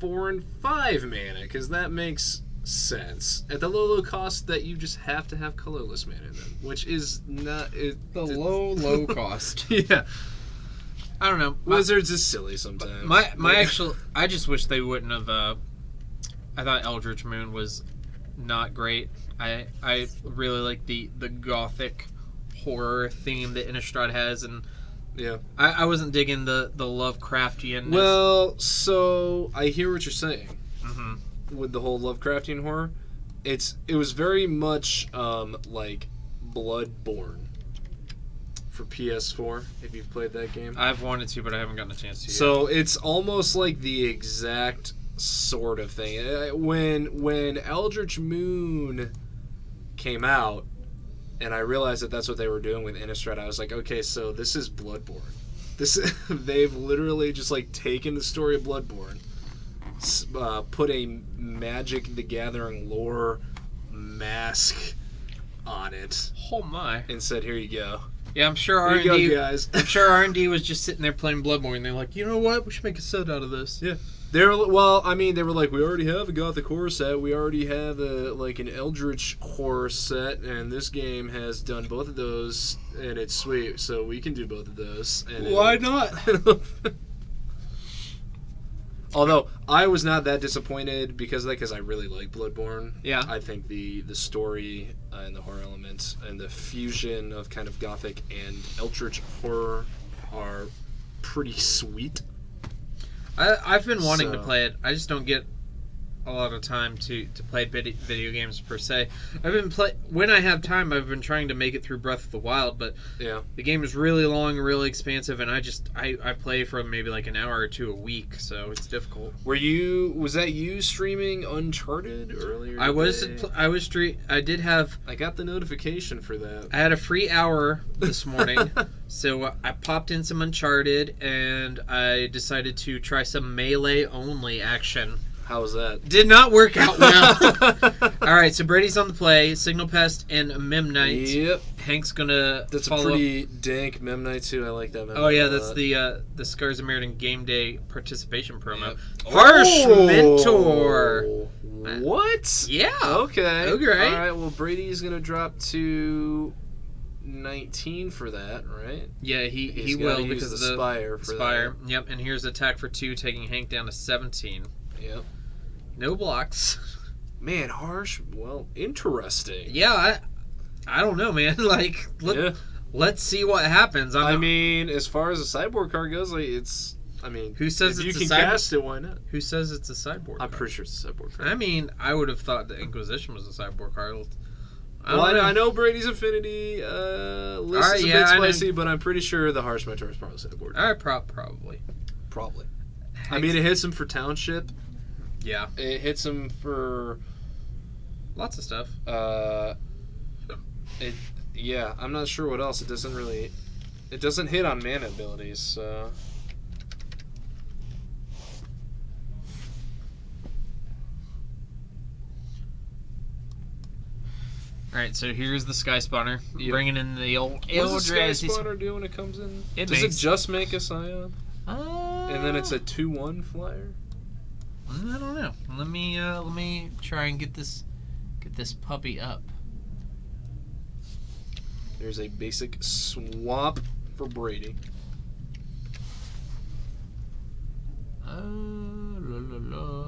4 and 5 mana, because that makes sense. At the low cost that you just have to have colorless mana in them, which is not... Low cost. Yeah. I don't know. Wizards is silly sometimes. My actual, I just wish they wouldn't have. I thought Eldritch Moon was not great. I really like the gothic horror theme that Innistrad has, and Yeah. I wasn't digging the Lovecraftian. Well, so I hear what you're saying hmm with the whole Lovecraftian horror. It was very much like Bloodborne for PS4, if you've played that game. I've wanted to, but I haven't gotten a chance to. So it's almost like the exact sort of thing. When Eldritch Moon came out, and I realized that that's what they were doing with Innistrad, I was like, okay, so this is Bloodborne. They've literally just like taken the story of Bloodborne, put a Magic the Gathering lore mask on it, Oh my! and said, here you go. Yeah, I'm sure Here you R&D. go, guys. I'm sure R&D was just sitting there playing Bloodborne, and they're like, you know what? We should make a set out of this. Yeah. They were like, we already have a Gothic horror set. We already have an Eldritch horror set, and this game has done both of those, and it's sweet. So we can do both of those. And Why not? Although I was not that disappointed because of that, because I really like Bloodborne. Yeah. I think the story and the horror elements and the fusion of kind of Gothic and Eldritch horror are pretty sweet. I've been wanting to So- play it. I just don't get a lot of time to play video games per se. When I have time, I've been trying to make it through Breath of the Wild, but Yeah. the game is really long, really expansive, and I play for maybe like an hour or two a week, so it's difficult. Was that you streaming Uncharted earlier? I did have I got the notification for that. I had a free hour this morning, so I popped in some Uncharted, and I decided to try some melee only action. How was that? Did not work out well. All right, so Brady's on the play. Signal Pest and Memnite. Yep. Hank's gonna That's follow. a pretty dank Memnite too. I like that Memnite. Oh yeah, a that's lot. the Scars of Meriden game day participation promo. Yep. Harsh Oh! Mentor. What? Yeah. Okay. Okay. All right. Well, Brady's gonna drop to 19 for that, right? Yeah, he He's will gotta use because of the the Spire for Spire. Yep, and here's attack for 2, taking Hank down to 17. that. Yep. No blocks. Man, harsh. Well, interesting. Yeah, I don't know, man. Like, Yeah. let's see what happens. I mean, as far as a sideboard card goes, like it's. I mean, Who says if it's you a can sideboard? cast it? Why not? Who says it's a sideboard I'm card? pretty sure it's a sideboard card. I mean, I would have thought the Inquisition was a sideboard card. Well, I know Brady's Affinity list Alright, is a yeah, bit I know. spicy, but I'm pretty sure the Harsh Mentor is probably sideboard. All right, probably. Probably. I mean, it hits him for Township. Yeah, It hits him for lots of stuff. Yeah, I'm not sure what else. It doesn't hit on mana abilities, so... Alright, so here's the Sky Spawner. Yep. Bringing in the old What does the Sky Eldrazi. Spawner do when it comes in? It Does makes- it just make a Scion? And then it's a 2/1 flyer? I don't know. Let me try and get this puppy up. There's a basic swap for Brady. La, la, la.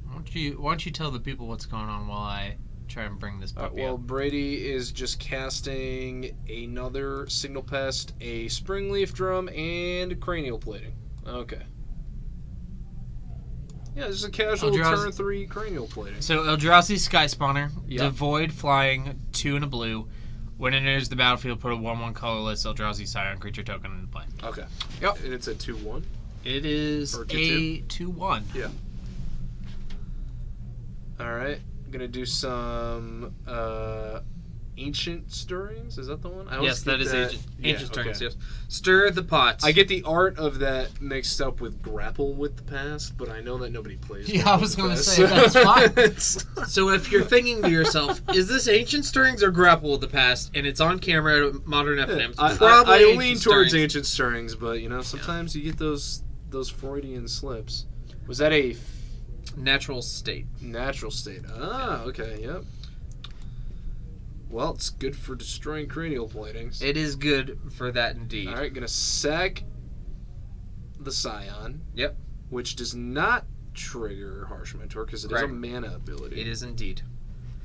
Why don't you tell the people what's going on while I try and bring this puppy Well, up? Brady is just casting another Signal Pest, a Springleaf Drum, and Cranial Plating. Okay. Yeah, just a casual Eldrazi. turn 3 Cranial Plating. So Eldrazi Sky Spawner, Yep. devoid flying, 2 and a blue. When it enters the battlefield, put a 1/1 colorless Eldrazi Scion creature token into play. Okay. Yep. And it's a 2/1. It is Or a 2/1. Yeah. Alright. I'm going to do some Ancient Stirrings. Is that the one? I always Yes, that get is ancient okay. turns. Yes. Stir the pot. I get the art of that mixed up with Grapple with the Past, but I know that nobody plays. Yeah, Grapple I was with the gonna Past. say, that's fine. It's- So if you're thinking to yourself, is this Ancient Stirrings or Grapple with the Past, and it's on camera at Modern FNM, it's probably I Ancient lean towards Stirrings. Ancient Stirrings, but you know sometimes you get those Freudian slips. Was that a Natural state. natural state? Ah, okay, yep. Well, it's good for destroying cranial platings. It is good for that indeed. All right, gonna sack the Scion. Yep. Which does not trigger Harsh Mentor because it is a Right. mana ability. It is indeed.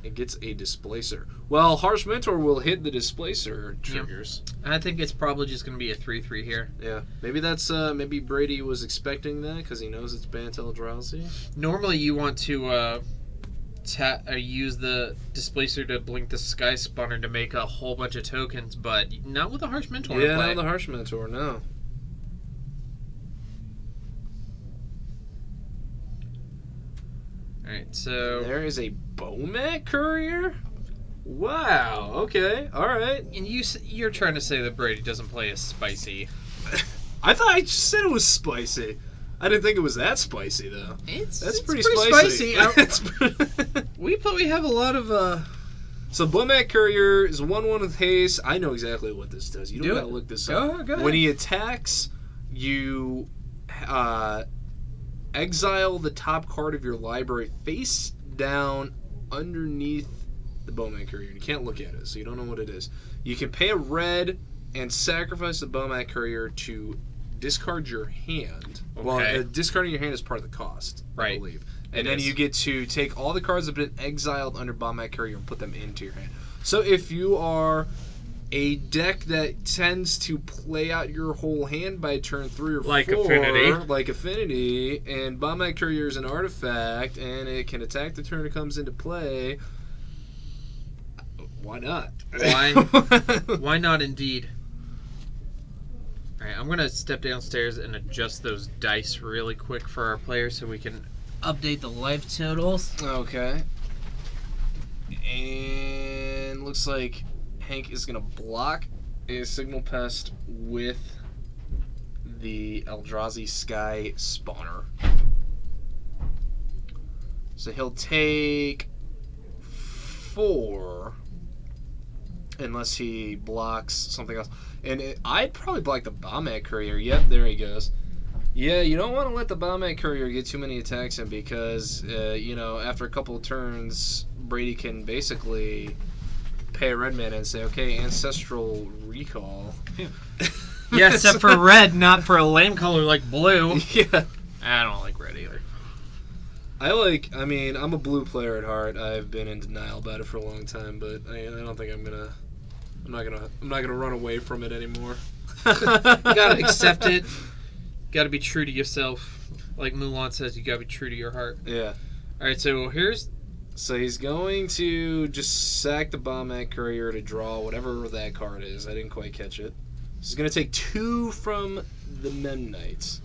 It gets a Displacer. Well, Harsh Mentor will hit the Displacer triggers. I think it's probably just going to be a 3/3 here. Yeah, maybe that's maybe Brady was expecting that because he knows it's Bant Eldrazi. Normally, you want to use the Displacer to blink the Sky Spawner to make a whole bunch of tokens, but not with a Harsh Mentor in Yeah, play. not the Harsh Mentor, no. Alright, so... There is a Bomat Courier? Wow, okay, alright. And you're trying to say that Brady doesn't play as spicy. I thought I just said it was spicy. I didn't think it was that spicy, though. It's That's it's pretty spicy. spicy. We have a lot of... So Bomat Courier is 1/1 with haste. I know exactly what this does. You don't Do gotta it. look this Go up. ahead. When he attacks, you exile the top card of your library face down underneath the Bomat Courier. You can't look at it, so you don't know what it is. You can pay a red and sacrifice the Bomat Courier to discard your hand. Okay. Well, discarding your hand is part of the cost, I Right. believe. It And then is. you get to take all the cards that have been exiled under Bomat Courier and put them into your hand. So if you are a deck that tends to play out your whole hand by turn 3 or 4, Like Affinity. like Affinity, and Bomat Courier is an artifact, and it can attack the turn it comes into play, why not? Why not indeed? Alright, I'm going to step downstairs and adjust those dice really quick for our players so we can update the life totals. Okay. And looks like Hank is going to block a Signal Pest with the Eldrazi Sky Spawner. So he'll take 4 unless he blocks something else. And I'd probably block the Bomat Courier. Yep, there he goes. Yeah, you don't want to let the Bomat Courier get too many attacks in because, after a couple of turns, Brady can basically pay a red mana and say, okay, Ancestral Recall. Yeah, except for red, not for a lame color like blue. Yeah. I don't like red either. I'm a blue player at heart. I've been in denial about it for a long time, but I don't think I'm not gonna run away from it anymore. You gotta accept it. Gotta be true to yourself. Like Mulan says, you gotta be true to your heart. Yeah. Alright, so So he's going to just sack the Bomat Courier to draw whatever that card is. I didn't quite catch it. He's going to take 2 from the Memnites.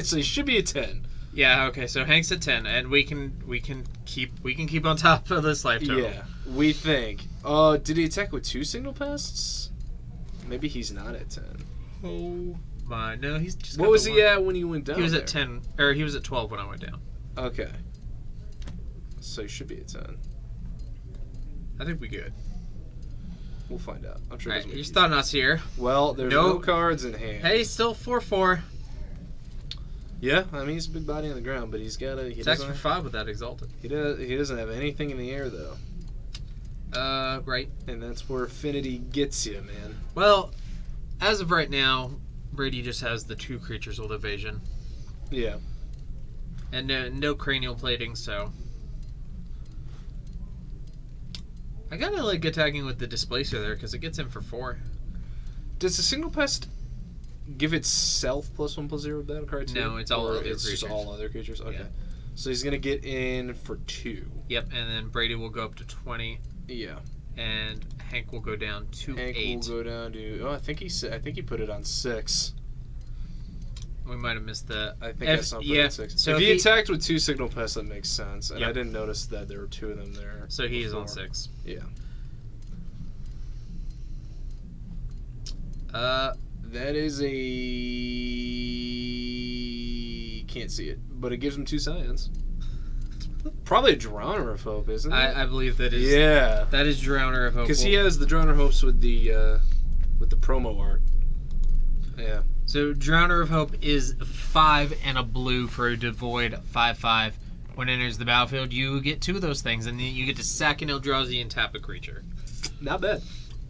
So he should be a 10. Yeah. Okay. So Hank's at 10, and we can keep on top of this life total. Yeah, we think. Did he attack with 2 signal pests? Maybe he's not at 10. Oh my! No, he's just. What was he at when he went down? He was there? at 10, or he was at 12 when I went down. Okay. So he should be at 10. I think we good. We'll find out. I'm sure. All right, there's here's Thought-Knots here. Well, there's no cards in hand. Hey, still 4/4. Yeah, I mean he's a big body on the ground, but he's got a. He Attacks doesn't. for 5 with that Exalted. He doesn't have anything in the air though, Right. and that's where Affinity gets you, man. Well, as of right now, Brady just has the 2 creatures with evasion. Yeah. And no cranial plating, so. I kind of like attacking with the Displacer there because it gets him for 4. Does the single pest give itself +1/+0 battle card too? No, it's all Or other it's creatures. just all other creatures. Okay. Yeah. So he's gonna get in for 2. Yep, and then Brady will go up to 20, Yeah. and Hank will go down to Hank 8. will go down to. Oh, I think he put it on 6. We might have missed that. I think I saw him put it yeah, on 6. so if if he he- attacked with 2 signal pests, that makes sense. And Yep. I didn't notice that there were 2 of them there. So he is on before. 6. Yeah. That is a. Can't see it, but it gives him 2 scions. Probably a Drowner of Hope, isn't it? I believe that is. Yeah. That is Drowner of Hope. Because he has the Drowner Hopes with the promo art. Yeah. So Drowner of Hope is 5 and a blue for a devoid 5/5. When it enters the battlefield, you get 2 of those things, and then you get to sack an Eldrazi and tap a creature. Not bad.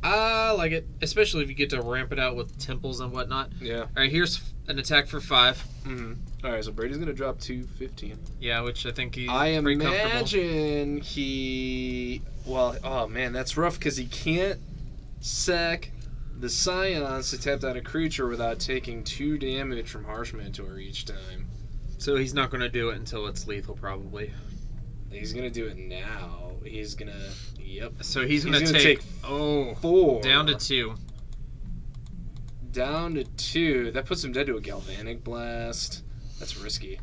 I like it, especially if you get to ramp it out with temples and whatnot. Yeah. All right, here's an attack for 5. Mm-hmm. All right, so Brady's gonna drop 2/15. Yeah, which I think he's I pretty comfortable. imagine he. Well, oh man, that's rough because he can't sack the Scions to tap down a creature without taking 2 damage from Harsh Mentor each time. So he's not going to do it until it's lethal, probably. He's gonna do it now. He's gonna. Yep. So he's going to gonna take, take 4 4 down to 2. Down to 2. That puts him dead to a Galvanic Blast. That's risky.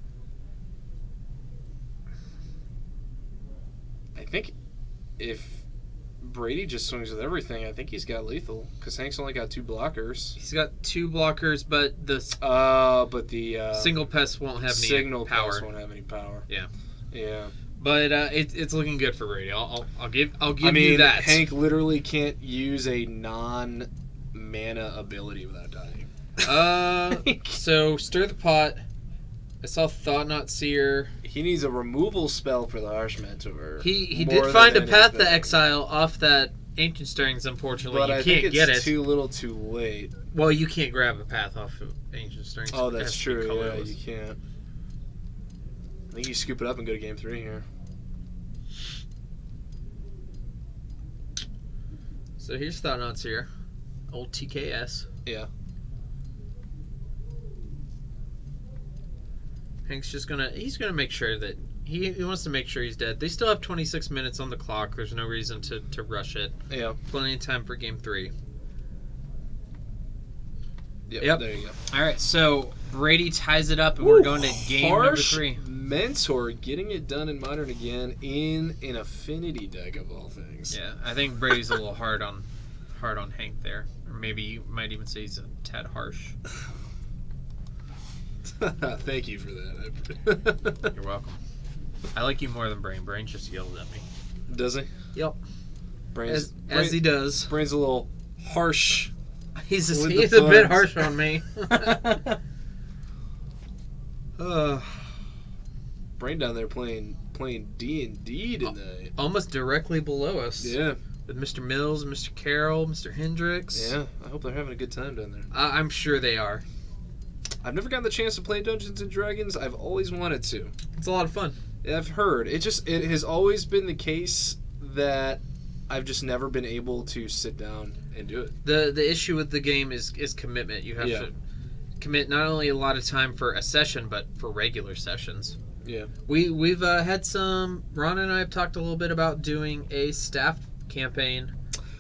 I think if Brady just swings with everything, I think he's got lethal. Because Hank's only got 2 blockers. He's got 2 blockers, but the But the single pest won't have any signal power. pass won't have any power. Yeah. Yeah. But it's looking good for Brady. I'll give I you mean, that. Hank literally can't use a non-mana ability without dying. So Stir the Pot. I saw Thought-Knot Seer. He needs a removal spell for the Harsh Mentor. He more did find a than Path to anything. Exile off that Ancient Stirrings. Unfortunately, But you I can't think it's get it. too little, too late. Well, you can't grab a path off of Ancient Stirrings. Oh, It that's has to be true. Yeah, colorless. you can't. I think you scoop it up and go to game 3 here. So here's Thought-Knots here. Old TKS. Yeah. Hank's just he's gonna make sure that he wants to make sure he's dead. They still have 26 minutes on the clock. There's no reason to rush it. Yeah. Plenty of time for game 3. Yep. There you go. All right, so Brady ties it up, and we're going to game number Harsh 3. Mentor getting it done in Modern again in an Affinity deck of all things. Yeah, I think Brady's a little hard on Hank there, or maybe you might even say he's a tad harsh. Thank you for that. You're welcome. I like you more than Brain. Brain just yelled at me. Does he? Yep. Brain's, As he does. Brain's a little harsh. He's With a the bit puns. harsh on me. Brain down there playing D&D tonight. Almost directly below us. Yeah. With Mr. Mills, Mr. Carroll, Mr. Hendricks. Yeah. I hope they're having a good time down there. I'm sure they are. I've never gotten the chance to play Dungeons and Dragons. I've always wanted to. It's a lot of fun. I've heard. It has always been the case that I've just never been able to sit down and do it. The issue with the game is commitment. You have Yeah. to commit not only a lot of time for a session, but for regular sessions. Yeah. We've had some. Ron and I have talked a little bit about doing a staff campaign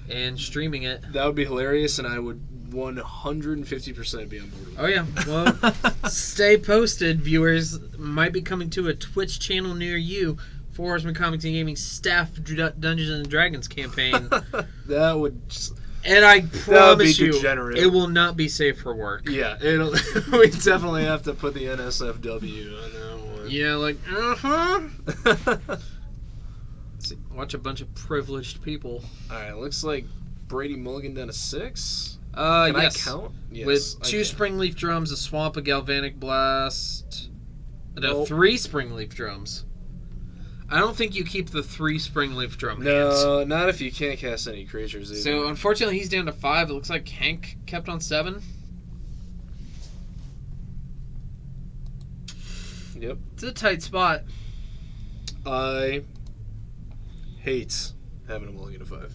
and streaming it. That would be hilarious, and I would 150% be on board with. Oh yeah. Well, stay posted, viewers. Might be coming to a Twitch channel near you. Four Horsemen Comics and Gaming staff Dungeons and Dragons campaign, That would just, and I promise you, degenerate. it will not be safe for work. yeah, it'll we definitely have to put the NSFW on that one. Yeah, like watch a bunch of privileged people. Alright, looks like Brady Mulligan down to 6. Can Yes. I count? Yes, With I 2 can. Springleaf drums, a swamp, a galvanic blast. No, Nope. 3 Springleaf drums. I don't think you keep the 3 Springleaf drum hands. No, not if you can't cast any creatures either. So unfortunately, he's down to 5. It looks like Hank kept on 7. Yep. It's a tight spot. I hate having a mulligan to 5.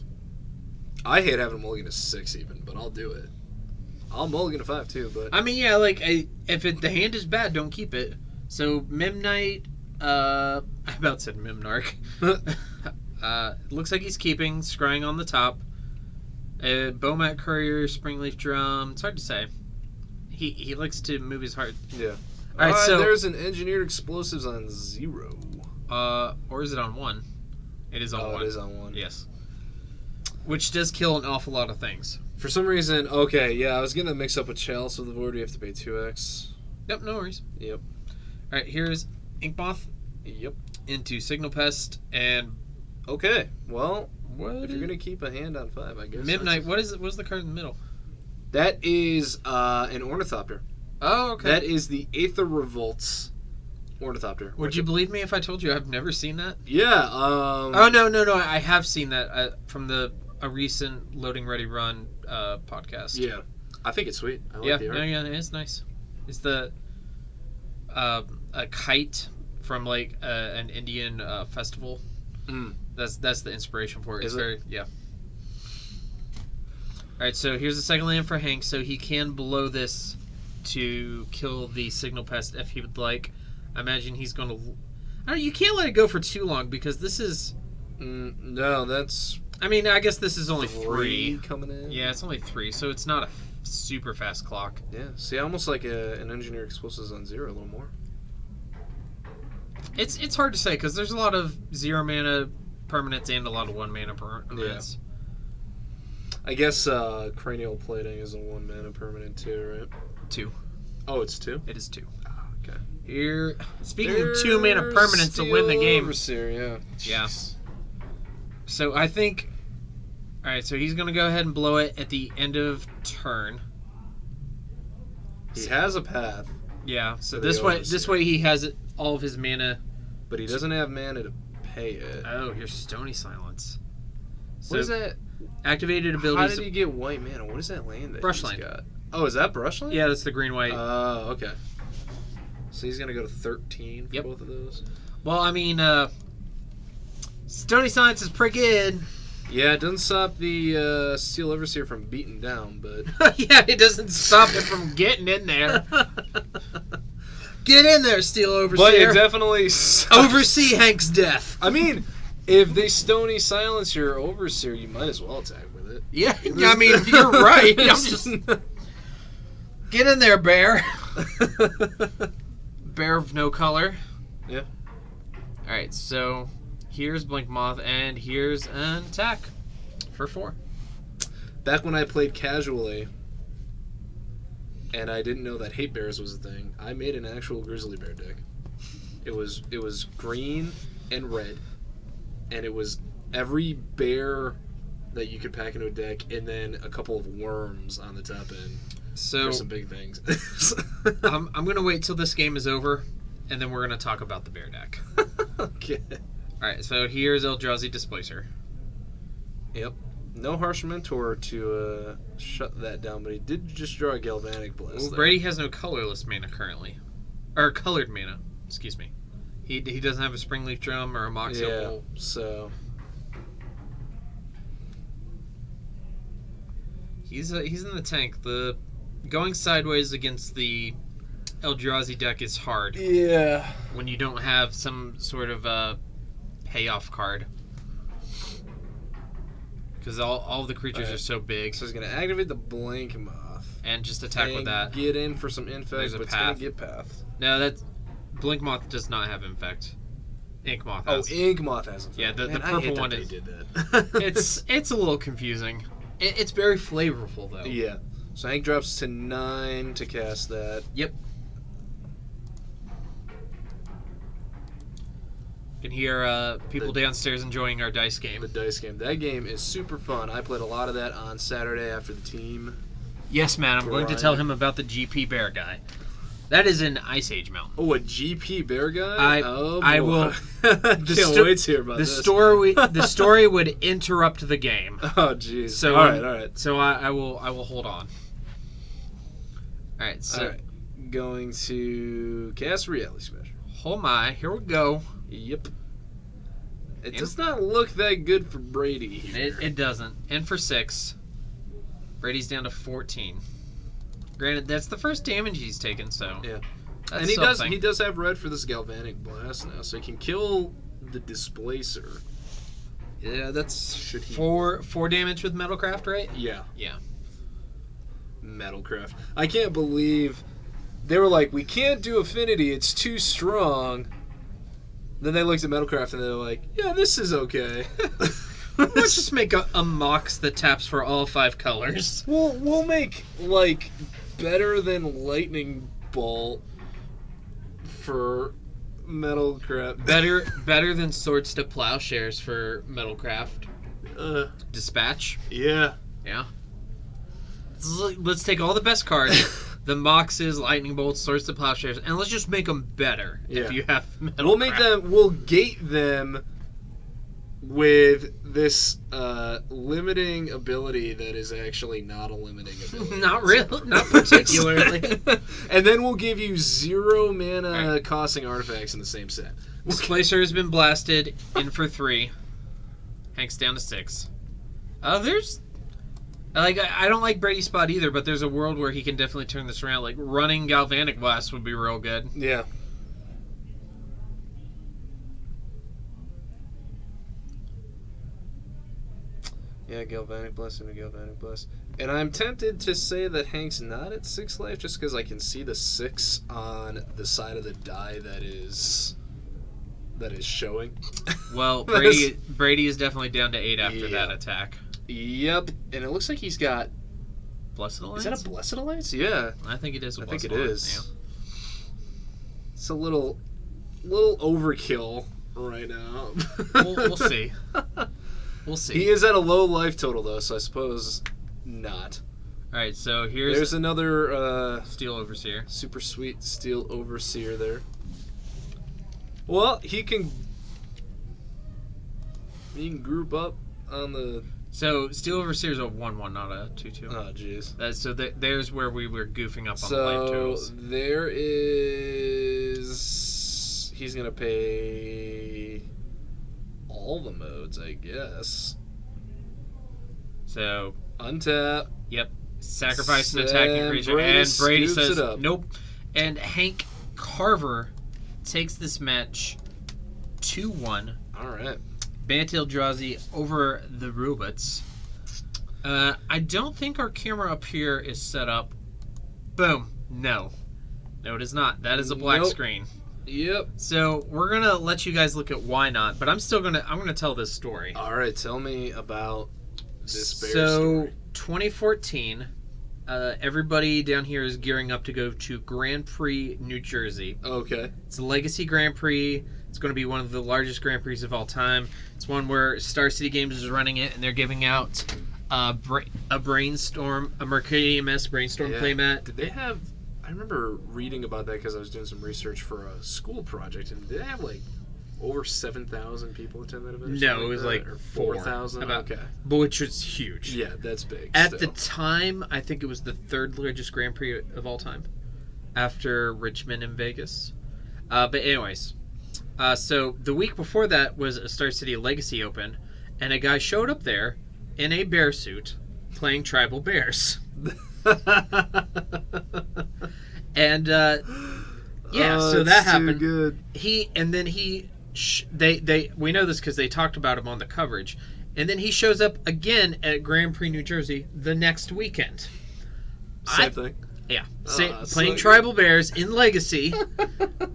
I hate having a mulligan to 6 even, but I'll do it. I'll mulligan to 5 too, but I mean, yeah, like if the hand is bad, don't keep it. So Mimnite, I about said Mimnarch. Looks like he's keeping scrying on the top. Bomat Courier, Springleaf Drum. It's hard to say. He likes to move his heart. yeah. All right, so there's an engineered explosives on 0. or is it on 1? It is on 1. It is on 1. Yes. Which does kill an awful lot of things. For some reason, okay, yeah, I was getting that mixed up with Chalice of the Void. We have to pay 2x. Yep, no worries. Yep. All right, here's Inkmoth Yep. into Signal Pest and Okay, well, what? if you're going to keep a hand on 5, I guess. Midnight. What's the card in the middle? That is an Ornithopter. Oh, okay. That is the Aether Revolt's Ornithopter. Would you believe me if I told you I've never seen that? Yeah. Oh no! I have seen that from a recent Loading Ready Run podcast. Yeah. I think it's sweet. I like Yeah, the art. no, yeah, it is nice. It's the a kite from like an Indian festival. Mm. That's the inspiration for it. Is It's it? very yeah. All right, so here's the second land for Hank. So he can blow this to kill the Signal Pest if he would like. I imagine he's going to. You can't let it go for too long because this is. No, that's I mean, I guess this is only 3. coming in. Yeah, it's only 3, so it's not a super fast clock. Yeah. See, almost like an engineer explosives on 0 a little more. It's hard to say because there's a lot of 0 mana permanents and a lot of 1 mana permanents. I guess cranial plating is a 1 mana permanent too, right? 2. Oh, it's 2. It is 2. Okay. Here, speaking of 2 mana permanents to win the game. Overseer, yeah. Yeah. Jeez. So I think. All right, so he's gonna go ahead and blow it at the end of turn. He has a path, Yeah. So For the this Overseer. way he has all of his mana. but he doesn't have mana to pay it. Oh, here's Stony Silence. So What is that? activated How abilities. did he get white mana? What is that land that Brushland. he's got? Oh, is that Brushland? Yeah, that's the green white. Oh, okay. So he's gonna go to 13 for Yep. both of those. Well, I mean, Stony Silence is pretty good. Yeah, it doesn't stop the Steel Overseer from beating down, but Yeah, it doesn't stop it from getting in there. Get in there, Steel but Overseer. it definitely sucks. Oversee Hank's death. I mean, if they Stony Silence your Overseer, you might as well attack with it. Yeah, I mean, you're right. I'm just get in there, bear. Bear of no color. Yeah. All right, so here's Blink Moth, and here's an attack for 4. Back when I played casually, and I didn't know that Hate Bears was a thing, I made an actual Grizzly Bear deck. It was green and red, and it was every bear that you could pack into a deck, and then a couple of worms on the top end So for some big things. I'm gonna wait till this game is over, and then we're gonna talk about the bear deck. Okay. All right, so here's Eldrazi Displacer. Yep. No Harsh Mentor to shut that down, but he did just draw a Galvanic Blast. Well, there. Brady has no colorless mana currently, or colored mana. Excuse me. He doesn't have a Springleaf Drum or a Mox Yeah, Opal. so He's in the tank. The going sideways against the Eldrazi deck is hard yeah. when you don't have some sort of payoff card. Because all of the creatures Alright. are so big. So he's gonna activate the Blank Moth. and just attack with that. Get in for some infect, There's a but it's going path. to get path. No, that's Blink Moth does not have infect. Ink Moth Oh, has. Ink Moth has infect. Yeah, the Man, I purple hate that one they is. did that. It's a little confusing. It's very flavorful though. Yeah. So Hank drops to 9 to cast that. Yep. You can hear people downstairs enjoying our dice game. The dice game. That game is super fun. I played a lot of that on Saturday after the team. Yes, man. I'm going to tell him about the GP Bear guy. That is in Ice Age Mountain. Oh, a GP Bear guy? I will. Can't wait to hear about this. The story would interrupt the game. Oh, jeez. So all right. So I will hold on. All right. So All right. Going to cast Reality Smasher. Oh my! Here we go. Yep. It does not look that good for Brady. It doesn't. And for 6, Brady's down to 14. Granted, that's the first damage he's taken, so Yeah. that's And something. he does have red for this Galvanic Blast now, so he can kill the Displacer. Yeah, that's Should he? 4 damage with Metalcraft, right? Yeah. Yeah. Metalcraft. I can't believe they were like, we can't do Affinity, it's too strong. Then they looked at Metalcraft and they're like, yeah, this is okay. Let's just make a Mox that taps for all 5 colors. We'll make like better than Lightning Bolt for Metalcraft. Better than Swords to Plowshares for Metalcraft. Dispatch. Yeah. Yeah. Let's take all the best cards. The Moxes, Lightning Bolts, Swords to Plowshares, and let's just make them better. Yeah. If you have Metalcraft. We'll gate them with this limiting ability that is actually not a limiting ability. Not really, not particularly. And then we'll give you 0 mana costing artifacts in the same set. Displacer has been blasted, in for 3. Hank's down to 6. There's... I don't like Brady's spot either, but there's a world where he can definitely turn this around. Like, running Galvanic Blast would be real good. Yeah. Yeah, Galvanic Blast and a Galvanic Blast. And I'm tempted to say that Hank's not at 6 life just because I can see the 6 on the side of the die that is showing. Well, Brady is definitely down to 8 after that attack. Yep. And it looks like he's got... Blessed Alliance? Is that a Blessed Alliance? Yeah. I think it is a I Blessed think it Alliance, is. It's a little overkill right now. Yeah. We'll see. We'll see. He is at a low life total, though, so I suppose not. Alright, so There's another Steel Overseer. super sweet Steel Overseer there. Well, he can group up on the... So, Steel Overseer is a 1-1, not a 2-2. Oh, jeez. So there's where we were goofing up on the life totals. So there is... He's going to pay all the modes, I guess. So, Untap. yep. Sacrifice an attacking creature. Brady And Brady scoops says, it up. nope. And Hank Carver takes this match 2-1. All right. Bantail Drazi over the robots. I don't think our camera up here is set up. Boom. No, it is not. That is a black Nope. screen. Yep. So we're gonna let you guys look at why not, but I'm gonna tell this story. All right. Tell me about this bear So story. 2014, everybody down here is gearing up to go to Grand Prix, New Jersey. Okay. It's a Legacy Grand Prix. It's going to be one of the largest Grand Prix of all time. It's one where Star City Games is running it, and they're giving out a Brainstorm, a Mercadium S Brainstorm playmat. Did they have... I remember reading about that because I was doing some research for a school project, and did they have, like, over 7,000 people attend that event? No, it was like or 4,000. 4,000? Okay. But which is huge. Yeah, that's big. At still. the time, I think it was the 3rd largest Grand Prix of all time, after Richmond and Vegas. But anyways, so the week before that was a Star City Legacy Open, and a guy showed up there in a bear suit playing Tribal Bears. And so that happened. Too good. We know this because they talked about him on the coverage, and then he shows up again at Grand Prix New Jersey the next weekend. Same thing. Yeah, so playing tribal bears in Legacy,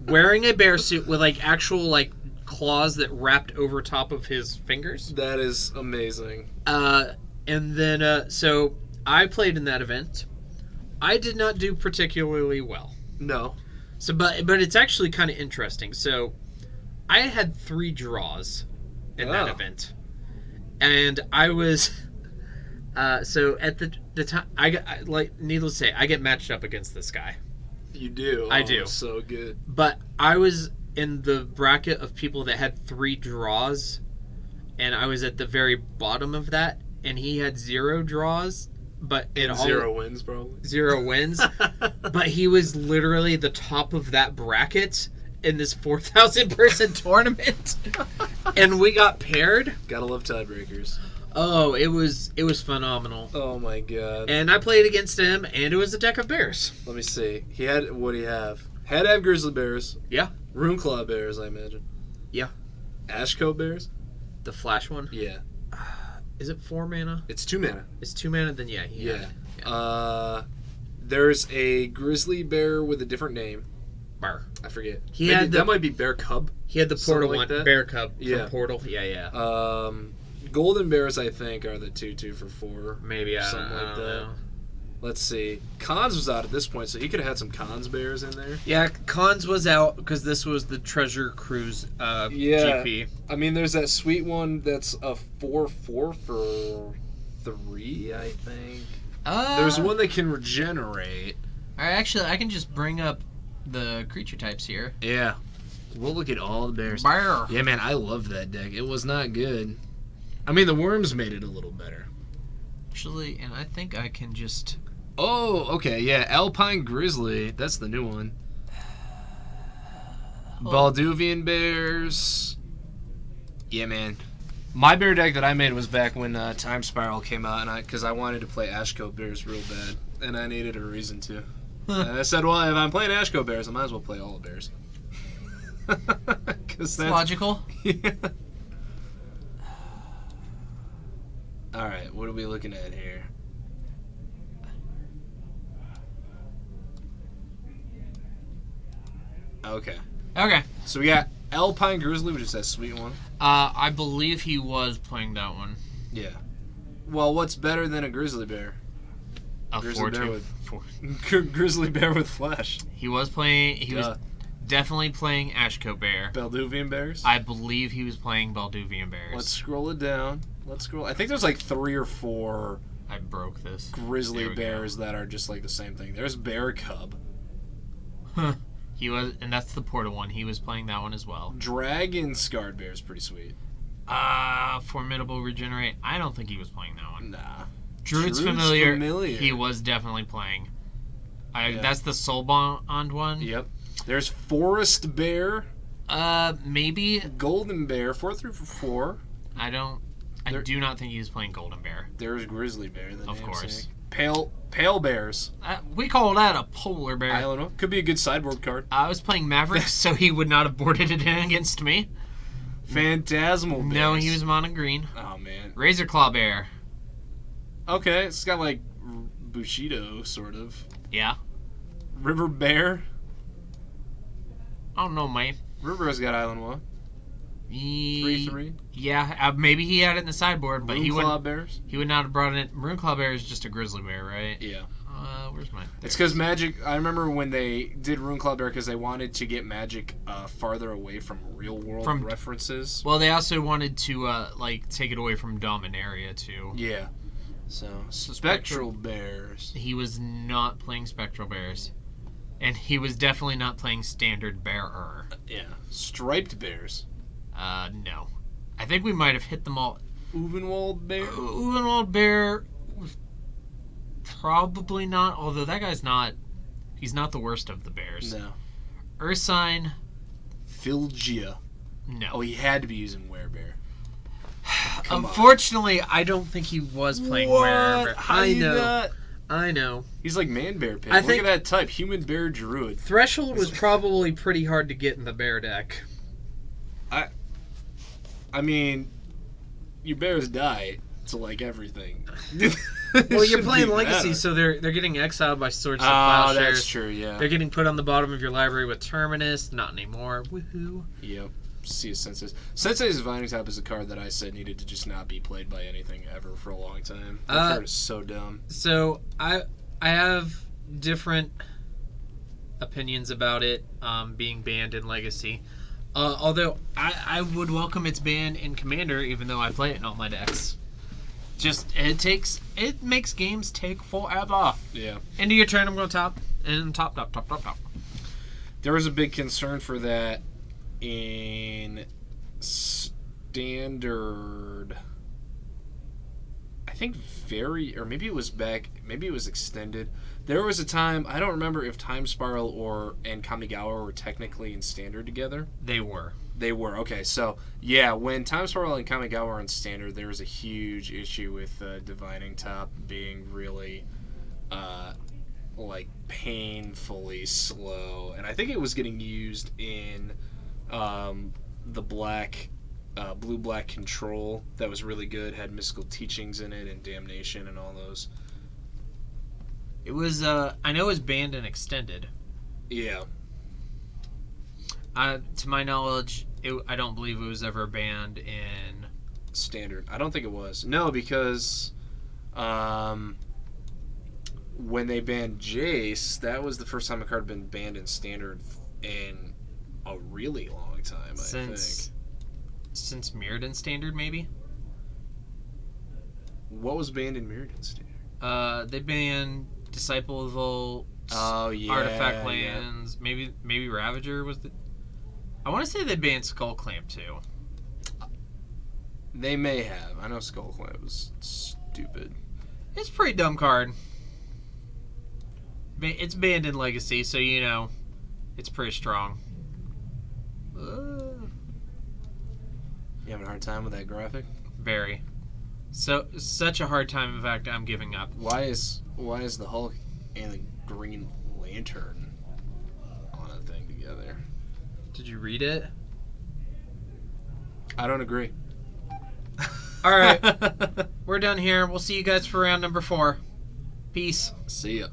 wearing a bear suit with like actual like claws that wrapped over top of his fingers. That is amazing. And then so I played in that event. I did not do particularly well. No. So, but it's actually kind of interesting. So, I had 3 draws in that event, and I was so at the time needless to say, I get matched up against this guy. You do. I do. So good. But I was in the bracket of people that had 3 draws, and I was at the very bottom of that, and he had 0 draws. But and 0 wins, probably. 0 wins. But he was literally the top of that bracket in this 4,000 person tournament. And we got paired. Gotta love tiebreakers. Oh, it was phenomenal. Oh my god. And I played against him, and it was a deck of bears. Let me see. What did he have? Had to have grizzly bears. Yeah. Runeclaw bears, I imagine. Yeah. Ashcoat bears? The flash one? Yeah. Is it 4 mana? It's 2 mana. It's 2 mana, then yeah. Yeah. There's a grizzly bear with a different name. Bar. I forget. That might be Bear Cub. He had the Portal like one. that. Bear Cub Yeah. from Portal. Yeah. Golden bears, I think, are the 2/2 for 4. Maybe something I like don't that. know. Let's see. Cons was out at this point, so he could have had some Cons bears in there. Yeah, Cons was out because this was the Treasure Cruise GP. I mean, there's that sweet one that's a 4/4 for 3, I think. There's one that can regenerate. Actually, I can just bring up the creature types here. Yeah. We'll look at all the bears. Bear. Yeah, man, I loved that deck. It was not good. I mean, the worms made it a little better. Actually, and I think I can just... Oh, okay, yeah. Alpine Grizzly. That's the new one. Balduvian Bears. Yeah, man. My bear deck that I made was back when Time Spiral came out, and because I wanted to play Ashcoat Bears real bad, and I needed a reason to. And I said, well, if I'm playing Ashcoat Bears, I might as well play all the bears. That's logical. Yeah. All right, what are we looking at here? Okay. So we got Alpine Grizzly, which is that sweet one. I believe he was playing that one. Yeah. Well, what's better than a grizzly bear? A Grizzly bear 4/2. Grizzly bear with flesh. He was playing... He was definitely playing Ashcoat Bear. Balduvian Bears? I believe he was playing Balduvian Bears. Let's scroll it down. I think there's like 3 or 4 I broke this. grizzly bears that are just like the same thing. There's Bear Cub. He was... And that's the Portal one. He was playing that one as well. Dragon Scarred Bear is pretty sweet. Formidable Regenerate. I don't think he was playing that one. Nah. Druid's familiar. He was definitely playing. That's the Soul Bond one. Yep. There's Forest Bear. Maybe. Golden Bear. 4/3 for 4. I do not think he was playing Golden Bear. There's Grizzly Bear. The Of course. Pale Bears. We call that a Polar Bear. I don't know. Could be a good sideboard card. I was playing Maverick, so he would not have boarded it in against me. Phantasmal Bears. No, he was mono green. Oh, man. Razor Claw Bear. Okay, it's got like Bushido, sort of. Yeah. River Bear. I don't know, mate. River has got Island One. 3/3. Yeah, maybe he had it in the sideboard, but Runeclaw Bears. He would not have brought it in. Runeclaw Bear is just a grizzly bear, right? Yeah. Where's my... It's because Magic... I remember when they did Runeclaw Bear because they wanted to get Magic farther away from real-world references. Well, they also wanted to, take it away from Dominaria, too. Yeah. So, Spectral Bears. He was not playing Spectral Bears. And he was definitely not playing Standard Bearer. Yeah. Striped Bears. No. I think we might have hit them all. Uvenwald Bear? Uvenwald Bear... Probably not, although that guy's not... He's not the worst of the bears. No. Ursine... Philgia. No. Oh, he had to be using Werebear. Unfortunately, I don't think he was playing Werebear. I know. He's like Man Bear Pig. Look at that type. Human Bear Druid. Threshold was probably pretty hard to get in the bear deck. I mean, your bears die to like everything. Well, you're Shouldn't playing be Legacy, better. so they're getting exiled by Swords to Oh, Plowshares. that's true. Yeah. They're getting put on the bottom of your library with Terminus. Not anymore. Woohoo. Yep. See Sensei's. Sensei's Divining Top is a card that I said needed to just not be played by anything ever for a long time. That card is so dumb. So I have different opinions about it being banned in Legacy. Although I would welcome its ban in Commander, even though I play it in all my decks. Just it makes games take forever. Yeah. End of your turn, I'm going top and top. There was a big concern for that in Standard. I think or maybe it was extended. There was a time, I don't remember if Time Spiral and Kamigawa were technically in Standard together. They were. They were. Okay, so, yeah, when Time Spiral and Kamigawa were in Standard, there was a huge issue with Divining Top being really, painfully slow. And I think it was getting used in the blue-black control that was really good, had Mystical Teachings in it and Damnation and all those. It was, I know it was banned and extended. Yeah. To my knowledge, I don't believe it was ever banned in Standard. I don't think it was. No, because when they banned Jace, that was the first time a card had been banned in Standard in a really long time, I think. Since Mirrodin Standard, maybe? What was banned in Mirrodin Standard? They banned Disciple of Volt, Artifact Lands, maybe Ravager was the... I want to say they banned Skull Clamp too. They may have. I know Skull Clamp was stupid. It's a pretty dumb card. It's banned in Legacy, so you know, it's pretty strong. You having a hard time with that graphic? Very. So such a hard time. In fact, I'm giving up. Why is the Hulk and the Green Lantern on a thing together? Did you read it? I don't agree. All right, we're done here. We'll see you guys for round number 4. Peace. See ya.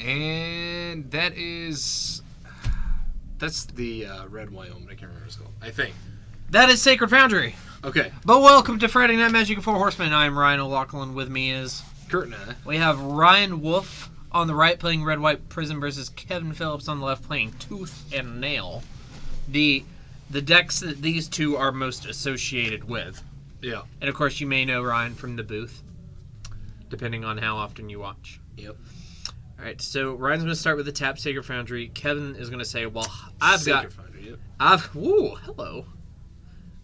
And that's the Red Wyoming. I can't remember what it's called. I think. That is Sacred Foundry. Okay. But welcome to Friday Night Magic and Four Horsemen. I'm Ryan O'Loughlin. With me is... Kurt and I. We have Ryan Wolf on the right playing Red White Prison versus Kevin Phillips on the left playing Tooth and Nail. The decks that these two are most associated with. Yeah. And of course you may know Ryan from the booth, depending on how often you watch. Yep. Alright, so Ryan's going to start with the tap Sacred Foundry. Kevin is going to say, well, Sacred Foundry, yep. Hello.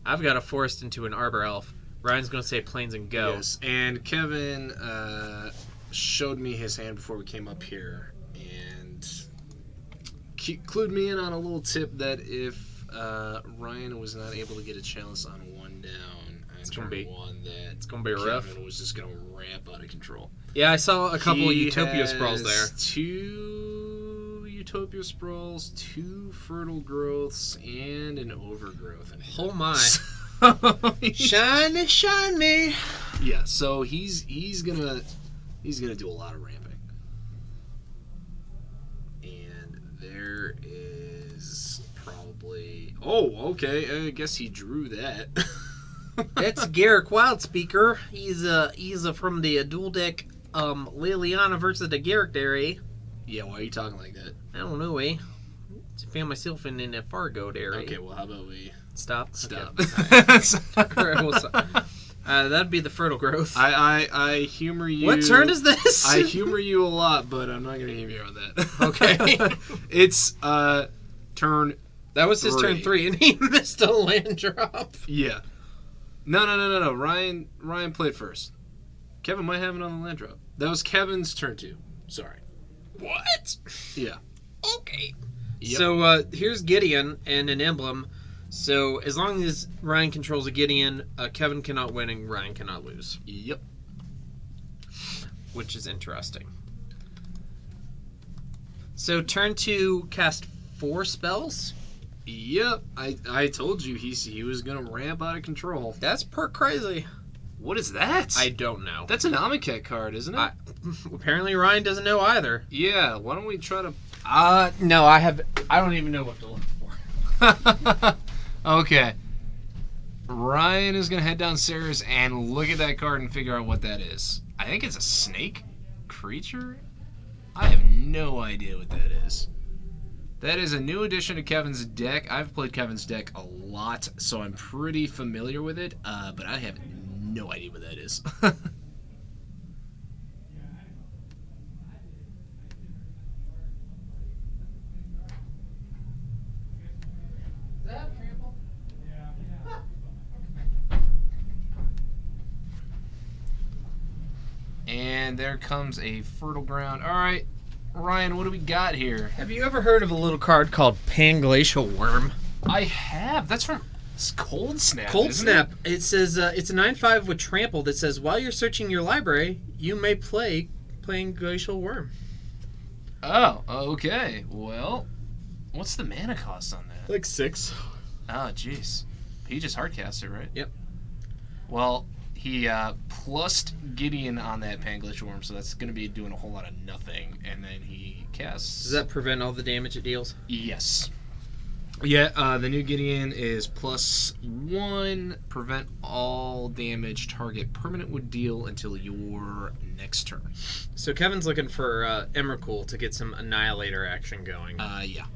I've got a forest into an arbor elf. Ryan's going to say plains and go. Yes, and Kevin showed me his hand before we came up here and clued me in on a little tip that if Ryan was not able to get a chalice on one down on turn one, that it's gonna be Kevin rough. Was just going to ramp out of control. Yeah, I saw a couple of He Utopia Sprawls there. 2 Utopia Sprawls, 2 Fertile Growths, and an Overgrowth. Oh my. Shine me. Yeah, so he's gonna do a lot of ramping. And there is probably okay, I guess he drew that. That's Garrick Wildspeaker. He's from the dual deck Liliana versus the Garrick there, eh? Yeah, why are you talking like that? I don't know, eh? I found myself in a Fargo there, eh? Okay, well how about we Stop. stop? Okay. We'll stop. That'd be the Fertile Growth. I humor you. What turn is this? I humor you a lot, but I'm not gonna humor you on that. Okay. It's turn. That was his turn 3, and he missed a land drop. Yeah. No. Ryan played first. Kevin might have it on the land drop. That was Kevin's turn 2. Sorry. What? Yeah. Okay. Yep. So here's Gideon and an emblem. So as long as Ryan controls a Gideon, Kevin cannot win and Ryan cannot lose. Yep. Which is interesting. So turn 2, cast 4 spells. Yep. I told you he was gonna ramp out of control. That's per crazy. What is that? I don't know. That's an Amonkhet card, isn't it? Apparently Ryan doesn't know either. Yeah. Why don't we try to? No, I don't even know what to look for. Okay. Ryan is gonna head downstairs and look at that card and figure out what that is. I think it's a snake creature. I have no idea what that is. That is a new addition to Kevin's deck. I've played Kevin's deck a lot, so I'm pretty familiar with it, but I have no idea what that is. And there comes a Fertile Ground. All right, Ryan, what do we got here? Have you ever heard of a little card called Panglacial Worm? I have. That's from Cold Snap. Cold Snap. It says it's a 9/5 with trample that says while you're searching your library, you may play Panglacial Worm. Oh, okay. Well, what's the mana cost on that? Like 6. Oh, jeez. He just hardcast it, right? Yep. Well, he plussed Gideon on that Panglacial Worm, so that's going to be doing a whole lot of nothing. And then he casts. Does that prevent all the damage it deals? Yes. Yeah, the new Gideon is +1, prevent all damage target permanent would deal until your next turn. So Kevin's looking for Emrakul to get some Annihilator action going. Yeah.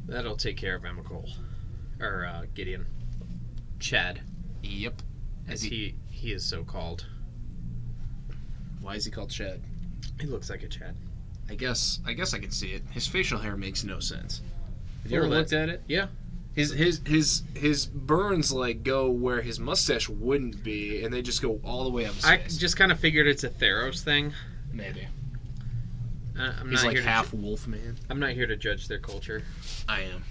That'll take care of Emrakul. Or Gideon. Chad. Yep. As he is so called. Why is he called Chad? He looks like a Chad. I guess I can see it. His facial hair makes no sense. Have you Well, ever looked at it? Yeah. His burns like go where his mustache wouldn't be, and they just go all the way up his I face. just kind of figured it's a Theros thing. Maybe. I'm He's not like here half wolf man. I'm not here to judge their culture. I am.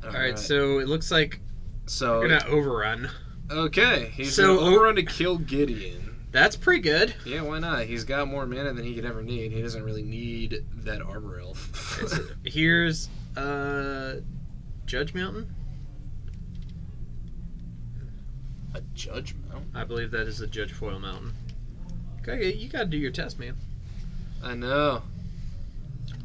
All right, so it looks like So we're gonna overrun. okay, he's So- gonna overrun to kill Gideon. That's pretty good. Yeah, why not? He's got more mana than he could ever need. He doesn't really need that Arbor Elf. Here's Judge Mountain. A Judge Mount? I believe that is the Judge Foil Mountain. Okay, you gotta do your test, man. I know.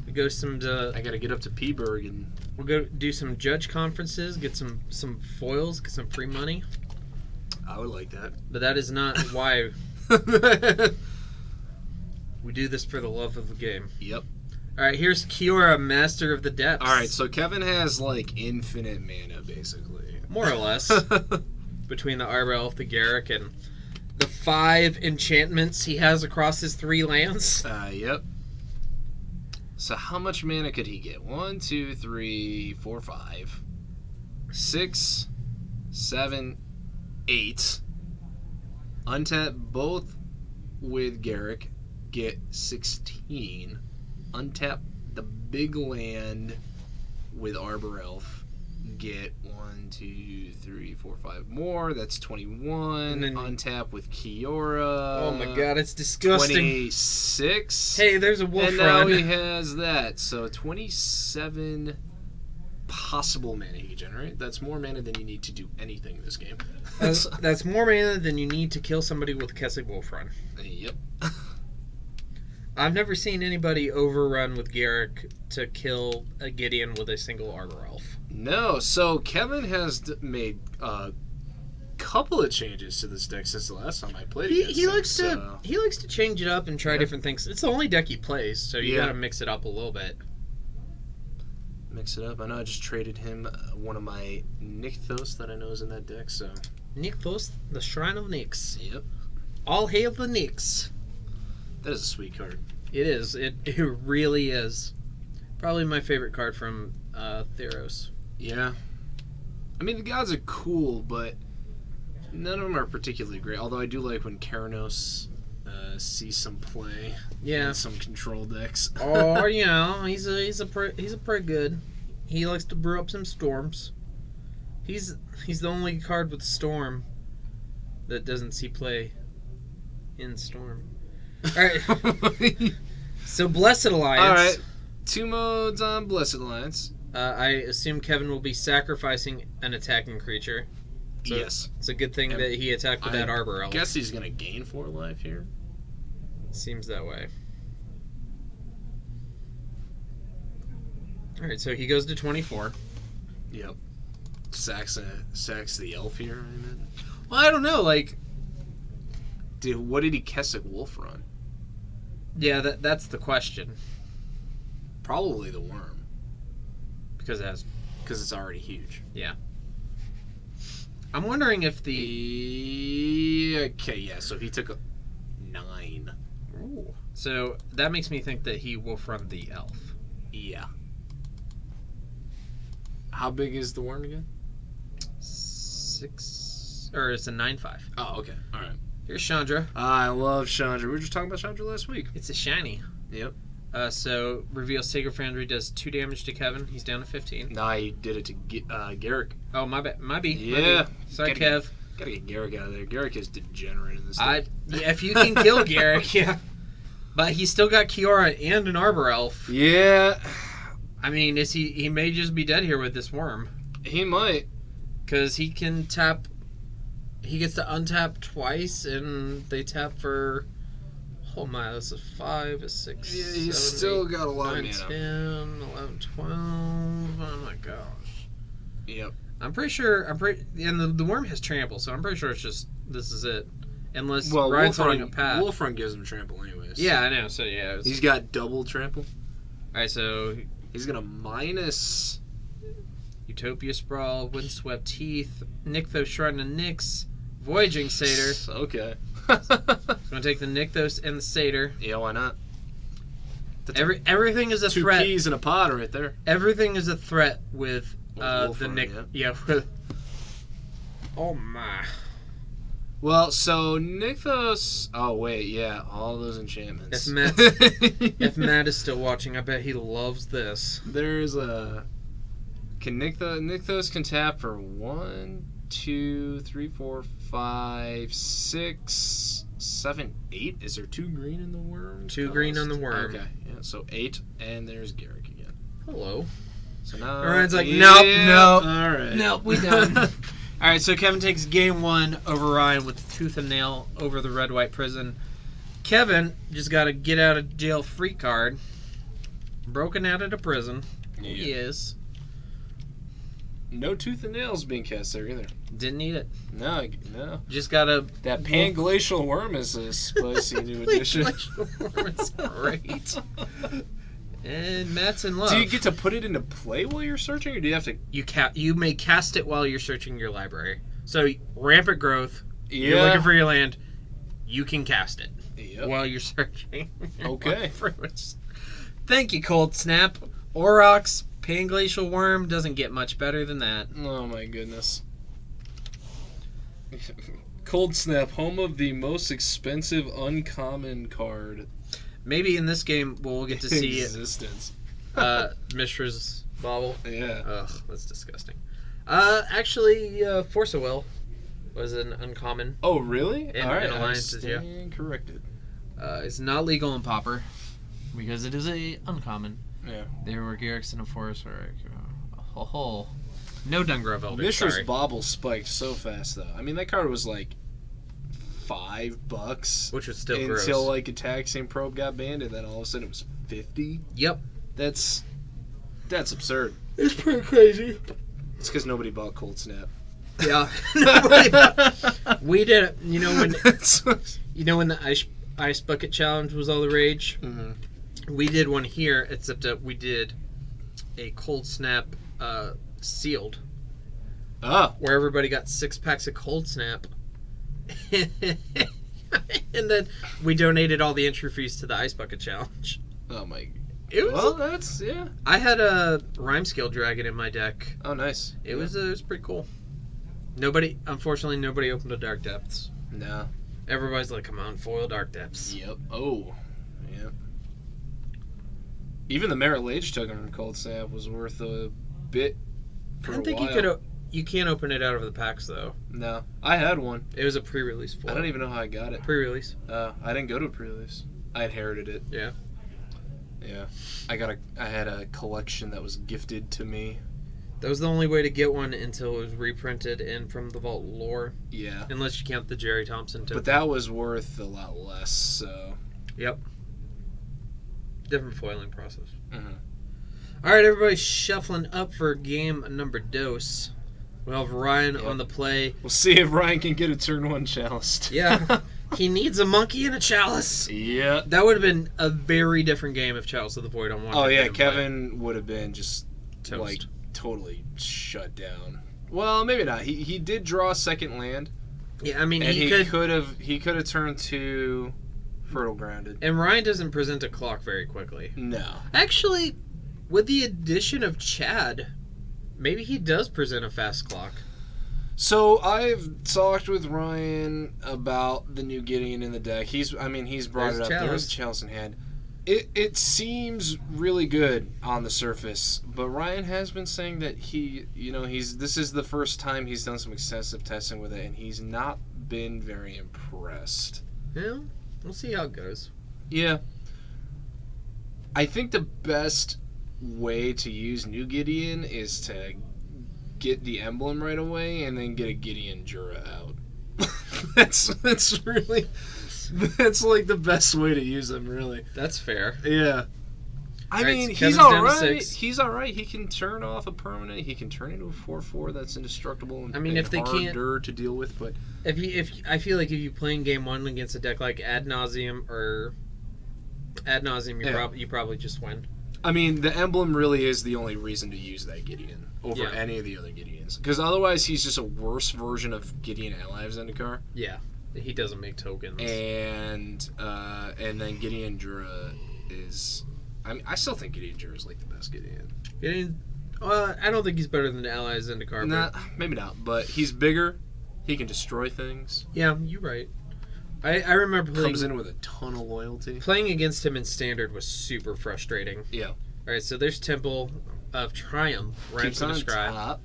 We go some. I gotta get up to Peaburg and. We'll go do some judge conferences, get some foils, get some free money. I would like that. But that is not why we do this, for the love of the game. Yep. All right, here's Kiora, Master of the Depths. All right, so Kevin has like infinite mana, basically. More or less. Between the Arbor Elf, the Garruk, and the 5 enchantments he has across his 3 lands. Yep. So how much mana could he get? 1, 2, 3, 4, 5, 6, 7, 8. Untap both with Garruk. Get 16. Untap the big land with Arbor Elf. Get 1, 2, 3, 4, 5 more. That's 21. And then untap with Kiora. Oh my god, it's disgusting. 26. Hey, there's a wolf And now run. he has that. So 27 possible mana he can generate. That's more mana than you need to do anything in this game. That's more mana than you need to kill somebody with Kessig Wolf Run. Yep. I've never seen anybody overrun with Garruk to kill a Gideon with a single Arbor Elf. No, so Kevin has made a couple of changes to this deck since the last time I played against He him, likes so- to change it up and try different things. It's the only deck he plays, so you Yeah. gotta mix it up a little bit. mix it up. I know I just traded him one of my Nykthos that I know is in that deck, so... Nykthos, the Shrine of Nyx. Yep. All hail the Nyx. That is a sweet card. It is. It really is. Probably my favorite card from Theros. Yeah. I mean, the gods are cool, but none of them are particularly great. Although I do like when Keranos sees some play Yeah. in some control decks. Or you know, he's pretty good. He likes to brew up some storms. He's the only card with storm that doesn't see play in storm. All right. So Blessed Alliance. All right. 2 modes on Blessed Alliance. I assume Kevin will be sacrificing an attacking creature. So Yes. It's a good thing that he attacked with that Arbor Elf. Guess he's gonna gain 4 life here. Seems that way. All right, so he goes to 24. Yep. Sacks the elf here. I mean. Well, I don't know. Like, Dude, what did he Kessig Wolf run? yeah, that's the question Probably the worm, because it has. because it's already huge. I'm wondering if the. Okay, yeah. So he took a 9. Ooh. So that makes me think that he will run the elf. Yeah. How big is the worm again? 6, or it's a 9/5. Oh, okay. All right. Here's Chandra. I love Chandra. We were just talking about Chandra last week. It's a shiny. Yep. So reveal Sacred Foundry does 2 damage to Kevin. He's down to 15. No, I did it to Garruk. Oh, my bad. My B. Yeah. Sorry, Gotta Kev. Gotta get Garruk out of there. Garruk is degenerate in this Yeah, if you can kill Garruk, yeah. But he's still got Kiora and an Arbor Elf. Yeah. I mean, he may just be dead here with this worm. He might. Because he can tap. He gets to untap twice, and they tap for. Oh my, that's a 5, a 6. Yeah, he's 7, still 8, got a lot 9, of mana. 10, 11, 12. Oh my gosh. Yep. I'm pretty sure. And the worm has trample, so I'm pretty sure it's just. This is it. Unless Well, Ryan's holding a path. Wolfrun gives him trample anyways. Yeah, I know. So yeah. He's got double trample. Alright, so He's gonna minus. Utopia Sprawl, Windswept Heath, Nykthos Shrine of Nyx, Voyaging Satyr. Okay. I'm gonna take the Nykthos and the Satyr. Yeah, why not? Everything is a 2 threat. peas in a pod right there. Everything is a threat with the Wolfrun, Nick. yeah. Yeah. Oh my. Well, so Nykthos. Oh wait, yeah, all those enchantments. If Matt is still watching, I bet he loves this. There's a. Can Nykthos can tap for 1, 2, 3, 4, 5, 6, 7, 8. Is there 2 green in the worm? 2 green on the worm. Okay, yeah, so 8, and there's Garruk again. Hello. So now Ryan's like, yeah, nope. All right. Nope, we done. Alright, so Kevin takes game 1 over Ryan with tooth and nail over the red-white prison. Kevin just got a get out of jail free card. Broken out of the prison. Yeah. He is. No tooth and nails being cast there either. Didn't need it. No. Just got a... That pan-glacial worm is a spicy new addition. It's great. And Matt's in love. Do you get to put it into play while you're searching, or do you have to... You may cast it while you're searching your library. So, rampant growth. You're Yeah. looking for your land. You can cast it Yep. while you're searching. Okay. Thank you, Cold Snap. Aurochs, Panglacial Worm doesn't get much better than that. Oh my goodness. Cold Snap, home of the most expensive uncommon card Maybe in this game we'll get to see existence. Mishra's Bauble. Yeah. Ugh, that's disgusting. Actually, Force of Will was an uncommon. Oh, really? In- All right, in I alliances, yeah. stand corrected. It's not legal in Pauper because it is a uncommon. Yeah. There were Garrickson and Forest. Oh, no Dungrove Elder. Mishra's sorry. Bauble spiked so fast, though. I mean, that card was like $5, Which was still until gross. like Taxing Probe got banned, and then all of a sudden it was $50. Yep. That's absurd. It's pretty crazy. It's because nobody bought Cold Snap. Yeah. We did it. You know when the ice bucket challenge was all the rage? Mm-hmm. We did one here, except that we did a Cold Snap sealed, Ah, where everybody got 6 packs of Cold Snap. And then we donated all the entry fees to the ice bucket challenge. oh my. It was. Well, that's yeah. I had a Rhyme Scale Dragon in my deck. Oh, nice. It was pretty cool. Unfortunately, nobody opened a Dark Depths. No. Everybody's like, come on, foil Dark Depths. Yep. Oh. Yeah. Even the Merit Lage token from Cold Snap was worth a bit. I For don't a think while. you can't open it out of the packs though. No, I had one. It was a pre-release foil. I don't even know how I got it. Pre-release. I didn't go to a pre-release. I inherited it. Yeah. Yeah. I had a collection that was gifted to me. That was the only way to get one until it was reprinted in from the Vault lore. Yeah. Unless you count the Jerry Thompson token. But that was worth a lot less, so. Yep. Different foiling process. Mhm. All right, everybody shuffling up for game number dose. We'll have Ryan Yep. on the play. We'll see if Ryan can get a turn 1 chalice. Yeah. He needs a monkey and a chalice. Yeah. That would have been a very different game if Chalice of the Void on one. Oh, had yeah, been in play. Kevin would have been just, Toast. like, totally shut down. Well, maybe not. He did draw a second land, Yeah, I mean, and he he could. could have turned to Fertile Grounded. And Ryan doesn't present a clock very quickly. No. Actually, with the addition of Chad, maybe he does present a fast clock. So I've talked with Ryan about the new Gideon in the deck. He's brought There's it up. Chalice. There's a chalice in hand. It seems really good on the surface, but Ryan has been saying that this is the first time he's done some extensive testing with it, and he's not been very impressed. Yeah, we'll see how it goes. Yeah. I think the best way to use new Gideon is to get the emblem right away and then get a Gideon Jura out. that's like the best way to use them, really. That's fair. Yeah. I Alright, mean, so he's Kevin's down to alright. 6. He's alright. He can turn off a permanent. He can turn into a 4/4 that's indestructible and, I mean, if they can't- harder to deal with, but If I feel like if you play in game 1 against a deck like Ad Nauseam, you probably just win. I mean, the emblem really is the only reason to use that Gideon over Yeah. any of the other Gideons. Because otherwise, he's just a worse version of Gideon Ally of Zendikar. Yeah, he doesn't make tokens. And then Gideon Jura is... I mean, I still think Gideon Jura is like the best Gideon. I don't think he's better than the Allies Zendikar. Nah, But maybe not. But he's bigger. He can destroy things. yeah, you're right. I remember Comes in with a ton of loyalty. playing against him in Standard was super frustrating. Yeah. All right, so there's Temple of Triumph, Rhymes Keeps and on Scribe, top.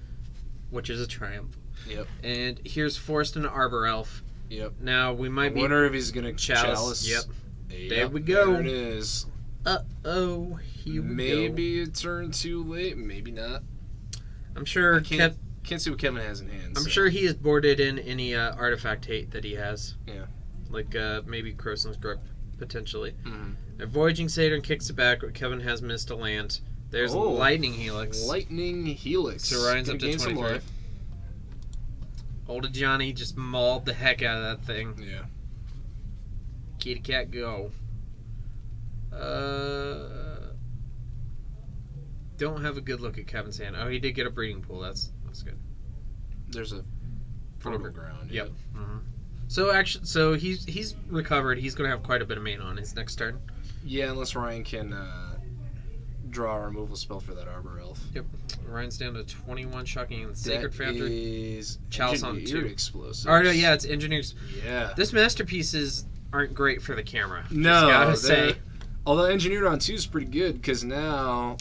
which is a Triumph. Yep. And here's Forest and Arbor Elf. Yep. Now, we I might be... wonder if he's going to Chalice. Yep. Yep, There we go. There it is. Uh-oh, here we go. Maybe it turned too late. Maybe not. I'm sure I can't see what Kevin has in hand. I'm so. sure he has boarded in any artifact hate that he has. Yeah. Like maybe Crowson's Grip. potentially. Mm-hmm. A Voyaging Satyr kicks it back. Kevin has missed a land. There's Lightning Helix. Lightning Helix. So Ryan's up to Gain some 23. life. Old Johnny just mauled the heck out of that thing. Yeah. Kitty cat go. Don't have a good look at Kevin's hand. Oh, he did get a breeding pool. That's good. There's a fertile ground. Yep. Mm-hmm. So he's recovered. He's gonna have quite a bit of mana on his next turn. Yeah, unless Ryan can draw a removal spell for that Arbor Elf. Yep. Ryan's down to 21. Shocking in the Sacred That Foundry. is Chalice on Engineered 2. Explosives. Oh no, yeah, it's Engineers. Yeah. This masterpieces aren't great for the camera. No, just gotta say. Although Engineered on 2 is pretty good because now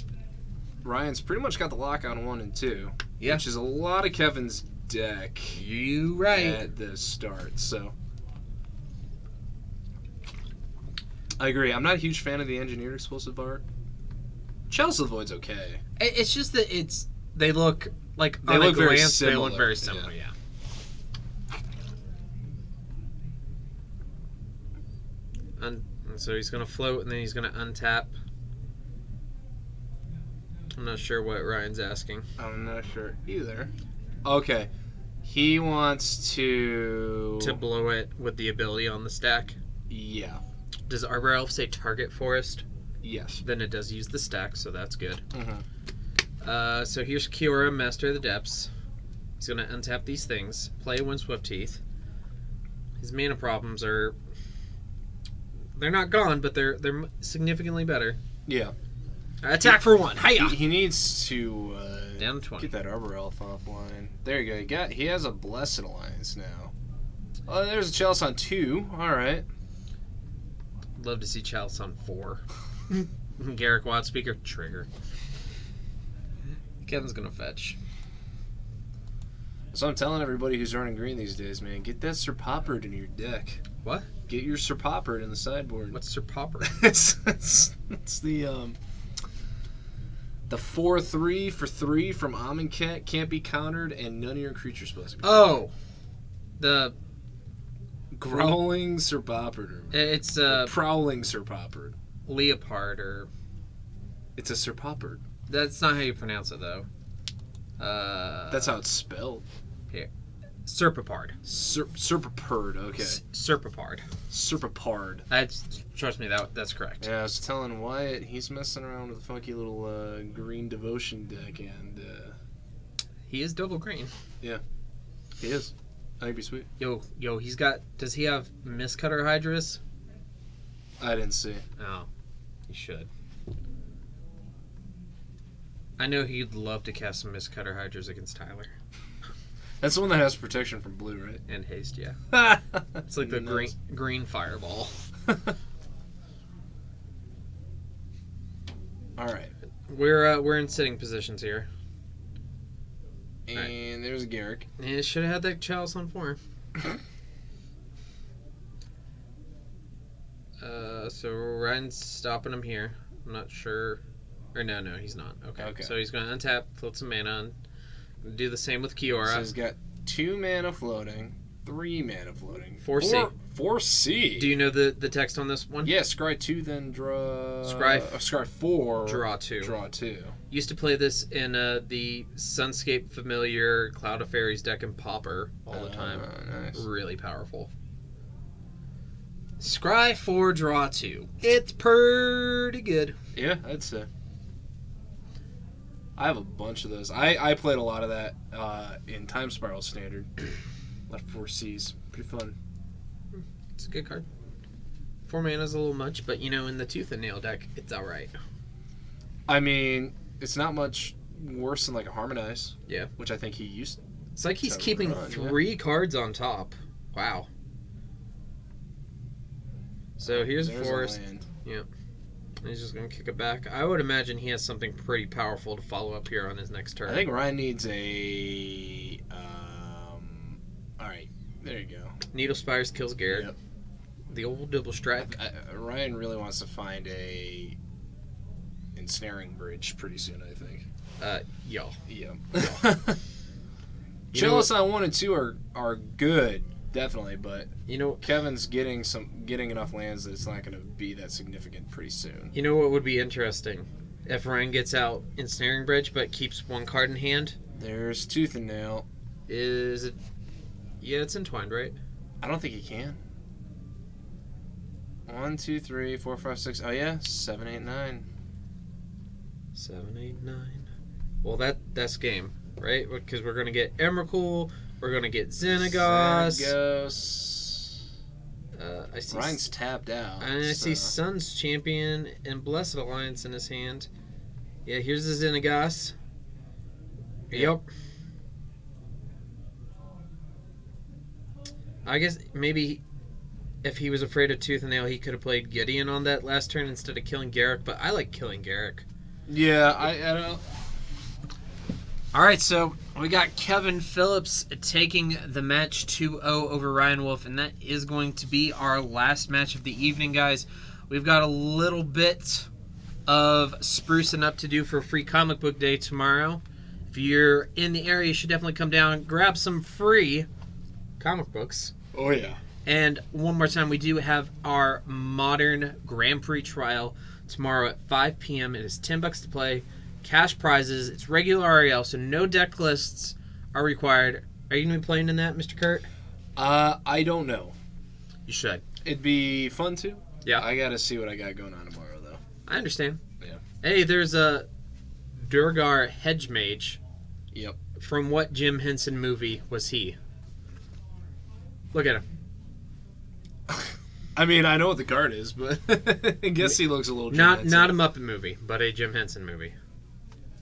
Ryan's pretty much got the lock on 1 and 2. Yeah. Which is a lot of Kevin's deck You right. at the start. So I agree. I'm not a huge fan of the Engineered Explosive art. Chalice of the Void's okay. It's just that they look like They on look a very glance, they similar, look very similar. Yeah. And so he's gonna float, and then he's gonna untap. I'm not sure what Ryan's asking. I'm not sure either. Okay. He wants to To blow it with the ability on the stack. Yeah. Does Arbor Elf say target forest? Yes. Then it does use the stack, so that's good. Mm-hmm. So here's Kiora, Master of the Depths. He's going to untap these things, play Windswept Teeth. His mana problems are... They're not gone, but they're significantly better. Yeah. Attack for 1. Hiya! He needs to Down to 20. get that Arbor Elf offline. There you go. He has a Blessed Alliance now. Oh, there's a Chalice on 2. All right. Love to see Chalice on 4. Garrick Wildspeaker, trigger. Kevin's going to fetch. So I'm telling everybody who's running green these days, man, get that Sir Poppard in your deck. What? Get your Sir Poppard in the sideboard. What's Sir Popper? it's the 4/3 for 3 from Amonkhet, can't be countered, and none of your creatures supposed to be. Oh! The... Growling Sir Poppard. It's Prowling Sir Poppard. Leopard, or... It's a Sir Poppard. That's not how you pronounce it, though. That's how it's spelled. Serpapard. Serpapard, okay. Serpapard. Serpapard. Trust me, that's correct. Yeah, I was telling Wyatt he's messing around with a funky little green devotion deck, and He is double green. yeah, he is. I think it'd be sweet. Yo, he's got... Does he have Mistcutter Hydras? I didn't see. Oh, he should. I know he'd love to cast some Mistcutter Hydras against Tyler. That's the one that has protection from blue, right? And haste, yeah. It's like the Nice. green fireball. All right. We're in sitting positions here. And there's Garrick. And should have had that Chalice on 4. So Ryan's stopping him here. I'm not sure. Or no, he's not. Okay. So he's going to untap, float some mana, and do the same with Kiora. So he's got 2 mana floating, 3 mana floating. 4C. 4C. Do you know the text on this one? Yeah, scry 2, then draw... Scry 4. Draw 2. Draw 2. Used to play this in the Sunscape Familiar Cloud of Fairies deck in Pauper all the time. Nice. Really powerful. Scry 4, draw 2. It's pretty good. Yeah, I'd say. I have a bunch of those. I played a lot of that in Time Spiral Standard. Left 4Cs. Pretty fun. It's a good card. 4 mana's a little much, but in the Tooth and Nail deck, it's alright. I mean, it's not much worse than like a Harmonize. Yeah. Which I think he used. It's like he's to keeping run, 3 cards on top. Wow. So here's There's a Forest. land. Yep. And he's just going to kick it back. I would imagine he has something pretty powerful to follow up here on his next turn. I think Ryan needs a. Alright, there you go. Needle Spires kills Garrett. Yep. The old double strike. Ryan really wants to find a ensnaring bridge pretty soon, I think. Y'all. Yeah. You know Chalice on 1 and 2 are good, definitely. But You know, Kevin's getting enough lands that it's not going to be that significant pretty soon. you know what would be interesting? If Ryan gets out Ensnaring Bridge but keeps one card in hand, There's Tooth and Nail. is it? Yeah, it's entwined, right? I don't think he can. 1, 2, 3, 4, 5, 6. Oh yeah, 7, 8, 9. 7, 8, 9. Well, that's game, right? Because we're gonna get Emrakul, we're gonna get Xenagos. Xenagos. I see. Ryan's tapped out. And I see so- Sun's Champion and Blessed Alliance in his hand. Yeah, here's the Xenagos. Yep. I guess maybe if he was afraid of Tooth and Nail, he could have played Gideon on that last turn instead of killing Garrick, but I like killing Garrick. Yeah, I don't. All right, so we got Kevin Phillips taking the match 2-0 over Ryan Wolf, and that is going to be our last match of the evening, guys. We've got a little bit of sprucing up to do for Free Comic Book Day tomorrow. If you're in the area, you should definitely come down and grab some free comic books. Oh yeah. And one more time, we do have our Modern Grand Prix trial tomorrow at 5 p.m. It is $10 to play. Cash prizes. It's regular REL, so no deck lists are required. Are you going to be playing in that, Mr. Kurt? I don't know. You should. It'd be fun too. Yeah. I gotta see what I got going on tomorrow though. I understand. Yeah. Hey, there's a Durgar Hedge Mage. Yep. From what Jim Henson movie was he? Look at him. I mean, I know what the card is, but I guess he looks a little. Not Jim Henson. a Muppet movie, but a Jim Henson movie.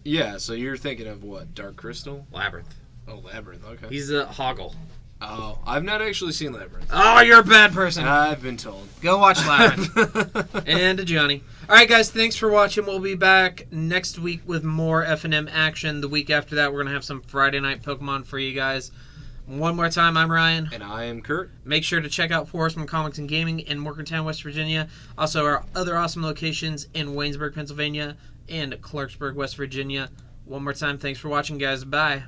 Yeah. So you're thinking of what? Dark Crystal? Labyrinth. Oh, Labyrinth. Okay. He's a Hoggle. Oh, I've not actually seen Labyrinth. Oh, you're a bad person. I've been told. Go watch Labyrinth. And to Johnny. All right, guys, thanks for watching. We'll be back next week with more F&M action. The week after that, we're going to have some Friday night Pokemon for you guys. One more time, I'm Ryan. And I am Kurt. Make sure to check out Forestman Comics and Gaming in Morgantown, West Virginia. Also, our other awesome locations in Waynesburg, Pennsylvania, and Clarksburg, West Virginia. One more time, thanks for watching, guys. Bye.